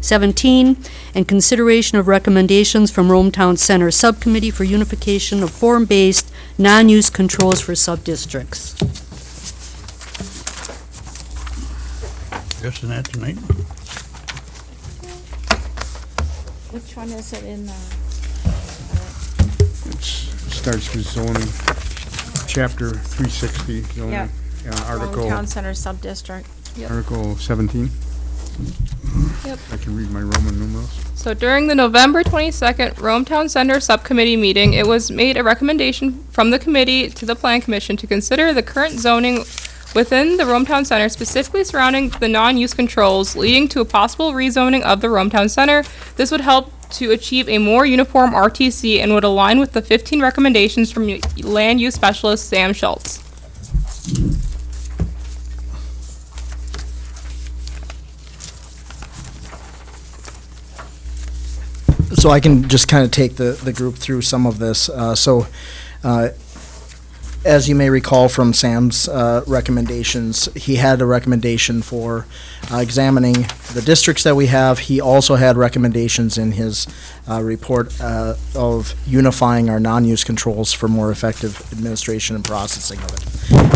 17, and consideration of recommendations from Rome Town Center Subcommittee for Unification of Form-Based Non-Use Controls for Sub-Districts. Discussing that tonight. Which one is it in, It starts with zoning, chapter 360, zoning, Yep. Article, Town Center Sub-District? Article 17. Yep. I can read my Roman numerals. So during the November 22nd Rome Town Center Subcommittee meeting, it was made a recommendation from the committee to the Plan Commission to consider the current zoning within the Rome Town Center, specifically surrounding the non-use controls, leading to a possible rezoning of the Rome Town Center. This would help to achieve a more uniform RTC and would align with the 15 recommendations from land use specialist Sam Schultz. So I can just kind of take the group through some of this. As you may recall from Sam's recommendations, he had a recommendation for examining the districts that we have. He also had recommendations in his report of unifying our non-use controls for more effective administration and processing of it.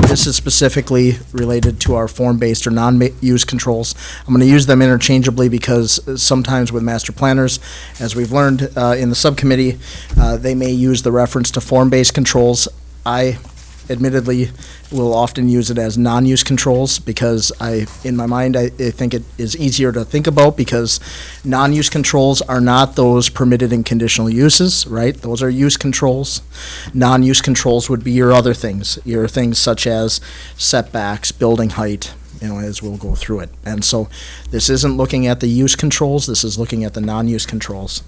This is specifically related to our form-based or non-use controls. I'm going to use them interchangeably because sometimes with master planners, as we've learned in the subcommittee, they may use the reference to form-based controls. I admittedly will often use it as non-use controls because in my mind, I think it is easier to think about because non-use controls are not those permitted in conditional uses, right? Those are use controls. Non-use controls would be your other things, your things such as setbacks, building height, as we'll go through it. And so this isn't looking at the use controls, this is looking at the non-use controls.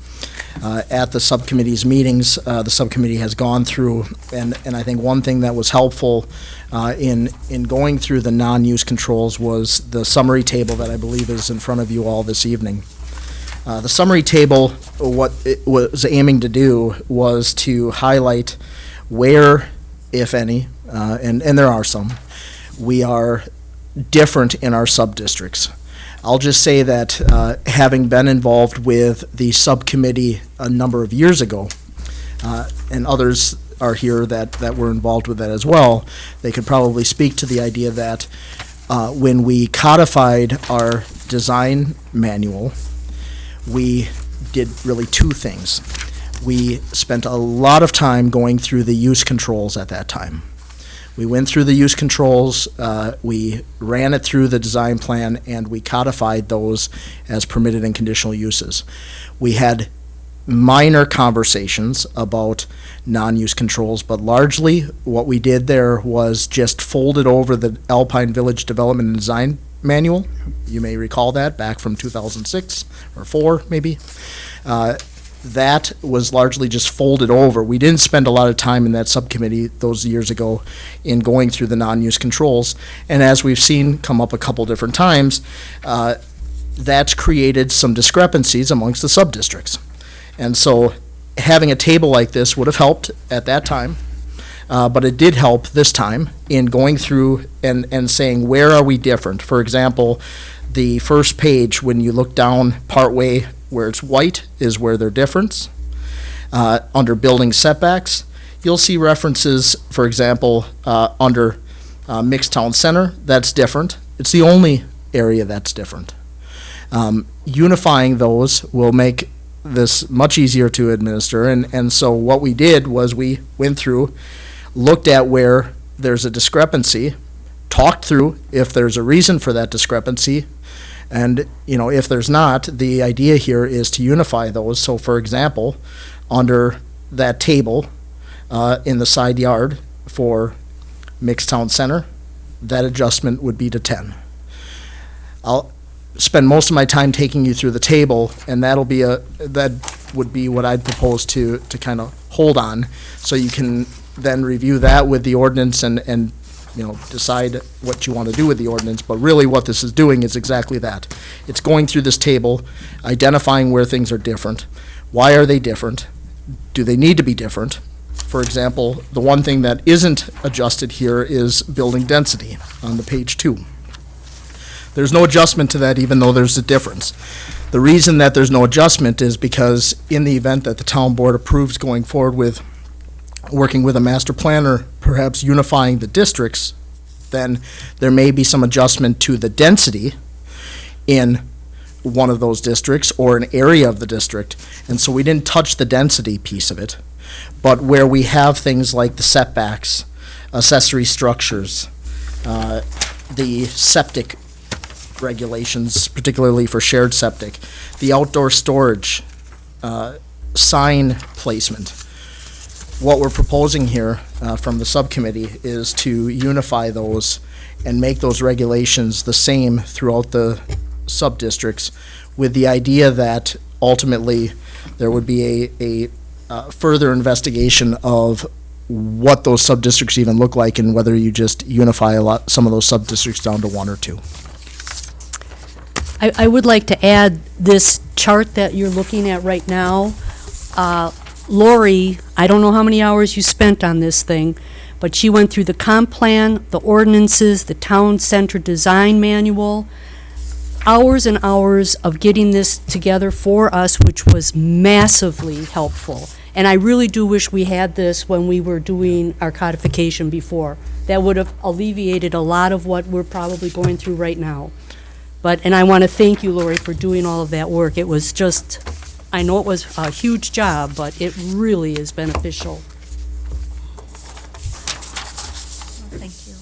At the subcommittee's meetings, the subcommittee has gone through, and I think one thing that was helpful in going through the non-use controls was the summary table that I believe is in front of you all this evening. The summary table, what it was aiming to do was to highlight where, if any, and there are some, we are different in our sub-districts. I'll just say that having been involved with the subcommittee a number of years ago, and others are here that were involved with that as well, they could probably speak to the idea that when we codified our design manual, we did really two things. We spent a lot of time going through the use controls at that time. We went through the use controls, we ran it through the design plan, and we codified those as permitted and conditional uses. We had minor conversations about non-use controls, but largely what we did there was just folded over the Alpine Village Development and Design Manual. You may recall that back from 2006 or 4 maybe. That was largely just folded over. We didn't spend a lot of time in that subcommittee those years ago in going through the non-use controls. And as we've seen come up a couple different times, that's created some discrepancies amongst the sub-districts. And so having a table like this would have helped at that time, but it did help this time in going through and saying, where are we different? For example, the first page, when you look down partway where it's white is where they're different. Under building setbacks, you'll see references, for example, under Mixed Town Center, that's different. It's the only area that's different. Unifying those will make this much easier to administer, and so what we did was we went through, looked at where there's a discrepancy, talked through if there's a reason for that discrepancy, and, if there's not, the idea here is to unify those. So, for example, under that table in the side yard for Mixed Town Center, that adjustment would be to 10. I'll spend most of my time taking you through the table, and that would be what I'd propose to kind of hold on, so you can then review that with the ordinance and decide what you want to do with the ordinance. But really what this is doing is exactly that. It's going through this table, identifying where things are different. Why are they different? Do they need to be different? For example, the one thing that isn't adjusted here is building density on the page 2. There's no adjustment to that, even though there's a difference. The reason that there's no adjustment is because in the event that the town board approves going forward with working with a master planner, perhaps unifying the districts, then there may be some adjustment to the density in one of those districts or an area of the district. And so we didn't touch the density piece of it. But where we have things like the setbacks, accessory structures, the septic regulations, particularly for shared septic. The outdoor storage, sign placement. What we're proposing here from the subcommittee is to unify those and make those regulations the same throughout the sub-districts, with the idea that ultimately there would be a further investigation of what those sub-districts even look like and whether you just unify some of those sub-districts down to one or two. I would like to add this chart that you're looking at right now. Lori, I don't know how many hours you spent on this thing, but she went through the comp plan, the ordinances, the town center design manual, hours and hours of getting this together for us, which was massively helpful. And I really do wish we had this when we were doing our codification before. That would have alleviated a lot of what we're probably going through right now. And I want to thank you, Lori, for doing all of that work. It was just, I know it was a huge job, but it really is beneficial. Thank you.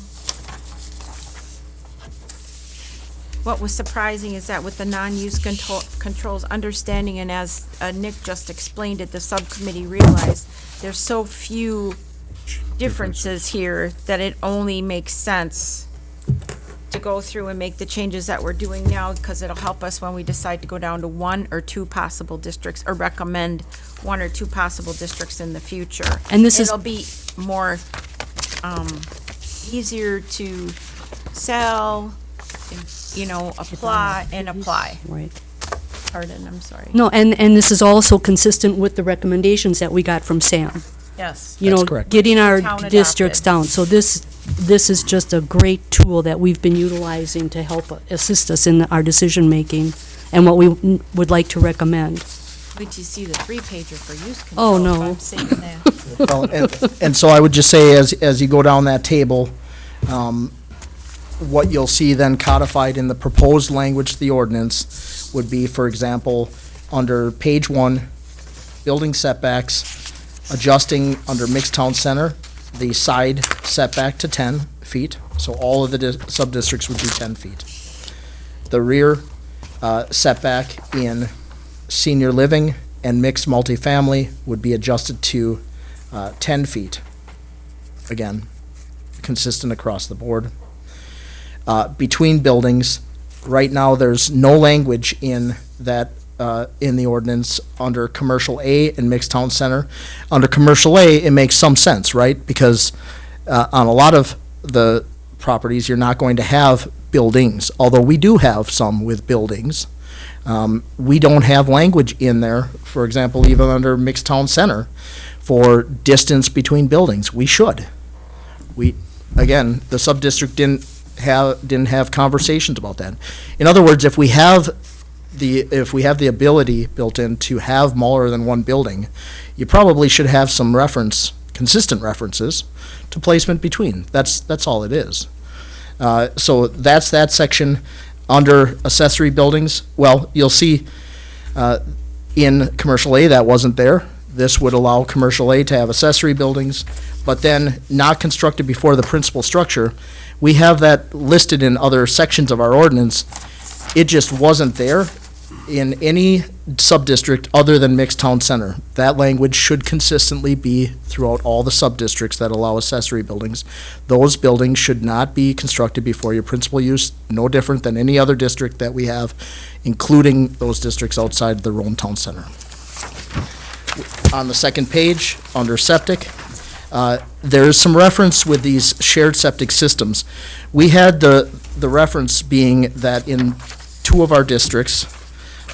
What was surprising is that with the non-use controls understanding, and as Nick just explained it, the subcommittee realized there's so few differences here that it only makes sense to go through and make the changes that we're doing now, because it'll help us when we decide to go down to one or two possible districts, or recommend one or two possible districts in the future. And this is- It'll be more, easier to sell, apply. Right. Pardon, I'm sorry. No, and this is also consistent with the recommendations that we got from Sam. Yes. That's correct. Getting our Town adopted. districts down. So this is just a great tool that we've been utilizing to help assist us in our decision-making and what we would like to recommend. Wait till you see the 3-pager for use Oh, control. no. I'm saying that. Well, and so I would just say, as you go down that table, what you'll see then codified in the proposed language of the ordinance would be, for example, under page 1, building setbacks, adjusting under mixed town center, the side setback to 10 feet, so all of the sub-districts would be 10 feet. The rear setback in senior living and mixed multifamily would be adjusted to 10 feet. Again, consistent across the board. Between buildings, right now, there's no language in that, in the ordinance under commercial A and mixed town center. Under commercial A, it makes some sense, right? Because on a lot of the properties, you're not going to have buildings, although we do have some with buildings. We don't have language in there, for example, even under mixed town center, for distance between buildings. We should. Again, the sub-district didn't have conversations about that. In other words, if we have the ability built in to have more than one building, you probably should have some consistent references to placement between. That's all it is. So that's that section. Under accessory buildings, well, you'll see in commercial A that wasn't there. This would allow commercial A to have accessory buildings, but then not constructed before the principal structure. We have that listed in other sections of our ordinance. It just wasn't there in any sub-district other than mixed town center. That language should consistently be throughout all the sub-districts that allow accessory buildings. Those buildings should not be constructed before your principal use, no different than any other district that we have, including those districts outside the Rome Town Center. On the second page, under septic, there's some reference with these shared septic systems. We had the reference being that in 2 of our districts,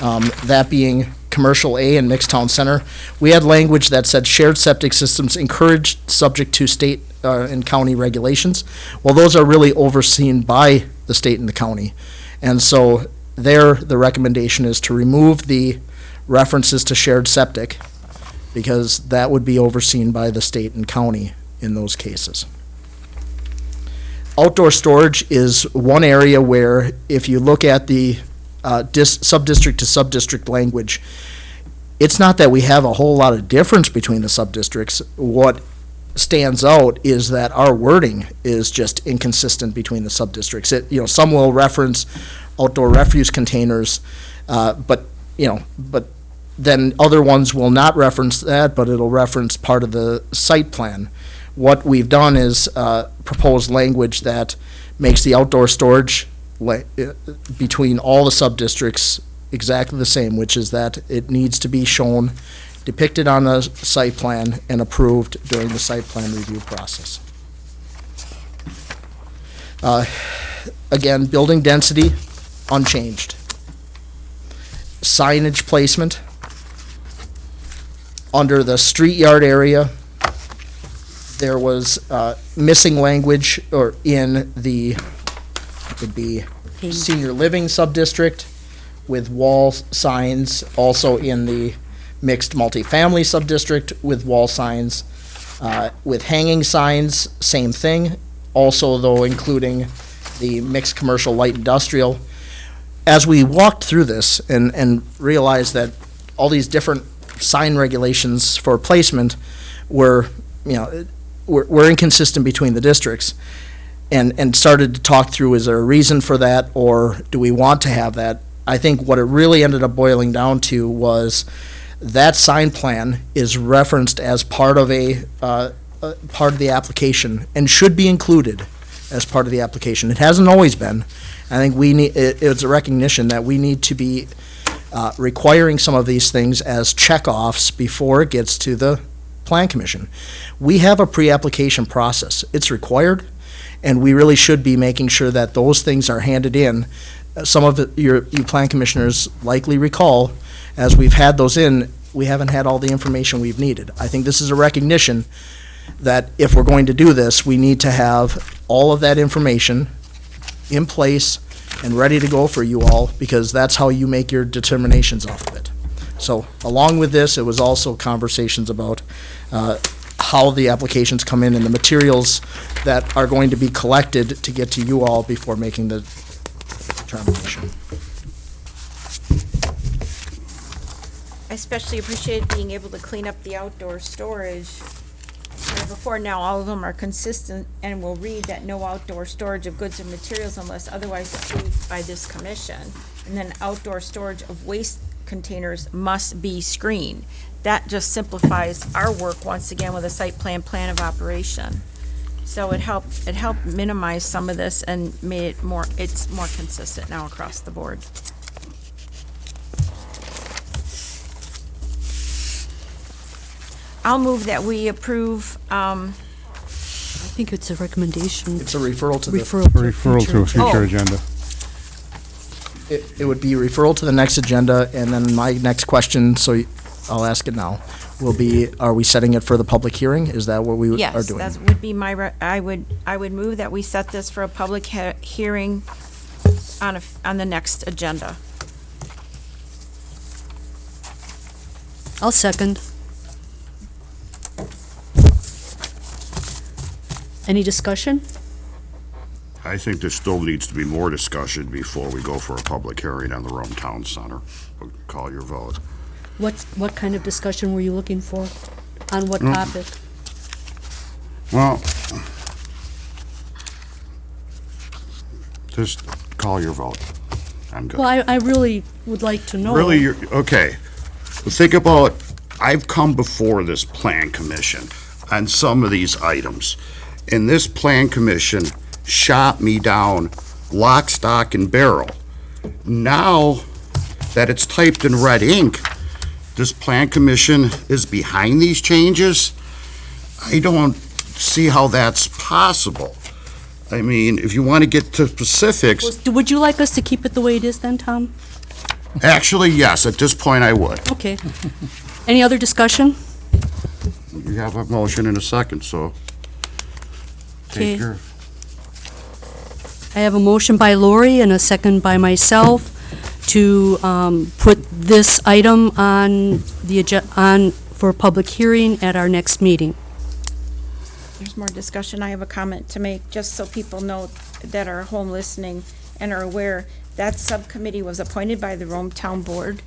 that being commercial A and mixed town center, we had language that said shared septic systems encouraged subject to state and county regulations. Well, those are really overseen by the state and the county. And so there, the recommendation is to remove the references to shared septic, because that would be overseen by the state and county in those cases. Outdoor storage is one area where, if you look at the sub-district to sub-district language, it's not that we have a whole lot of difference between the sub-districts. What stands out is that our wording is just inconsistent between the sub-districts. Some will reference outdoor refuse containers, but then other ones will not reference that, but it'll reference part of the site plan. What we've done is propose language that makes the outdoor storage between all the sub-districts exactly the same, which is that it needs to be shown, depicted on the site plan, and approved during the site plan review process. Again, building density, unchanged. Signage placement. Under the street yard area, there was missing language or in the, would be senior living sub-district with wall signs, also in the mixed multifamily sub-district with wall signs. With hanging signs, same thing, also though including the mixed commercial light industrial. As we walked through this and realized that all these different sign regulations for placement were inconsistent between the districts, and started to talk through, is there a reason for that, or do we want to have that? I think what it really ended up boiling down to was that sign plan is referenced as part of part of the application and should be included as part of the application. It hasn't always been. I think it's a recognition that we need to be requiring some of these things as check-offs before it gets to the Plan Commission. We have a pre-application process. It's required, and we really should be making sure that those things are handed in. Some of you Plan Commissioners likely recall, as we've had those in, we haven't had all the information we've needed. I think this is a recognition that if we're going to do this, we need to have all of that information in place and ready to go for you all, because that's how you make your determinations off of it. So along with this, it was also conversations about how the applications come in and the materials that are going to be collected to get to you all before making the determination. I especially appreciate being able to clean up the outdoor storage. Where before now, all of them are consistent and will read that no outdoor storage of goods or materials unless otherwise approved by this commission. And then outdoor storage of waste containers must be screened. That just simplifies our work once again with a site plan of operation. So it helped minimize some of this and made it it's more consistent now across the board. I'll move that we approve, I think it's a recommendation. It's a referral to the. Referral to a future agenda. It would be referral to the next agenda, and then my next question, so I'll ask it now, will be, are we setting it for the public hearing? Is that what we are doing? yes, that would be my, I would move that we set this for a public hearing on the next agenda. I'll second. Any discussion? I think there still needs to be more discussion before we go for a public hearing on the Rome Town Center. Call your vote. What kind of discussion were you looking for? On what topic? Well, just call your vote. I'm good. Well, I really would like to know. Really, okay. Think about, I've come before this Plan Commission on some of these items, and this Plan Commission shot me down lock, stock, and barrel. Now that it's typed in red ink, this Plan Commission is behind these changes. I don't see how that's possible. I mean, if you want to get to specifics, Would you like us to keep it the way it is then, Tom? actually, yes, at this point I would. Okay. Any other discussion? You have a motion and a second, so take Okay. your, I have a motion by Lori and a second by myself to put this item on for public hearing at our next meeting. There's more discussion. I have a comment to make, just so people know that are home listening and are aware. That subcommittee was appointed by the Rome Town Board.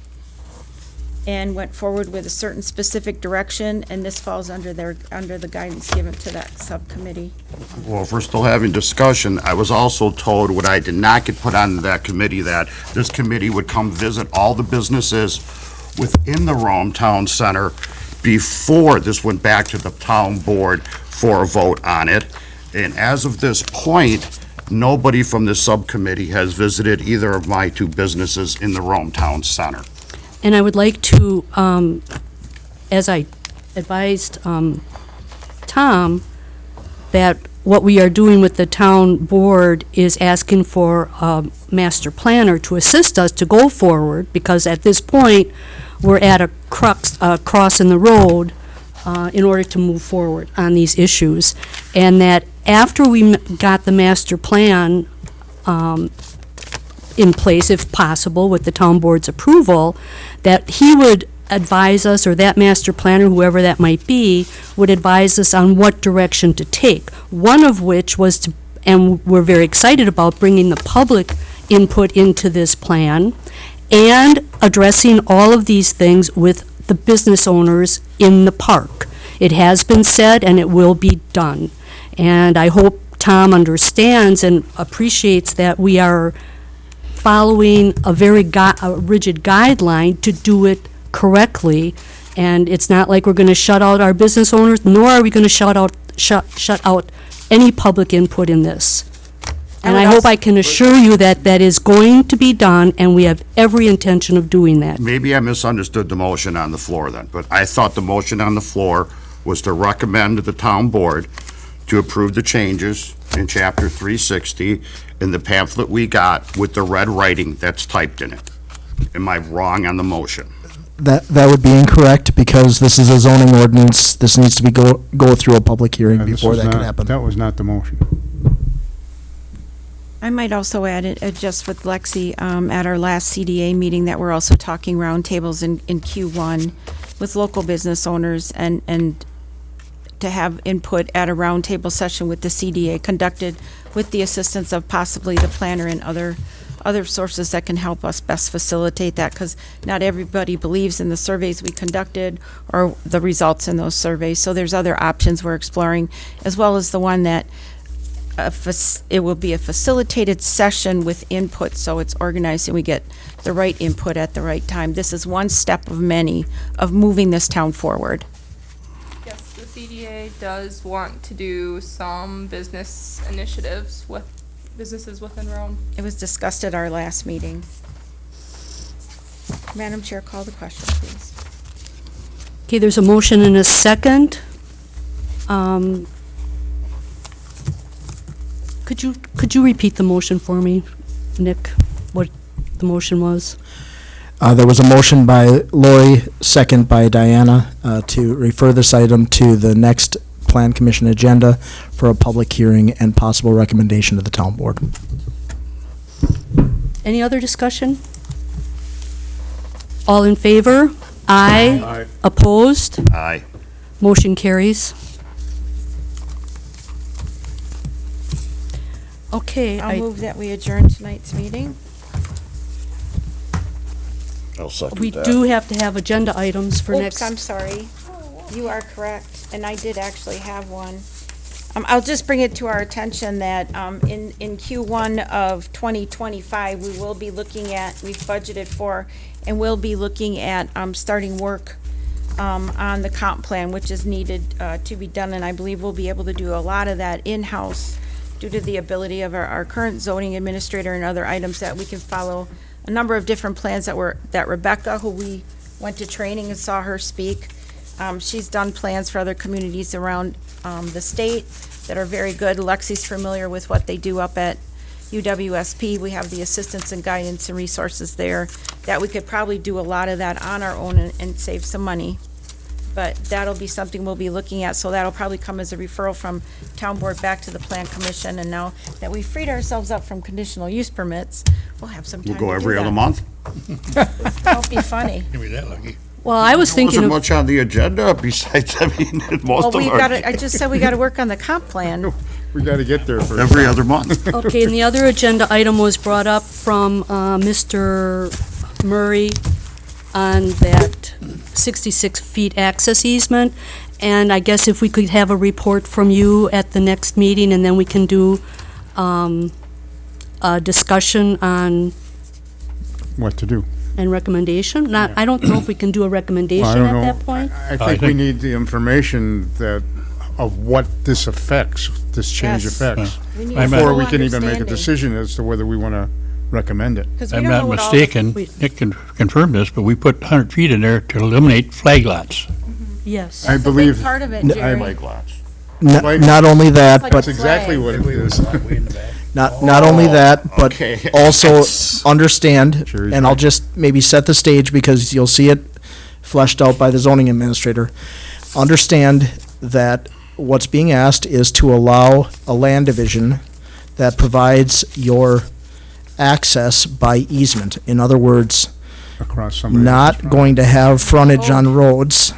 and went forward with a certain specific direction, and this falls under the guidance given to that subcommittee. Well, if we're still having discussion, I was also told when I did not get put on that committee that this committee would come visit all the businesses within the Rome Town Center before this went back to the town board for a vote on it. And as of this point, nobody from this subcommittee has visited either of my two businesses in the Rome Town Center. And I would like to, as I advised Tom, that what we are doing with the town board is asking for a master planner to assist us to go forward, because at this point, we're at a cross in the road in order to move forward on these issues. And that after we got the master plan in place, if possible, with the town board's approval, that he would advise us, or that master planner, whoever that might be, would advise us on what direction to take. One of which was to, and we're very excited about, bringing the public input into this plan and addressing all of these things with the business owners in the park. It has been said, and it will be done. And I hope Tom understands and appreciates that we are following a very rigid guideline to do it correctly, and it's not like we're going to shut out our business owners, nor are we going to shut out any public input in this. And I hope I can assure you that that is going to be done, and we have every intention of doing that. Maybe I misunderstood the motion on the floor then, but I thought the motion on the floor was to recommend to the town board to approve the changes in chapter 360 in the pamphlet we got with the red writing that's typed in it. Am I wrong on the motion? That would be incorrect, because this is a zoning ordinance. This needs to be go through a public hearing before that can happen. That was not the motion. I might also add it, just with Lexi, at our last CDA meeting, that we're also talking roundtables in Q1 with local business owners, and to have input at a roundtable session with the CDA conducted with the assistance of possibly the planner and other sources that can help us best facilitate that, because not everybody believes in the surveys we conducted or the results in those surveys. So there's other options we're exploring, as well as the one that it will be a facilitated session with input, so it's organized and we get the right input at the right time. This is one step of many of moving this town forward. Yes, the CDA does want to do some business initiatives with businesses within Rome. It was discussed at our last meeting. Madam Chair, call the question, please. Okay, there's a motion and a second. Could you repeat the motion for me, Nick, what the motion was? There was a motion by Lori, second by Diana, to refer this item to the next Plan Commission agenda for a public hearing and possible recommendation to the town board. Any other discussion? All in favor? Aye. Aye. Opposed? Aye. Motion carries. Okay, I'll move that we adjourn tonight's meeting. I'll second we that. do have to have agenda items for Oops, next. I'm sorry. You are correct, and I did actually have one. I'll just bring it to our attention that in Q1 of 2025, we will be looking at, we've budgeted for, and we'll be looking at starting work on the comp plan, which is needed to be done, and I believe we'll be able to do a lot of that in-house due to the ability of our current zoning administrator and other items that we can follow a number of different plans that Rebecca, who we went to training and saw her speak, she's done plans for other communities around the state that are very good. Lexi's familiar with what they do up at UWSP. We have the assistance and guidance and resources there that we could probably do a lot of that on our own and save some money. But that'll be something we'll be looking at, so that'll probably come as a referral from town board back to the plan commission. And now that we've freed ourselves up from conditional use permits, we'll have some time We'll to go do every other that. month? Don't be funny. Can't be that lucky. Well, I was There thinking wasn't of, much on the agenda besides, I mean, most Well, of we our, gotta, I just said we gotta work on the comp plan. We got to get there first. every other month. okay, and the other agenda item was brought up from Mr. Murray on that 66 feet access easement. And I guess if we could have a report from you at the next meeting, and then we can do a discussion on, What to do? and recommendation. Not, I don't know if we can do a Well, recommendation I don't at know. that point. I think we need the information of what this affects, this change Yes. affects, We need I'm before full we can even make a understanding. decision as to whether we want to recommend it. 'Cause we I'm don't know not what all the- mistaken, Nick can confirm this, but we put 100 feet in there to eliminate flag lots. Yes. I That's a big believe, part of it, N- Jerry. Flag lots. Not only that, Like but that's exactly what it is. not only that, but Okay. also understand, Sure he's and I'll right. just maybe set the stage because you'll see it fleshed out by the zoning administrator. Understand that what's being asked is to allow a land division that provides your access by easement. In other words, Across somebody else's not property. going to have frontage on roads.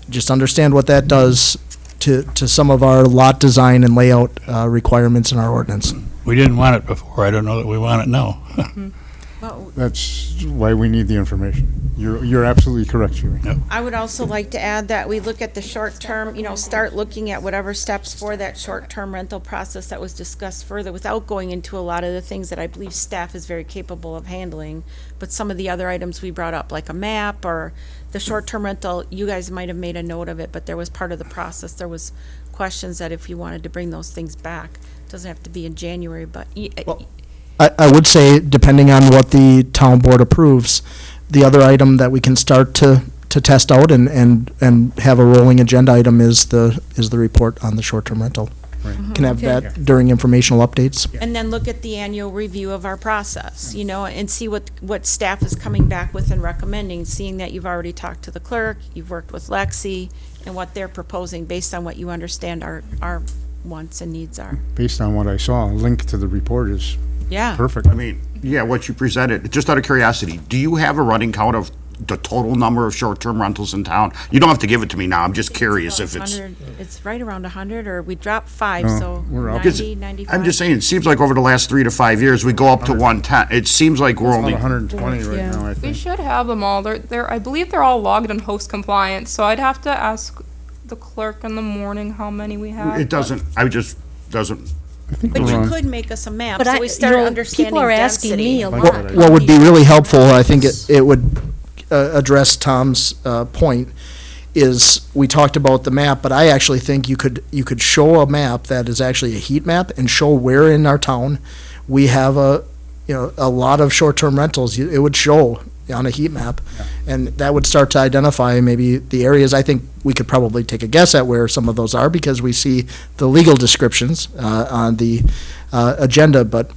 Just understand what that does to some of our lot design and layout requirements in our ordinance. We didn't want it before, I don't know that we want it now. Well, That's why we need the information. You're absolutely correct, Julie. I would also like to add that we look at the short-term, start looking at whatever steps for that short-term rental process that was discussed further, without going into a lot of the things that I believe staff is very capable of handling. But some of the other items we brought up, like a map or the short-term rental, you guys might have made a note of it, but there was part of the process. There was questions that if you wanted to bring those things back, it doesn't have to be in January, but I would say, depending on what the town board approves, the other item that we can start to test out and have a rolling agenda item is the report on the short-term rental. Can have Okay. that during informational updates. And then look at the annual review of our process, and see what staff is coming back with and recommending, seeing that you've already talked to the clerk, you've worked with Lexi, and what they're proposing based on what you understand our wants and needs are. Based on what I saw, a link to the report is Yeah. perfect. I mean, yeah, what you presented, just out of curiosity, do you have a running count of the total number of short-term rentals in town? You don't have to give it to me now, I'm just curious if it's. 100 It's right around 100, or we dropped 5, No, so we're up. 90, 95. I'm just saying, it seems like over the last 3 to 5 years, we go up to 110. It seems like we're About only, 120 right Yeah. now, I We think. should have them all. I believe they're all logged in host compliance, so I'd have to ask the clerk in the morning how many we have. it doesn't, doesn't, I think But we're you on. could make us a map, But so I, we start understanding people are asking me a density. lot. What would be really helpful, I think it would address Tom's point, is we talked about the map, but I actually think you could show a map that is actually a heat map and show where in our town we have a lot of short-term rentals. It would show on a heat map, and that would start to identify maybe the areas. I think we could probably take a guess at where some of those are because we see the legal descriptions on the agenda, but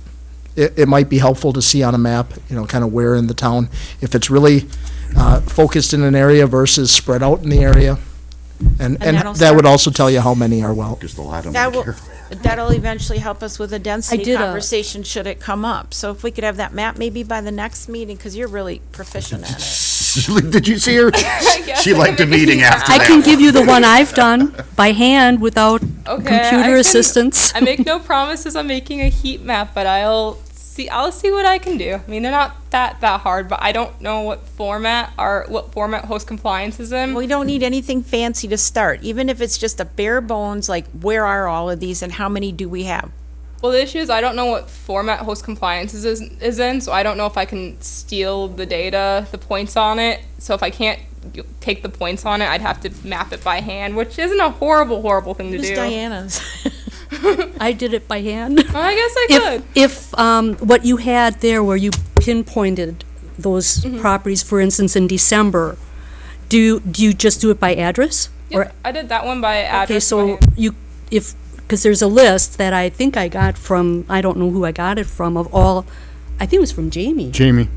it might be helpful to see on a map, kind of where in the town, if it's really focused in an area versus spread out in the area. And that'll that would start- also tell you how many are well. just a lot of That them will, here. that'll eventually help us with a I density did a- conversation should it come up. So if we could have that map maybe by the next meeting, because you're really proficient at it. Did you see her? guess She I liked the can make meeting you after I that. can give you the one I've done by hand without Okay, computer assistance. I make no promises on making a heat map, but I'll see what I can do. I mean, they're not that hard, but I don't know what format host compliance is in. We don't need anything fancy to start, even if it's just a bare bones, like where are all of these and how many do we have? Well, the issue is I don't know what format host compliance is in, so I don't know if I can steal the data, the points on it. So if I can't take the points on it, I'd have to map it by hand, which isn't a horrible thing to Who's do. Diana's? I did it by hand. I guess I could. If what you had there where you pinpointed those properties, for instance, in December, do you just do it by address? Yep, I did that one by address. Okay, by so hand. because there's a list that I think I got from, I don't know who I got it from, of all, I think it was from Jamie. Jamie.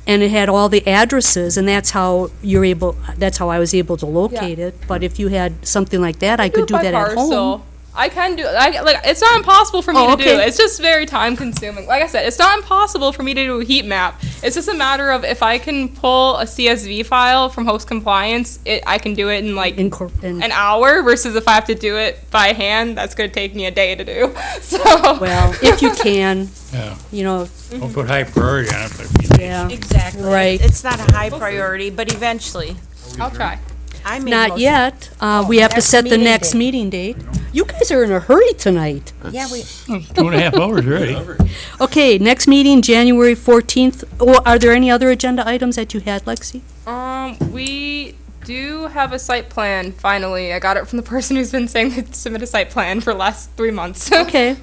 And it had all the addresses, and that's how I was able to locate it. But if you had something like that, I could do by that at home. parcel. I can do, it's not impossible for me Oh, to do. okay. It's just very time consuming. Like I said, it's not impossible for me to do a heat map. It's just a matter of if I can pull a CSV file from host compliance, I can do it in like an hour versus if I have to do it by hand, that's gonna take me a day to do. So. Well, if you can, Yeah. you know, Don't put high priority on it, but yeah. Exactly. Right. It's not a high priority, but eventually. I'll try. I made Not motion. yet. We have to next set the meeting next date. meeting date. You guys are in a hurry tonight. Yeah, we. 2.5 hours already. Okay, next meeting, January 14th. Oh, are there any other agenda items that you had, Lexi? We do have a site plan, finally. I got it from the person who's been saying they'd submit a site plan for the last 3 months. Okay.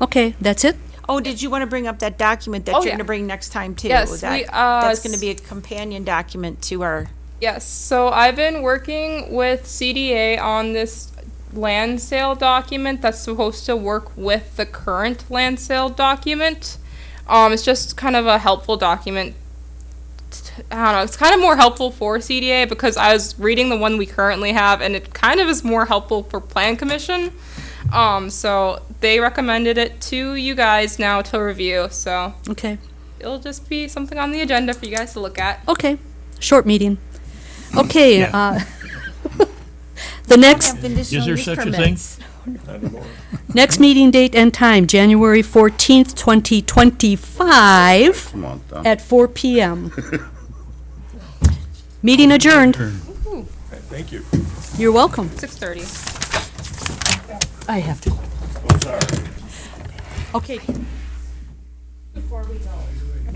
Okay, that's it? Oh, did you want to bring up that document that Oh, you're yeah. going to bring next time too? Yes, That's going to be a companion document to our. Yes, so I've been working with CDA on this land sale document that's supposed to work with the current land sale document. It's just kind of a helpful document. I don't know, it's kind of more helpful for CDA because I was reading the one we currently have and it kind of is more helpful for Plan Commission. So they recommended it to you guys now to review, so. Okay. It'll just be something on the agenda for you guys to look at. Okay, short meeting. Okay, the next, Is there such a thing? next meeting date and time, January 14th, 2025 at 4 PM. Meeting adjourned. Thank you. You're welcome. 6:30. I have to. Oh, sorry. Okay. Before we go.